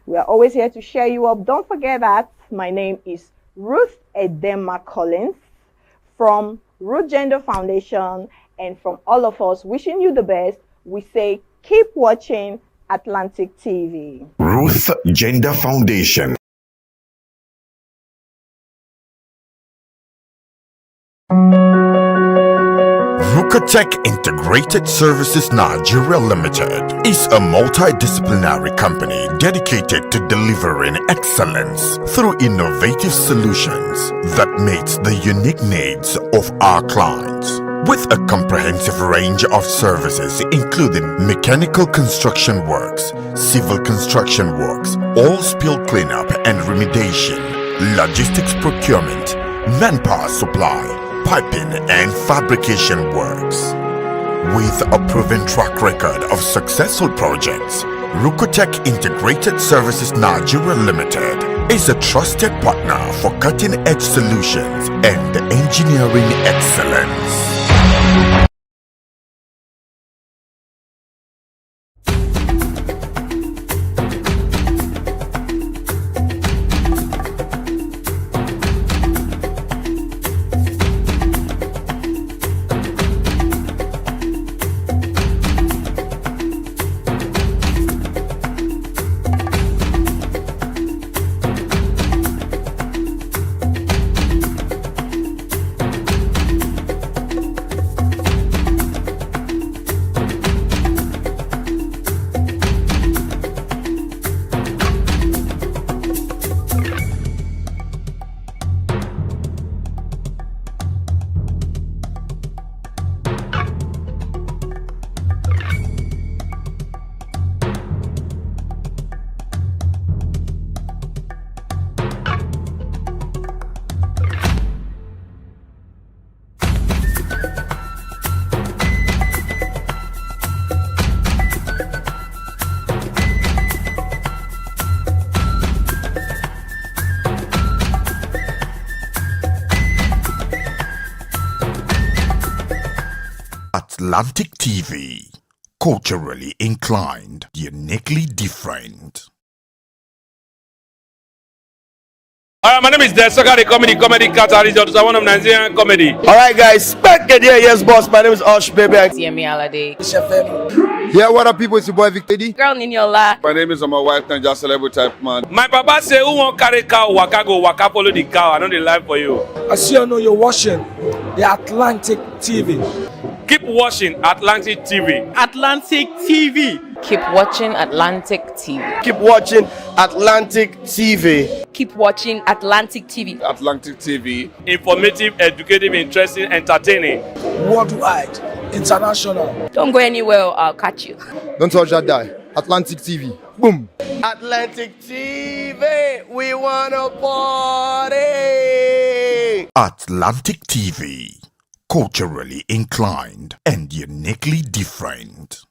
We are always here to cheer you up. Don't forget that my name is Ruth Edema Collins, from Root Gender Foundation, and from all of us wishing you the best, we say keep watching Atlantic TV. Ruth Gender Foundation. Rukatech Integrated Services Nigeria Limited is a multidisciplinary company dedicated to delivering excellence through innovative solutions that meets the unique needs of our clients. With a comprehensive range of services including mechanical construction works, civil construction works, oil spill cleanup and remediation, logistics procurement, manpower supply, piping and fabrication works. With a proven track record of successful projects, Rukatech Integrated Services Nigeria Limited is a trusted partner for cutting-edge solutions and engineering excellence. Atlantic TV, culturally inclined, uniquely different. My name is Desoka, the comedy catalyst, one of Nigerian comedy. Alright guys, back again, yes boss, my name is Osh Baby. CME Alade. Yeah, what up people, it's your boy Victor D. Girl Niniola. My name is my wife, and just celebrity type man. My papa say, who won't carry cow, waka go, waka follow the cow, I know the life for you. I see you know you're watching the Atlantic TV. Keep watching Atlantic TV. Atlantic TV. Keep watching Atlantic TV. Keep watching Atlantic TV. Keep watching Atlantic TV. Atlantic TV. Informative, educative, interesting, entertaining. Worldwide, international. Don't go anywhere, I'll catch you. Don't touch that die. Atlantic TV. Boom. Atlantic TV. We wanna party. Atlantic TV, culturally inclined and uniquely different.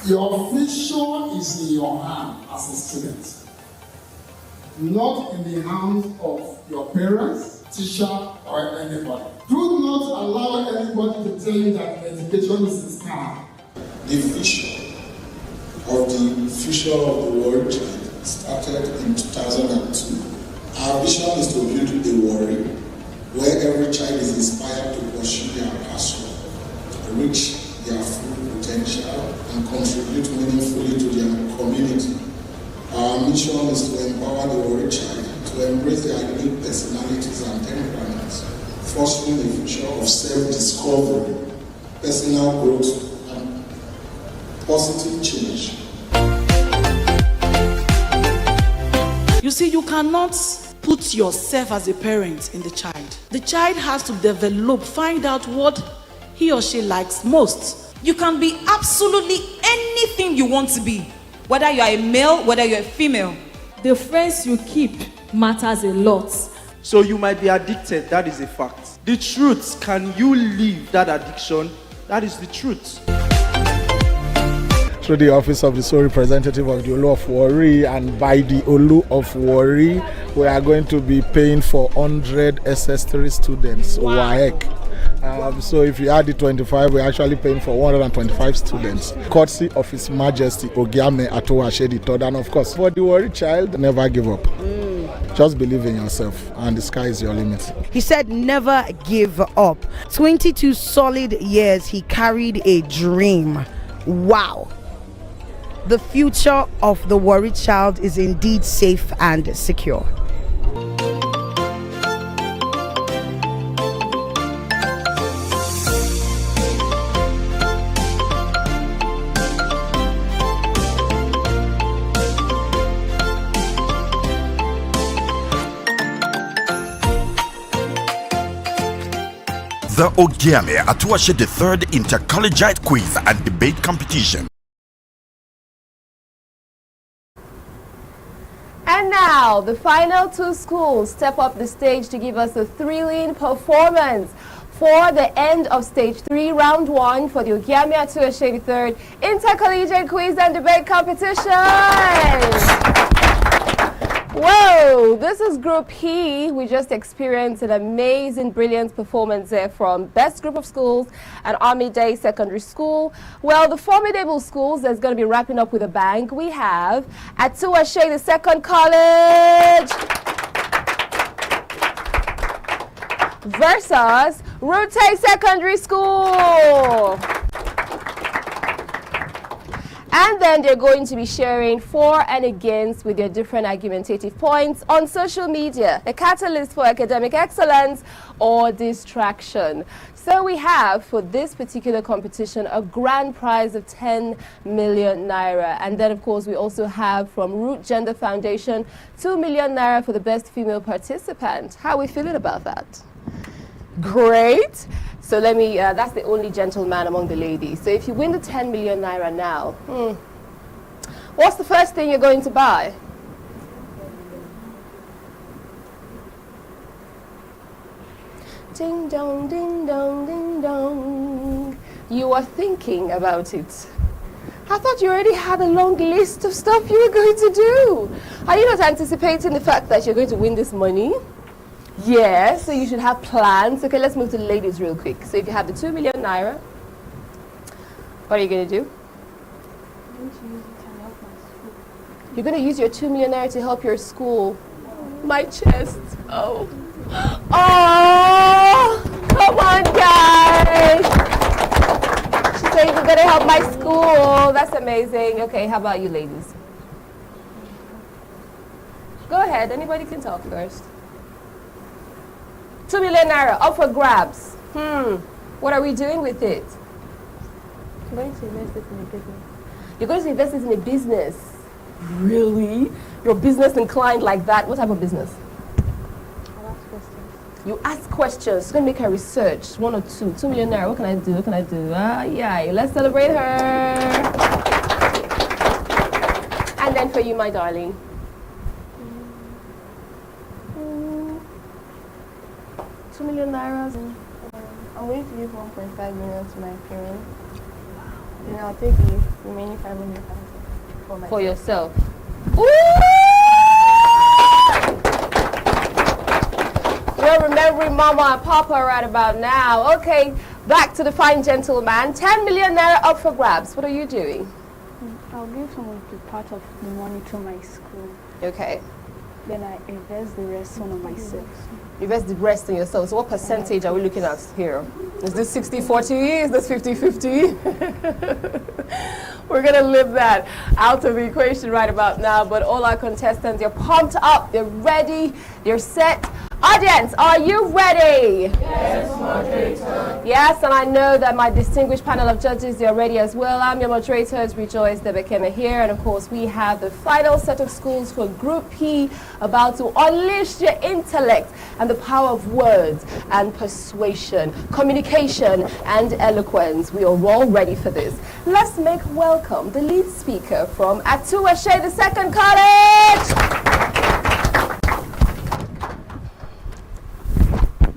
Your future is in your hand as a student, not in the hands of your parents, teacher, or anybody. Do not allow anybody to tell you that education is a scam. The vision of the future of the world started in 2002. Our vision is to build a world where every child is inspired to pursue their passion, reach their full potential, and contribute meaningfully to their community. Our mission is to empower the world child to embrace their unique personalities and temperaments, fostering a future of self-discovery, personal growth, and positive change. cannot put yourself as a parent in the child. The child has to develop, find out what he or she likes most. You can be absolutely anything you want to be, whether you are a male, whether you're a female. The friends you keep matters a lot. So you might be addicted, that is a fact. The truth, can you leave that addiction? That is the truth. Through the office of the sole representative of the Olu of Warri and by the Olu of Warri, we are going to be paying for 100 SS3 students, WAEC. So if you add the 25, we're actually paying for 125 students, courtesy of His Majesty Ogiame Atuwatse III. And of course, for the Warri child, never give up. Just believe in yourself, and the sky is your limit. He said never give up. 22 solid years he carried a dream. Wow. The future of the Warri child is indeed safe and secure. The Ogiame Atuwatse III Inter-Collegiate Quiz and Debate Competition. And now, the final two schools step up the stage to give us a thrilling performance for the end of Stage 3, Round 1 for the Ogiame Atuwatse III Inter-Collegiate Quiz and Debate Competition. Whoa, this is Group P. We just experienced an amazing, brilliant performance there from Best Group of Schools and Army Day Secondary School. Well, the formidable schools that's going to be wrapping up with a bang. We have Atuwatse the Second College versus Rute Secondary School. And then they're going to be sharing for and against with their different argumentative points on social media, a catalyst for academic excellence or distraction. So we have, for this particular competition, a grand prize of 10 million naira. And then, of course, we also have from Root Gender Foundation, 2 million naira for the best female participant. How are we feeling about that? Great. So let me, that's the only gentleman among the ladies. So if you win the 10 million naira now, what's the first thing you're going to buy? Ding dong, ding dong, ding dong. You are thinking about it. I thought you already had a long list of stuff you were going to do. Are you not anticipating the fact that you're going to win this money? Yes, so you should have plans. Okay, let's move to the ladies real quick. So if you have the 2 million naira, what are you going to do? You're going to use your 2 million naira to help your school. My chest. Oh. Oh, come on, guys. She said you're going to help my school. That's amazing. Okay, how about you ladies? Go ahead. Anybody can talk first. 2 million naira up for grabs. What are we doing with it? I'm going to invest it in a business. You're going to invest it in a business? Really? You're business inclined like that? What type of business? I'll ask questions. You ask questions. You're going to make her research. 1 or 2. 2 million naira. What can I do? What can I do? Yeah. Let's celebrate her. And then for you, my darling. 2 million naira. I'm going to give 1.5 million to my parents. And I'll take the remaining 500,000 for yourself. You're remembering Mama and Papa right about now. Okay, back to the fine gentleman. 10 million naira up for grabs. What are you doing? I'll give some of the part of the money to my school. Okay. Then I invest the rest on myself. Invest the rest in yourself. So what percentage are we looking at here? Is this 60-40? Is this 50-50? We're going to leave that out of the equation right about now. But all our contestants, they're pumped up. They're ready. They're set. Audience, are you ready? Yes, moderator. Yes, and I know that my distinguished panel of judges are ready as well. I'm your moderators, Rejoice Debekeme here, and of course we have the final set of schools for Group P about to unleash your intellect and the power of words and persuasion, communication and eloquence. We are all ready for this. Let's make welcome the lead speaker from Atuwatse, the second college.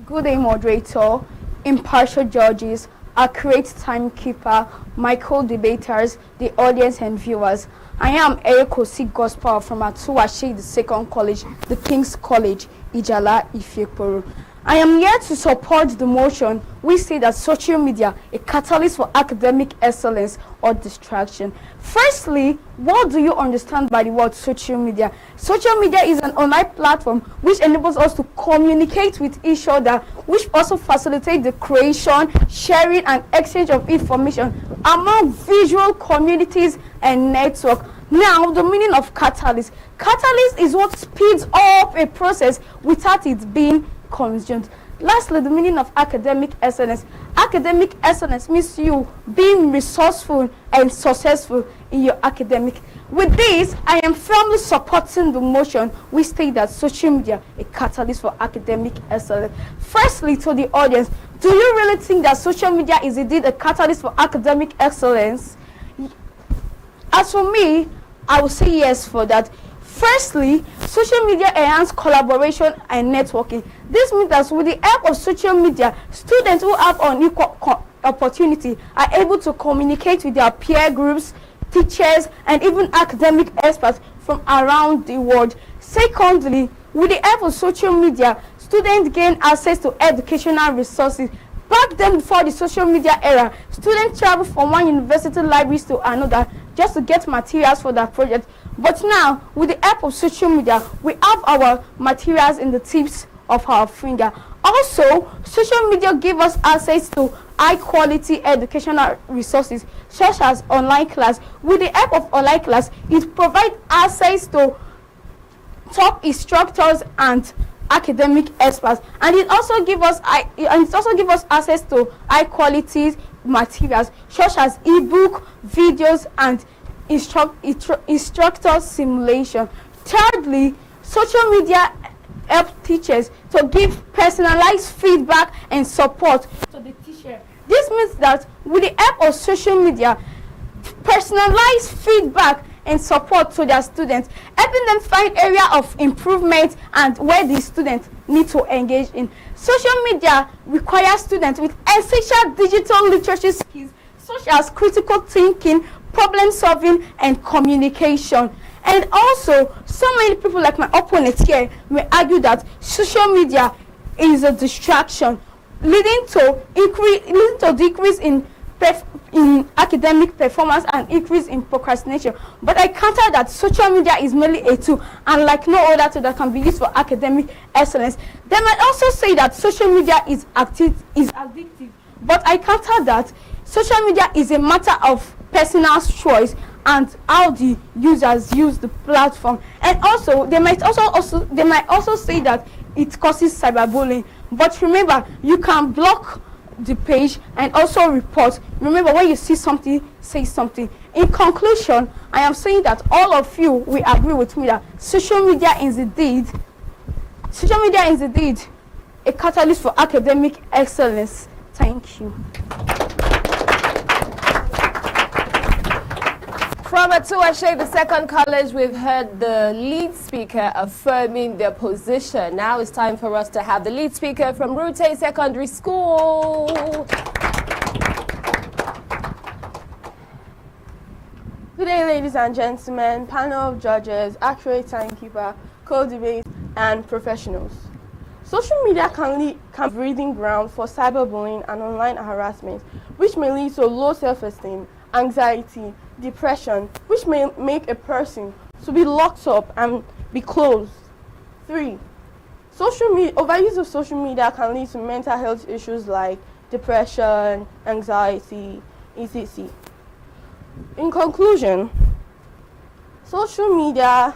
Good day, moderator, impartial judges, accurate timekeeper, my co-debaters, the audience and viewers. I am Oyo-Ekòró Gospel from Atuwatse, the second college, the King's College, Ijala, Ife-Ekporo. I am here to support the motion. We say that social media, a catalyst for academic excellence or distraction. Firstly, what do you understand by the word social media? Social media is an online platform which enables us to communicate with each other, which also facilitates the creation, sharing, and exchange of information among visual communities and network. Now, the meaning of catalyst. Catalyst is what speeds up a process without it being consumed. Lastly, the meaning of academic excellence. Academic excellence means you being resourceful and successful in your academic. With this, I am firmly supporting the motion. We state that social media a catalyst for academic excellence. Firstly, to the audience, do you really think that social media is indeed a catalyst for academic excellence? As for me, I will say yes for that. Firstly, social media enhance collaboration and networking. This means that with the help of social media, students who have unequal opportunity are able to communicate with their peer groups, teachers, and even academic experts from around the world. Secondly, with the help of social media, students gain access to educational resources. Back then, before the social media era, students travel from one university library to another just to get materials for their project. But now, with the help of social media, we have our materials in the tips of our finger. Also, social media give us access to high-quality educational resources, such as online class. With the help of online class, it provides access to top instructors and academic experts, and it also gives us access to high-quality materials, such as ebook, videos, and instructor simulation. Thirdly, social media help teachers to give personalized feedback and support to the teacher. This means that with the help of social media, personalized feedback and support to their students, helping them find area of improvement and where the students need to engage in. Social media requires students with essential digital literacy skills such as critical thinking, problem solving, and communication. And also, so many people like my opponent here may argue that social media is a distraction, leading to decrease in academic performance and increase in procrastination. But I counter that social media is merely a tool, and like no other tool that can be used for academic excellence. They might also say that social media is addictive, but I counter that social media is a matter of personal choice and how the users use the platform. And also, they might also say that it causes cyberbullying. But remember, you can block the page and also report. Remember, when you see something, say something. In conclusion, I am saying that all of you will agree with me that social media is indeed a catalyst for academic excellence. Thank you. From Atuwatse, the second college, we've heard the lead speaker affirming their position. Now it's time for us to have the lead speaker from Rute Secondary School. Good day, ladies and gentlemen, panel of judges, accurate timekeeper, co-debate, and professionals. Social media can be a breeding ground for cyberbullying and online harassment, which may lead to low self-esteem, anxiety, depression, which may make a person to be locked up and be closed. 3. Overuse of social media can lead to mental health issues like depression, anxiety, etc. In conclusion, social media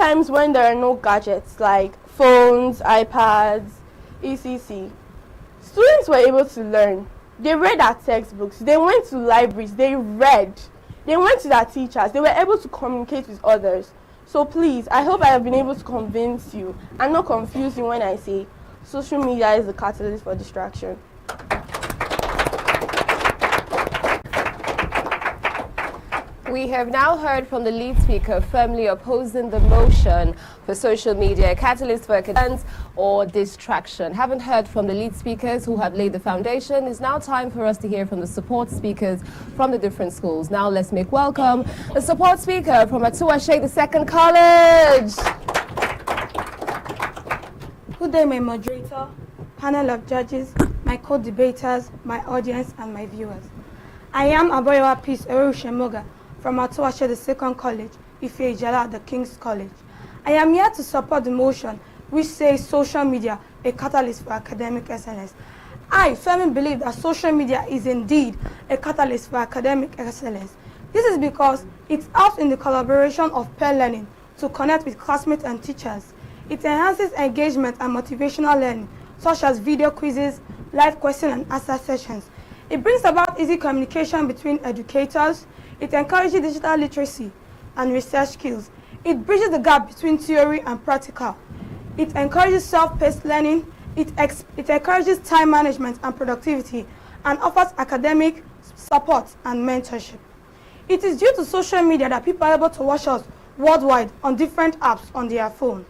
times when there are no gadgets like phones, iPads, etc., students were able to learn. They read our textbooks, they went to libraries, they read, they went to their teachers, they were able to communicate with others. So please, I hope I have been able to convince you and not confuse you when I say social media is the catalyst for distraction. We have now heard from the lead speaker firmly opposing the motion for social media, a catalyst for academics or distraction. Haven't heard from the lead speakers who have laid the foundation. It's now time for us to hear from the support speakers from the different schools. Now let's make welcome the support speaker from Atuwatse, the second college. Good day, my moderator, panel of judges, my co-debaters, my audience, and my viewers. I am Aboyawa Peace Erushemoga from Atuwatse, the second college, Ife-Ijala, the King's College. I am here to support the motion which says social media a catalyst for academic excellence. I firmly believe that social media is indeed a catalyst for academic excellence. This is because it helps in the collaboration of peer learning to connect with classmates and teachers. It enhances engagement and motivational learning, such as video quizzes, live question and answer sessions. It brings about easy communication between educators. It encourages digital literacy and research skills. It bridges the gap between theory and practical. It encourages self-paced learning. It encourages time management and productivity and offers academic support and mentorship. It is due to social media that people are able to watch us worldwide on different apps on their phone.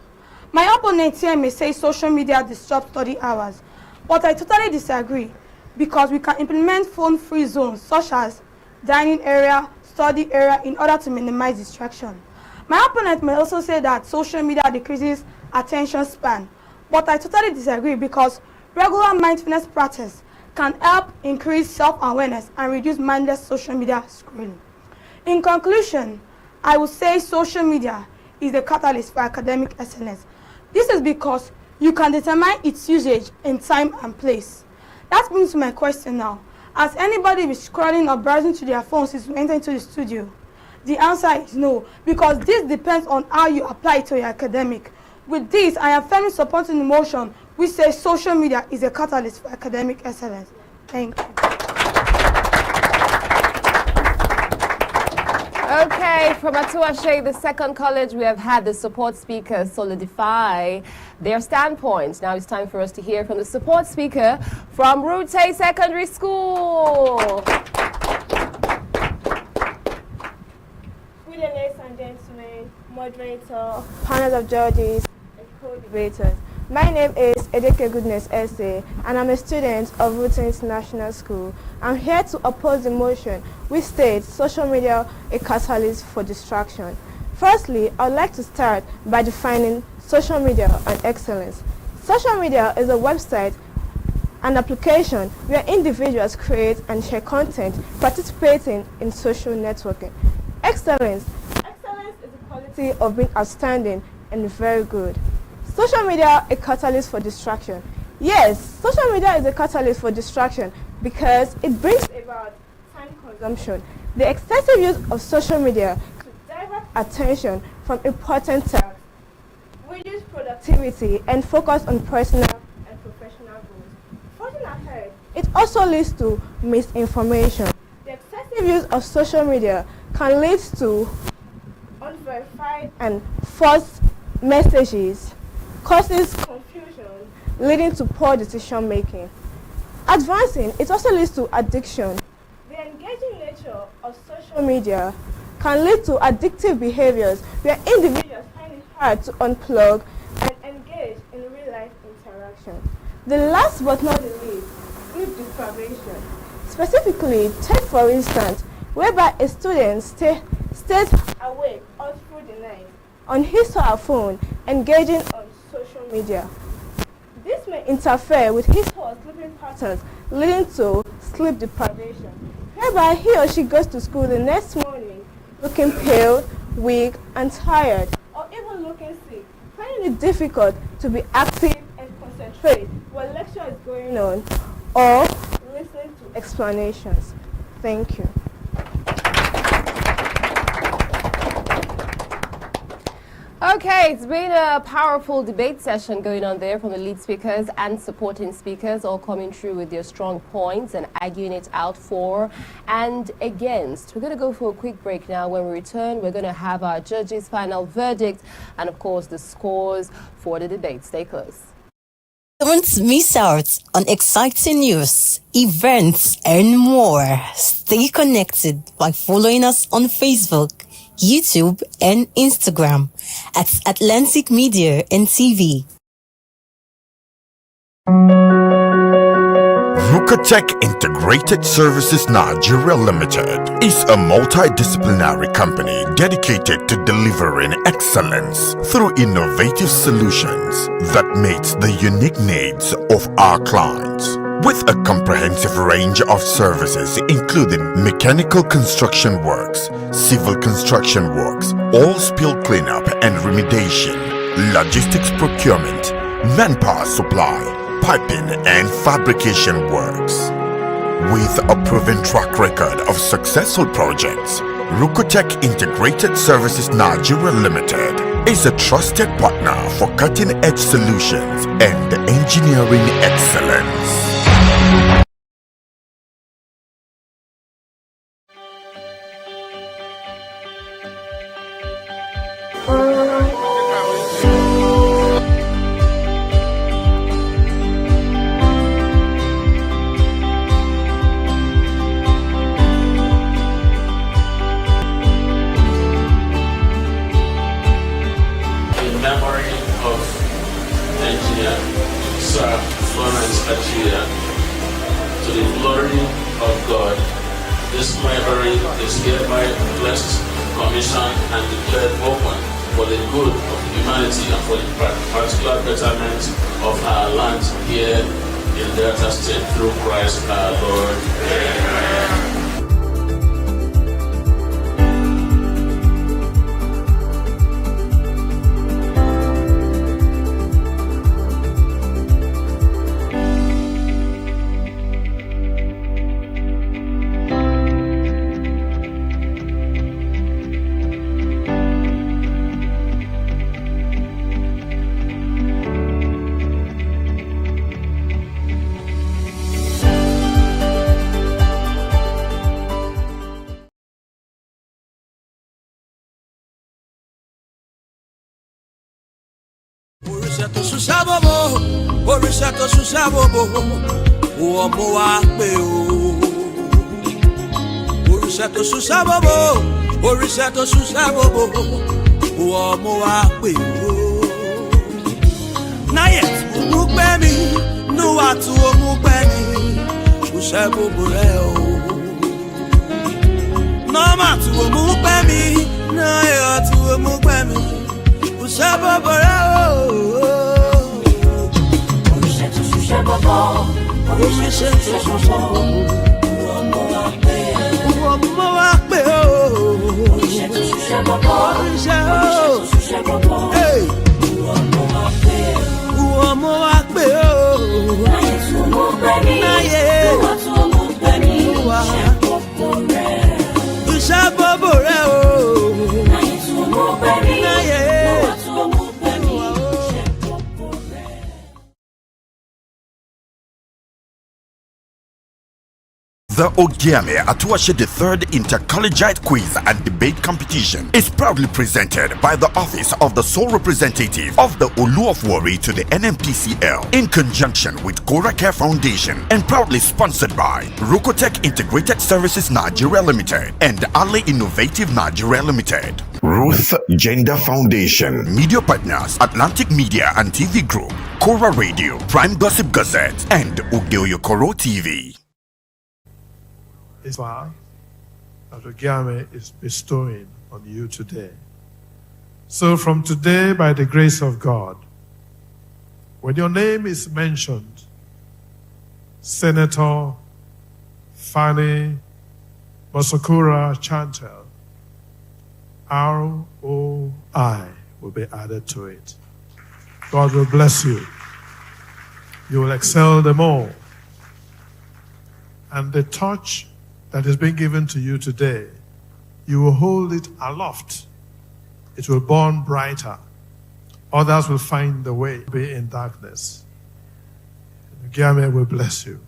My opponent here may say social media disrupts study hours, but I totally disagree because we can implement phone-free zones such as dining area, study area in order to minimize distraction. My opponent may also say that social media decreases attention span, but I totally disagree because regular mindfulness practice can help increase self-awareness and reduce mindless social media scrolling. In conclusion, I would say social media is the catalyst for academic excellence. This is because you can determine its usage in time and place. That brings to my question now. Has anybody been scrolling or browsing to their phones since we entered into the studio? The answer is no, because this depends on how you apply it to your academic. With this, I am firmly supporting the motion which says social media is a catalyst for academic excellence. Thank you. Okay, from Atuwatse, the second college, we have had the support speakers solidify their standpoints. Now it's time for us to hear from the support speaker from Route Secondary School. Good day, ladies and gentlemen, moderator, panel of judges, and co-debaters. My name is Edeke Goodness Ese, and I'm a student of Route International School. I'm here to oppose the motion which states social media a catalyst for distraction. Firstly, I would like to start by defining social media and excellence. Social media is a website, an application where individuals create and share content participating in social networking. Excellence is the quality of being outstanding and very good. Social media a catalyst for distraction. Yes, social media is a catalyst for distraction because it brings about time consumption. The excessive use of social media to divert attention from important tasks, reduce productivity, and focus on personal and professional goals. Further ahead, it also leads to misinformation. The excessive use of social media can lead to unverified and false messages, causes confusion, leading to poor decision making. Advancing, it also leads to addiction. The engaging nature of social media can lead to addictive behaviors where individuals find it hard to unplug and engage in real-life interaction. The last but not the least, sleep deprivation. Specifically, take for instance, whereby a student stays awake all through the night on his or her phone, engaging on social media. This may interfere with his or her sleeping patterns, leading to sleep deprivation, whereby he or she goes to school the next morning looking pale, weak, and tired, or even looking sick, finding it difficult to be active and concentrate while lecture is going on, or listening to explanations. Thank you. Okay, it's been a powerful debate session going on there from the lead speakers and supporting speakers, all coming through with their strong points and arguing it out for and against. We're going to go for a quick break now. When we return, we're going to have our judges' final verdict and, of course, the scores for the debate. Stay close. Don't miss out on exciting news, events, and more. Stay connected by following us on Facebook, YouTube, and Instagram at Atlantic Media and TV. Rucotech Integrated Services Nigeria Limited is a multidisciplinary company dedicated to delivering excellence through innovative solutions that meet the unique needs of our clients. With a comprehensive range of services including mechanical construction works, civil construction works, oil spill cleanup and remediation, logistics procurement, manpower supply, piping and fabrication works. With a proven track record of successful projects, Rucotech Integrated Services Nigeria Limited is a trusted partner for cutting-edge solutions and engineering excellence. Òrìṣà tó ṣùṣà bòbò ọmọ wa pé o. Òrìṣà tó ṣùṣà bòbò òrìṣà tó ṣùṣà bòbò ọmọ wa pé o. Náyẹ̀ tí mo mú pẹ́ mi níwà tí mo mú pẹ́ mi ṣùṣà bòbò rẹ̀ o. Nọ́mà tí mo mú pẹ́ mi náyẹ̀ tí mo mú pẹ́ mi ṣùṣà bòbò rẹ̀ o. Oríṣiríṣi ìṣòṣò ọmọ wa pé o. Oríṣiríṣi tó ṣiṣẹ́ bọ́bọ́. Oríṣiríṣi tó ṣiṣẹ́ bọ́bọ́. Ọmọ wa pé o. Láyé tó mú gbẹ́ni. Lúwa tó mú gbẹ́ni. Iṣẹ́ bọ́bọ̀ rẹ̀. Iṣẹ́ bọ́bọ̀ rẹ̀ o. Láyé tó mú gbẹ́ni. Lúwa tó mú gbẹ́ni. The Ogiame Atuwatse III Inter-Collegiate Quiz and Debate Competition is proudly presented by the Office of the Sole Representative of the Olu of Warri to the NMPCL in conjunction with Kora Care Foundation and proudly sponsored by Rucotech Integrated Services Nigeria Limited and Ali Innovative Nigeria Limited. Ruth Gender Foundation. Media partners Atlantic Media and TV Group, Kora Radio, Prime Gossip Gazette and Oyo-Ekòró TV. Is that Ogiame is bestowing on you today. So from today, by the grace of God, when your name is mentioned, Senator Fanny Masakura Chantel, ROI will be added to it. God will bless you. You will excel them all. And the touch that is being given to you today, you will hold it aloft. It will burn brighter Others will find the way to be in darkness. Ogiame will bless you.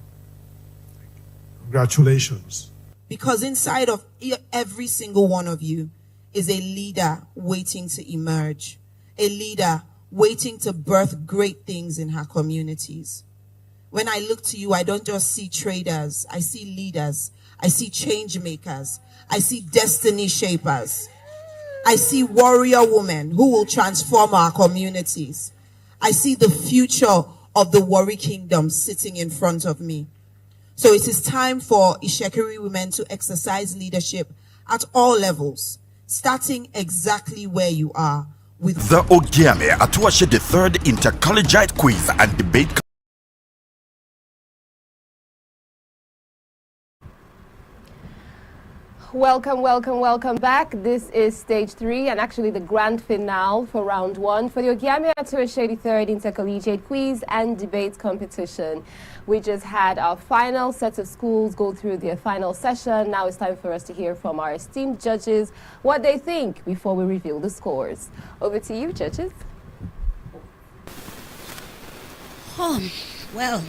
Congratulations. Because inside of every single one of you is a leader waiting to emerge, a leader waiting to birth great things in her communities. When I look to you, I don't just see traders, I see leaders, I see change makers, I see destiny shapers. I see warrior women who will transform our communities. I see the future of the Warri Kingdom sitting in front of me. So it is time for Ishekiri women to exercise leadership at all levels, starting exactly where you are. With The Ogiame Atuwatse the third Inter-Collegiate quiz and debate. Welcome back. This is stage 3 and actually the grand finale for round 1 for the Ogiame Atuwatse the third Inter-Collegiate quiz and debate competition. We just had our final set of schools go through their final session. Now it's time for us to hear from our esteemed judges what they think before we reveal the scores. Over to you, judges. Well,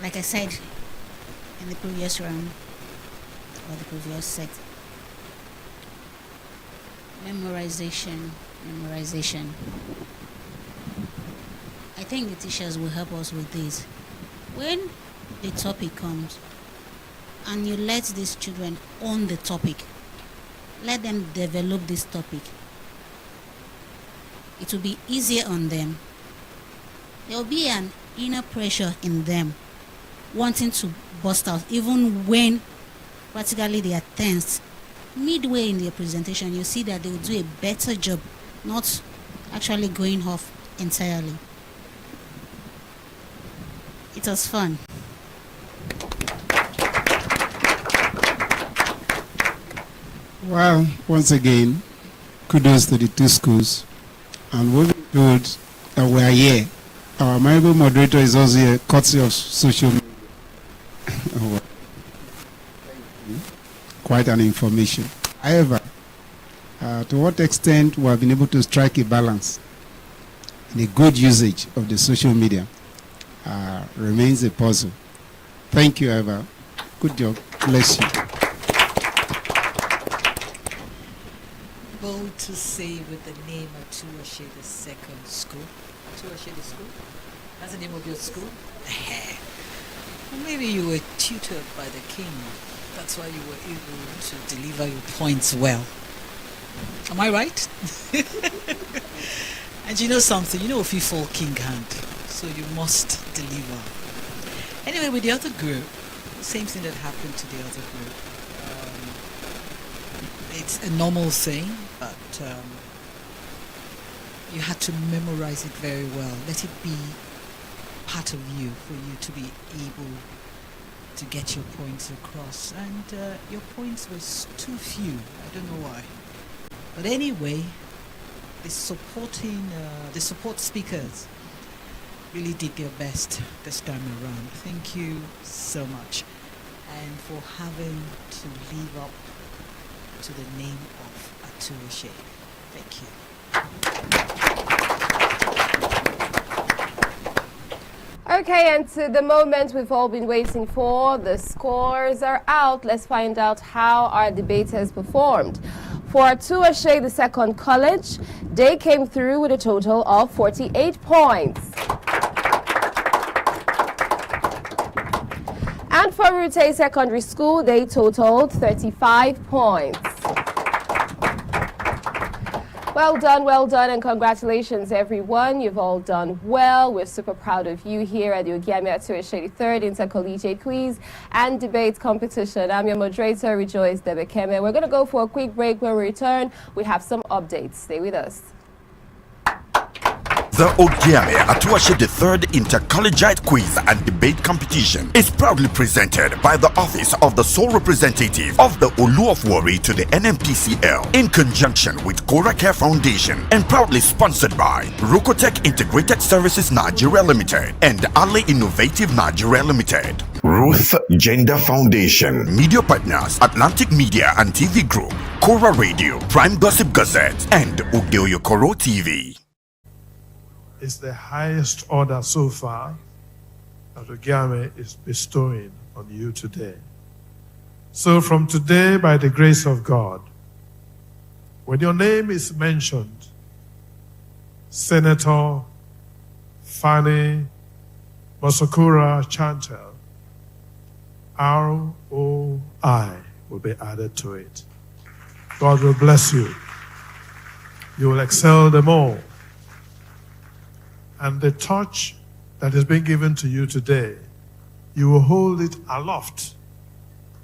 like I said in the previous round, or the previous set, memorization. I think the teachers will help us with this. When the topic comes and you let these children own the topic, let them develop this topic, it will be easier on them. There will be an inner pressure in them wanting to bust out, even when practically they are tensed. Midway in their presentation, you see that they will do a better job, not actually going off entirely. It was fun. Well, once again, kudos to the two schools. And we've been told that we are here. Our amiable moderator is also here, courtesy of social media. Quite an information. However, to what extent we have been able to strike a balance in a good usage of the social media remains a puzzle. Thank you, Eva. Good job. Bless you. Bold to say with the name Atuwatse the second school. Atuwatse the school? That's the name of your school? Well, maybe you were tutored by the king. That's why you were able to deliver your points well. Am I right? And you know something? You know if you fall king hand, so you must deliver. Anyway, with the other group, the same thing that happened to the other group. It's a normal thing, but you had to memorize it very well. Let it be part of you for you to be able to get your points across. And your points were too few. I don't know why. But anyway, the support speakers really did their best this time around. Thank you so much. And for having to live up to the name of Atuwatse. Thank you. Okay, and to the moment we've all been waiting for, the scores are out. Let's find out how our debaters performed. For Atuwatse, the second college, they came through with a total of 48 points. And for Rute Secondary School, they totaled 35 points. Well done, and congratulations, everyone. You've all done well. We're super proud of you here at the Ogiame Atuwatse 3rd Inter-Collegiate Quiz and Debate Competition. I'm your moderator, Rejoice Debekeme. We're going to go for a quick break. When we return, we have some updates. Stay with us. The Ogiame Atuwatse III Inter-Collegiate Quiz and Debate Competition is proudly presented by the Office of the Sole Representative of the Olu of Warri to the NMTCL in conjunction with Kora Care Foundation and proudly sponsored by Rukotech Integrated Services Nigeria Limited and Ali Innovative Nigeria Limited. Ruth Gender Foundation. Media partners Atlantic Media and TV Group, Kora Radio, Prime Gossip Gazette, and Oyo-Ekòró TV. Is the highest order so far that Ogiame is bestowing on you today. So from today, by the grace of God, when your name is mentioned, Senator Fanny Mosokura Chantel, ROI will be added to it. God will bless you. You will excel them all. And the torch that is being given to you today, you will hold it aloft.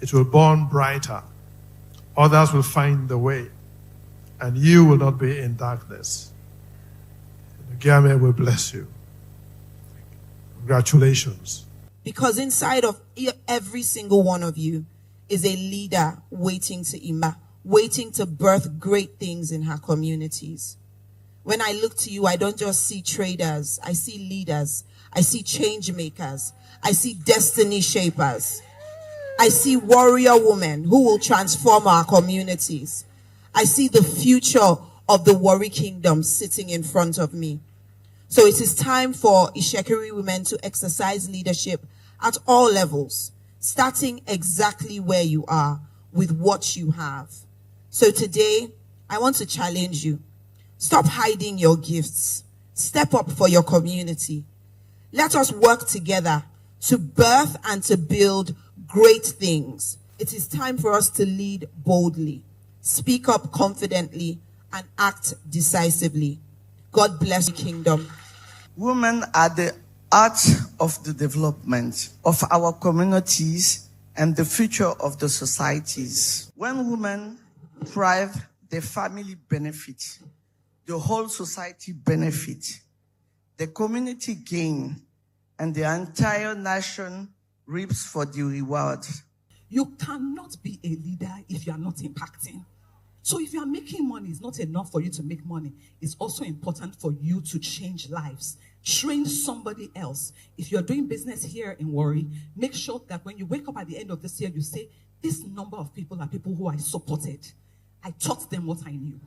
It will burn brighter. Others will find the way. And you will not be in darkness. Ogiame will bless you. Congratulations. Because inside of every single one of you is a leader waiting to birth great things in her communities. When I look to you, I don't just see traders. I see leaders. I see change makers. I see destiny shapers. I see warrior women who will transform our communities. I see the future of the Warri Kingdom sitting in front of me. So it is time for Ishekiri women to exercise leadership at all levels, starting exactly where you are with what you have. So today, I want to challenge you. Stop hiding your gifts. Step up for your community. Let us work together to birth and to build great things. It is time for us to lead boldly, speak up confidently, and act decisively. God bless the kingdom. Women are the art of the development of our communities and the future of the societies. When women thrive, the family benefits. The whole society benefit, the community gain, and the entire nation reaps for the reward. You cannot be a leader if you are not impacting. So if you are making money, it's not enough for you to make money. It's also important for you to change lives. Train somebody else. If you're doing business here in Warri, make sure that when you wake up at the end of this year, you say, this number of people are people who I supported. I taught them what I knew.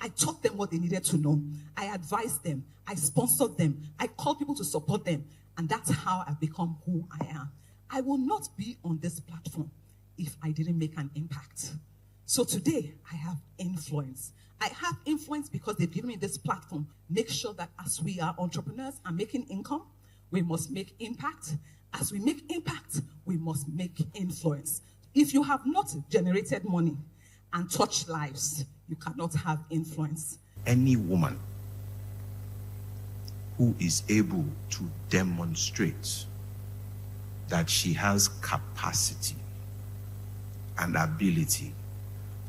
I taught them what they needed to know. I advised them. I sponsored them. I called people to support them. And that's how I've become who I am. I will not be on this platform if I didn't make an impact. So today, I have influence. I have influence because they've given me this platform. Make sure that as we are entrepreneurs and making income, we must make impact. As we make impact, we must make influence. If you have not generated money and touched lives, you cannot have influence. Any woman who is able to demonstrate that she has capacity and ability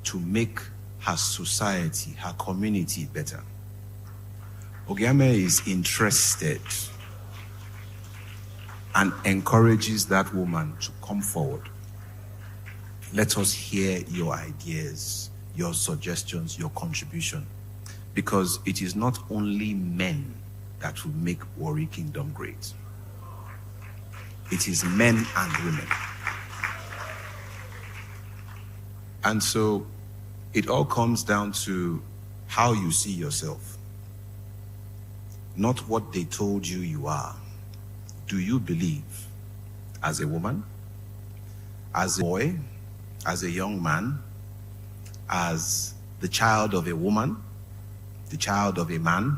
to make her society, her community better. Ogiame is interested and encourages that woman to come forward. Let us hear your ideas, your suggestions, your contribution, because it is not only men that will make Warri Kingdom great. It is men and women. And so it all comes down to how you see yourself, not what they told you you are. Do you believe as a woman, as a boy, as a young man, as the child of a woman, the child of a man,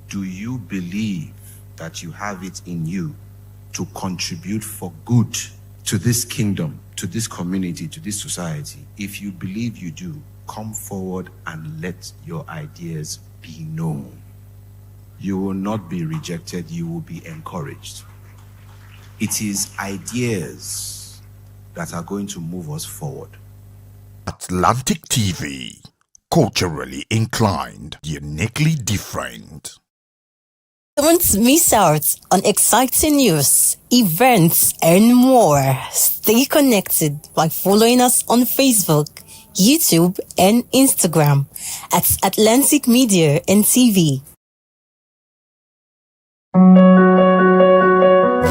do you believe that you have it in you to contribute for good to this kingdom, to this community, to this society? If you believe you do, come forward and let your ideas be known. You will not be rejected, you will be encouraged. It is ideas that are going to move us forward. Atlantic TV, culturally inclined, uniquely different. Don't miss out on exciting news, events, and more. Stay connected by following us on Facebook, YouTube, and Instagram at Atlantic Media and TV.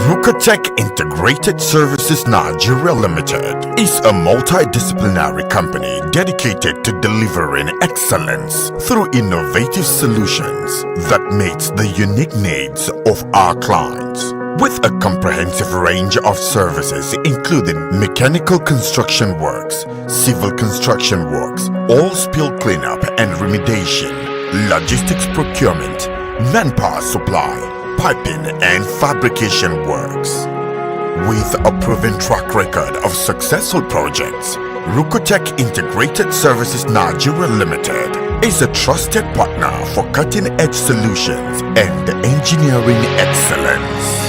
Rucotech Integrated Services Nigeria Limited is a multidisciplinary company dedicated to delivering excellence through innovative solutions that meets the unique needs of our clients. With a comprehensive range of services including mechanical construction works, civil construction works, oil spill cleanup and remediation, logistics procurement, manpower supply, piping and fabrication works. With a proven track record of successful projects, Rucotech Integrated Services Nigeria Limited is a trusted partner for cutting-edge solutions and engineering excellence.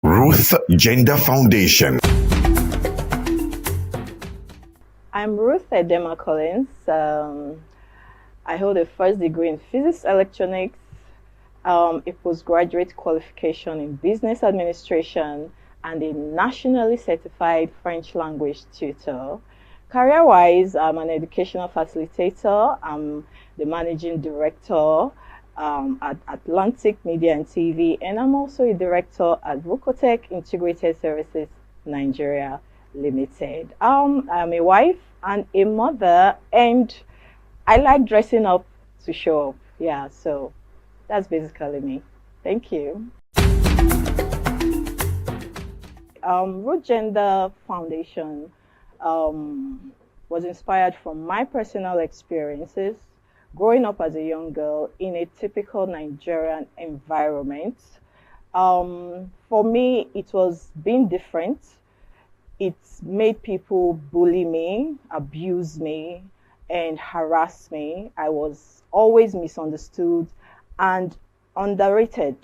Ruth Gender Foundation. I'm Ruth Edema Collins. I hold a first degree in physics electronics, a postgraduate qualification in business administration, and a nationally certified French language tutor. Career-wise, I'm an educational facilitator. I'm the managing director at Atlantic Media and TV, and I'm also a director at Rucotech Integrated Services Nigeria Limited. I'm a wife and a mother, and I like dressing up to show up. Yeah, so that's basically me. Thank you. Root Gender Foundation was inspired from my personal experiences growing up as a young girl in a typical Nigerian environment. For me, it was being different. It made people bully me, abuse me, and harass me. I was always misunderstood and underrated.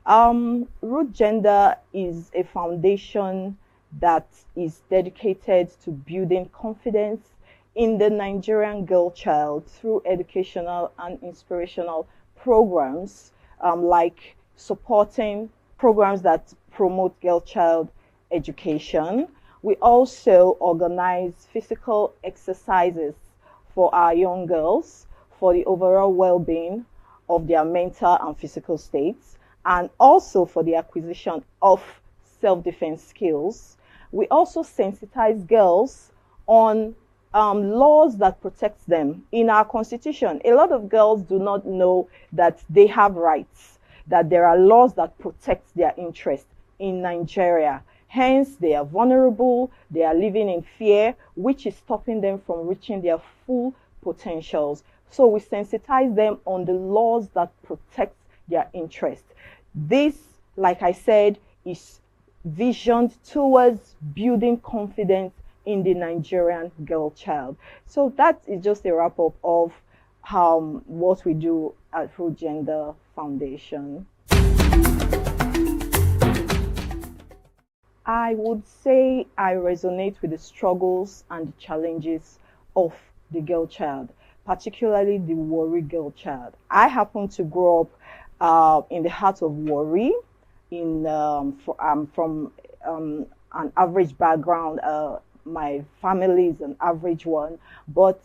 Root Gender is a foundation that is dedicated to building confidence in the Nigerian girl child through educational and inspirational programs, like supporting programs that promote girl child education. We also organize physical exercises for our young girls for the overall well-being of their mental and physical states, and also for the acquisition of self-defense skills. We also sensitize girls on laws that protect them. In our constitution, a lot of girls do not know that they have rights, that there are laws that protect their interests in Nigeria. Hence, they are vulnerable, they are living in fear, which is stopping them from reaching their full potentials. So we sensitize them on the laws that protect their interests. This, like I said, is visioned towards building confidence in the Nigerian girl child. So that is just a wrap up of what we do at Root Gender Foundation. I would say I resonate with the struggles and the challenges of the girl child, particularly the Warri girl child. I happen to grow up in the heart of Warri. I'm from an average background. My family is an average one, but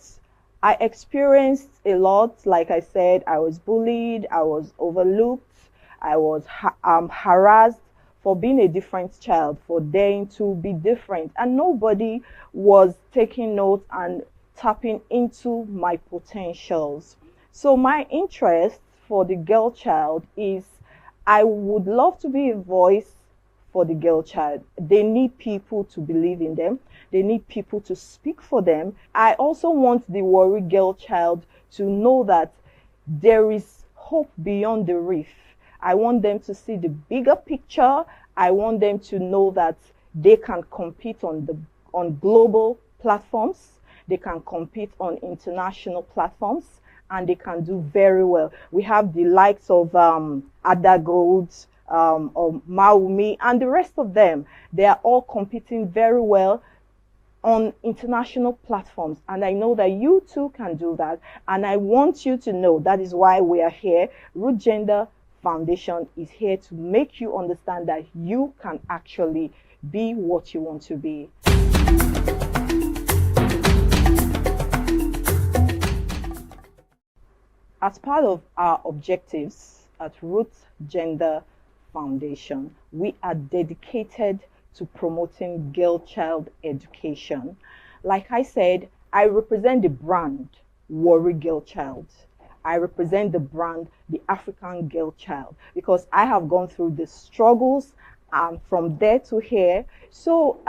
I experienced a lot. Like I said, I was bullied, I was overlooked, I was harassed for being a different child, for daring to be different, and nobody was taking note and tapping into my potentials. So my interest for the girl child is I would love to be a voice for the girl child. They need people to believe in them. They need people to speak for them. I also want the Warri girl child to know that there is hope beyond the reef. I want them to see the bigger picture. I want them to know that they can compete on global platforms. They can compete on international platforms, and they can do very well. We have the likes of Ada Gold, or Maumi, and the rest of them. They are all competing very well on international platforms, and I know that you too can do that, and I want you to know that is why we are here. Root Gender Foundation is here to make you understand that you can actually be what you want to be. As part of our objectives at Root Gender Foundation, we are dedicated to promoting girl-child education. Like I said, I represent the brand Warri Girl Child. I represent the brand the African Girl Child because I have gone through the struggles from there to here. So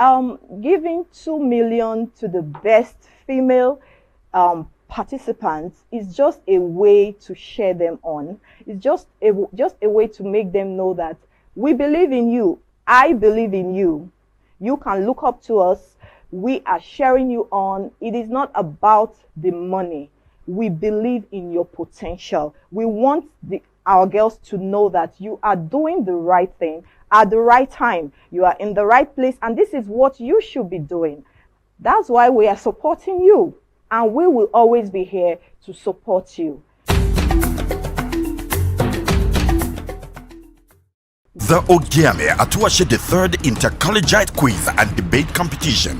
giving 2 million to the best female participants is just a way to share them on. It's just a way to make them know that we believe in you. I believe in you. You can look up to us. We are sharing you on. It is not about the money. We believe in your potential. We want our girls to know that you are doing the right thing at the right time. You are in the right place, and this is what you should be doing. That's why we are supporting you, and we will always be here to support you. The Ogiame Atuwatse the third Inter-Collegiate quiz and debate competition.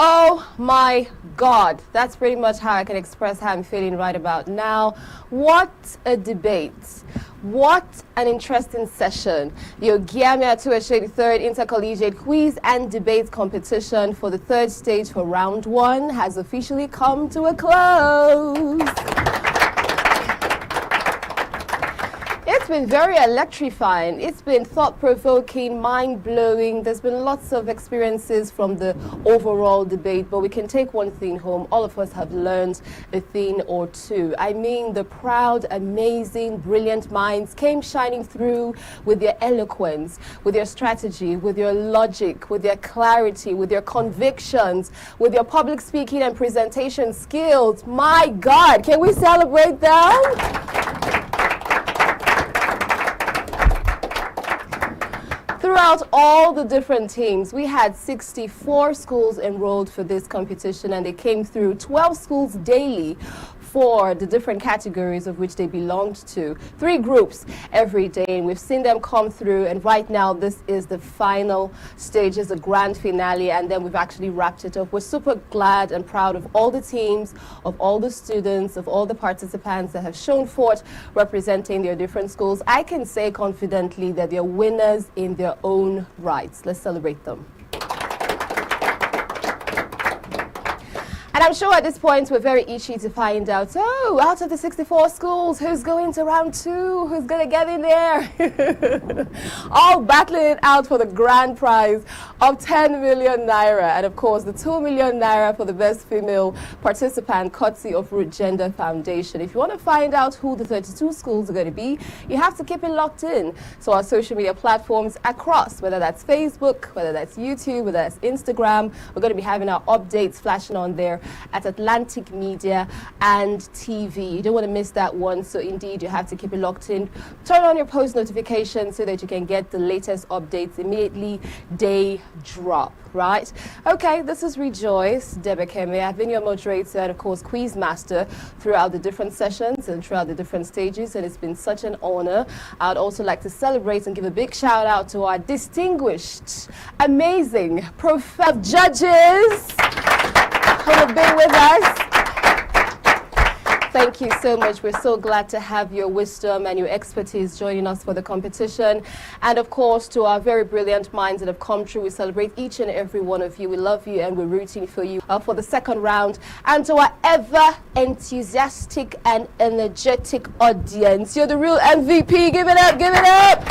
Oh my God, that's pretty much how I can express how I'm feeling right about now. What a debate. What an interesting session. The Ogiame Atuwatse the third Inter-Collegiate quiz and debate competition for the third stage for round 1 has officially come to a close. It's been very electrifying. It's been thought-provoking, mind-blowing. There's been lots of experiences from the overall debate, but we can take one thing home. All of us have learned a thing or two. I mean, the proud, amazing, brilliant minds came shining through with their eloquence, with their strategy, with their logic, with their clarity, with their convictions, with their public speaking and presentation skills. My God, can we celebrate them? Throughout all the different teams, we had 64 schools enrolled for this competition, and they came through 12 schools daily for the different categories of which they belonged to. 3 groups every day, and we've seen them come through, and right now this is the final stage, is the grand finale, and then we've actually wrapped it up. We're super glad and proud of all the teams, of all the students, of all the participants that have shown forth representing their different schools. I can say confidently that they're winners in their own rights. Let's celebrate them. And I'm sure at this point we're very itchy to find out, oh, out of the 64 schools, who's going to round 2? Who's going to get in there? All battling it out for the grand prize of 10 million naira. And of course, the 2 million naira for the best female participant, courtesy of Root Gender Foundation. If you want to find out who the 32 schools are going to be, you have to keep it locked in. So our social media platforms across, whether that's Facebook, whether that's YouTube, whether that's Instagram, we're going to be having our updates flashing on there at Atlantic Media and TV. You don't want to miss that one, so indeed you have to keep it locked in. Turn on your post notifications so that you can get the latest updates immediately they drop, right? Okay, this is Rejoice Debekeme. I've been your moderator and of course quiz master throughout the different sessions and throughout the different stages, and it's been such an honor. I'd also like to celebrate and give a big shout out to our distinguished, amazing judges who have been with us. Thank you so much. We're so glad to have your wisdom and your expertise joining us for the competition. And of course, to our very brilliant minds that have come through, we celebrate each and every one of you. We love you and we're rooting for you for the second round. And to our ever enthusiastic and energetic audience, you're the real MVP. Give it up, give it up.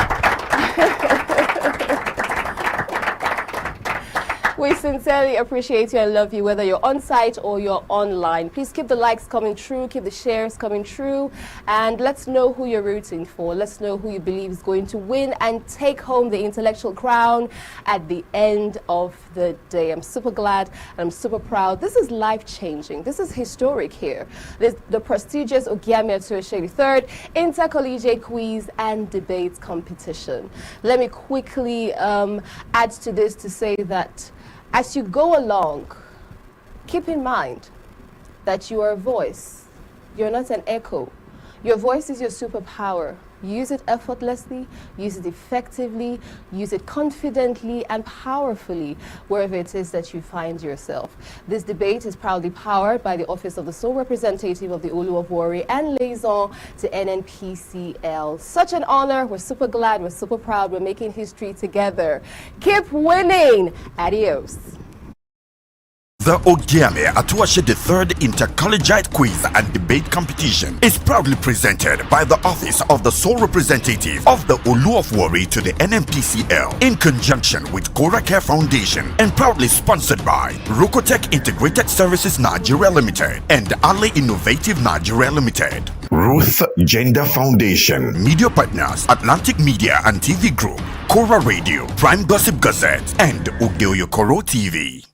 We sincerely appreciate you and love you, whether you're on site or you're online. Please keep the likes coming through, keep the shares coming through, and let's know who you're rooting for. Let's know who you believe is going to win and take home the intellectual crown at the end of the day. I'm super glad and I'm super proud. This is life-changing. This is historic here. This, the prestigious Ogiame Atuwatse III Inter-Collegiate Quiz and Debate Competition. Let me quickly add to this to say that as you go along, keep in mind that you are a voice. You're not an echo. Your voice is your superpower. Use it effortlessly, use it effectively, use it confidently and powerfully wherever it is that you find yourself. This debate is proudly powered by the Office of the Sole Representative of the Olu of Warri and liaison to NNPCL. Such an honor. We're super glad, we're super proud, we're making history together. Keep winning. Adios. The Ogiame Atuwatse III Inter-Collegiate Quiz and Debate Competition is proudly presented by the Office of the Sole Representative of the Olu of Warri to the NNPCL in conjunction with Kora Care Foundation and proudly sponsored by Rokotech Integrated Services Nigeria Limited and Ali Innovative Nigeria Limited. Ruth Gender Foundation. Media partners Atlantic Media and TV Group, Kora Radio, Prime Gossip Gazette, and Oyo-Ekòró TV.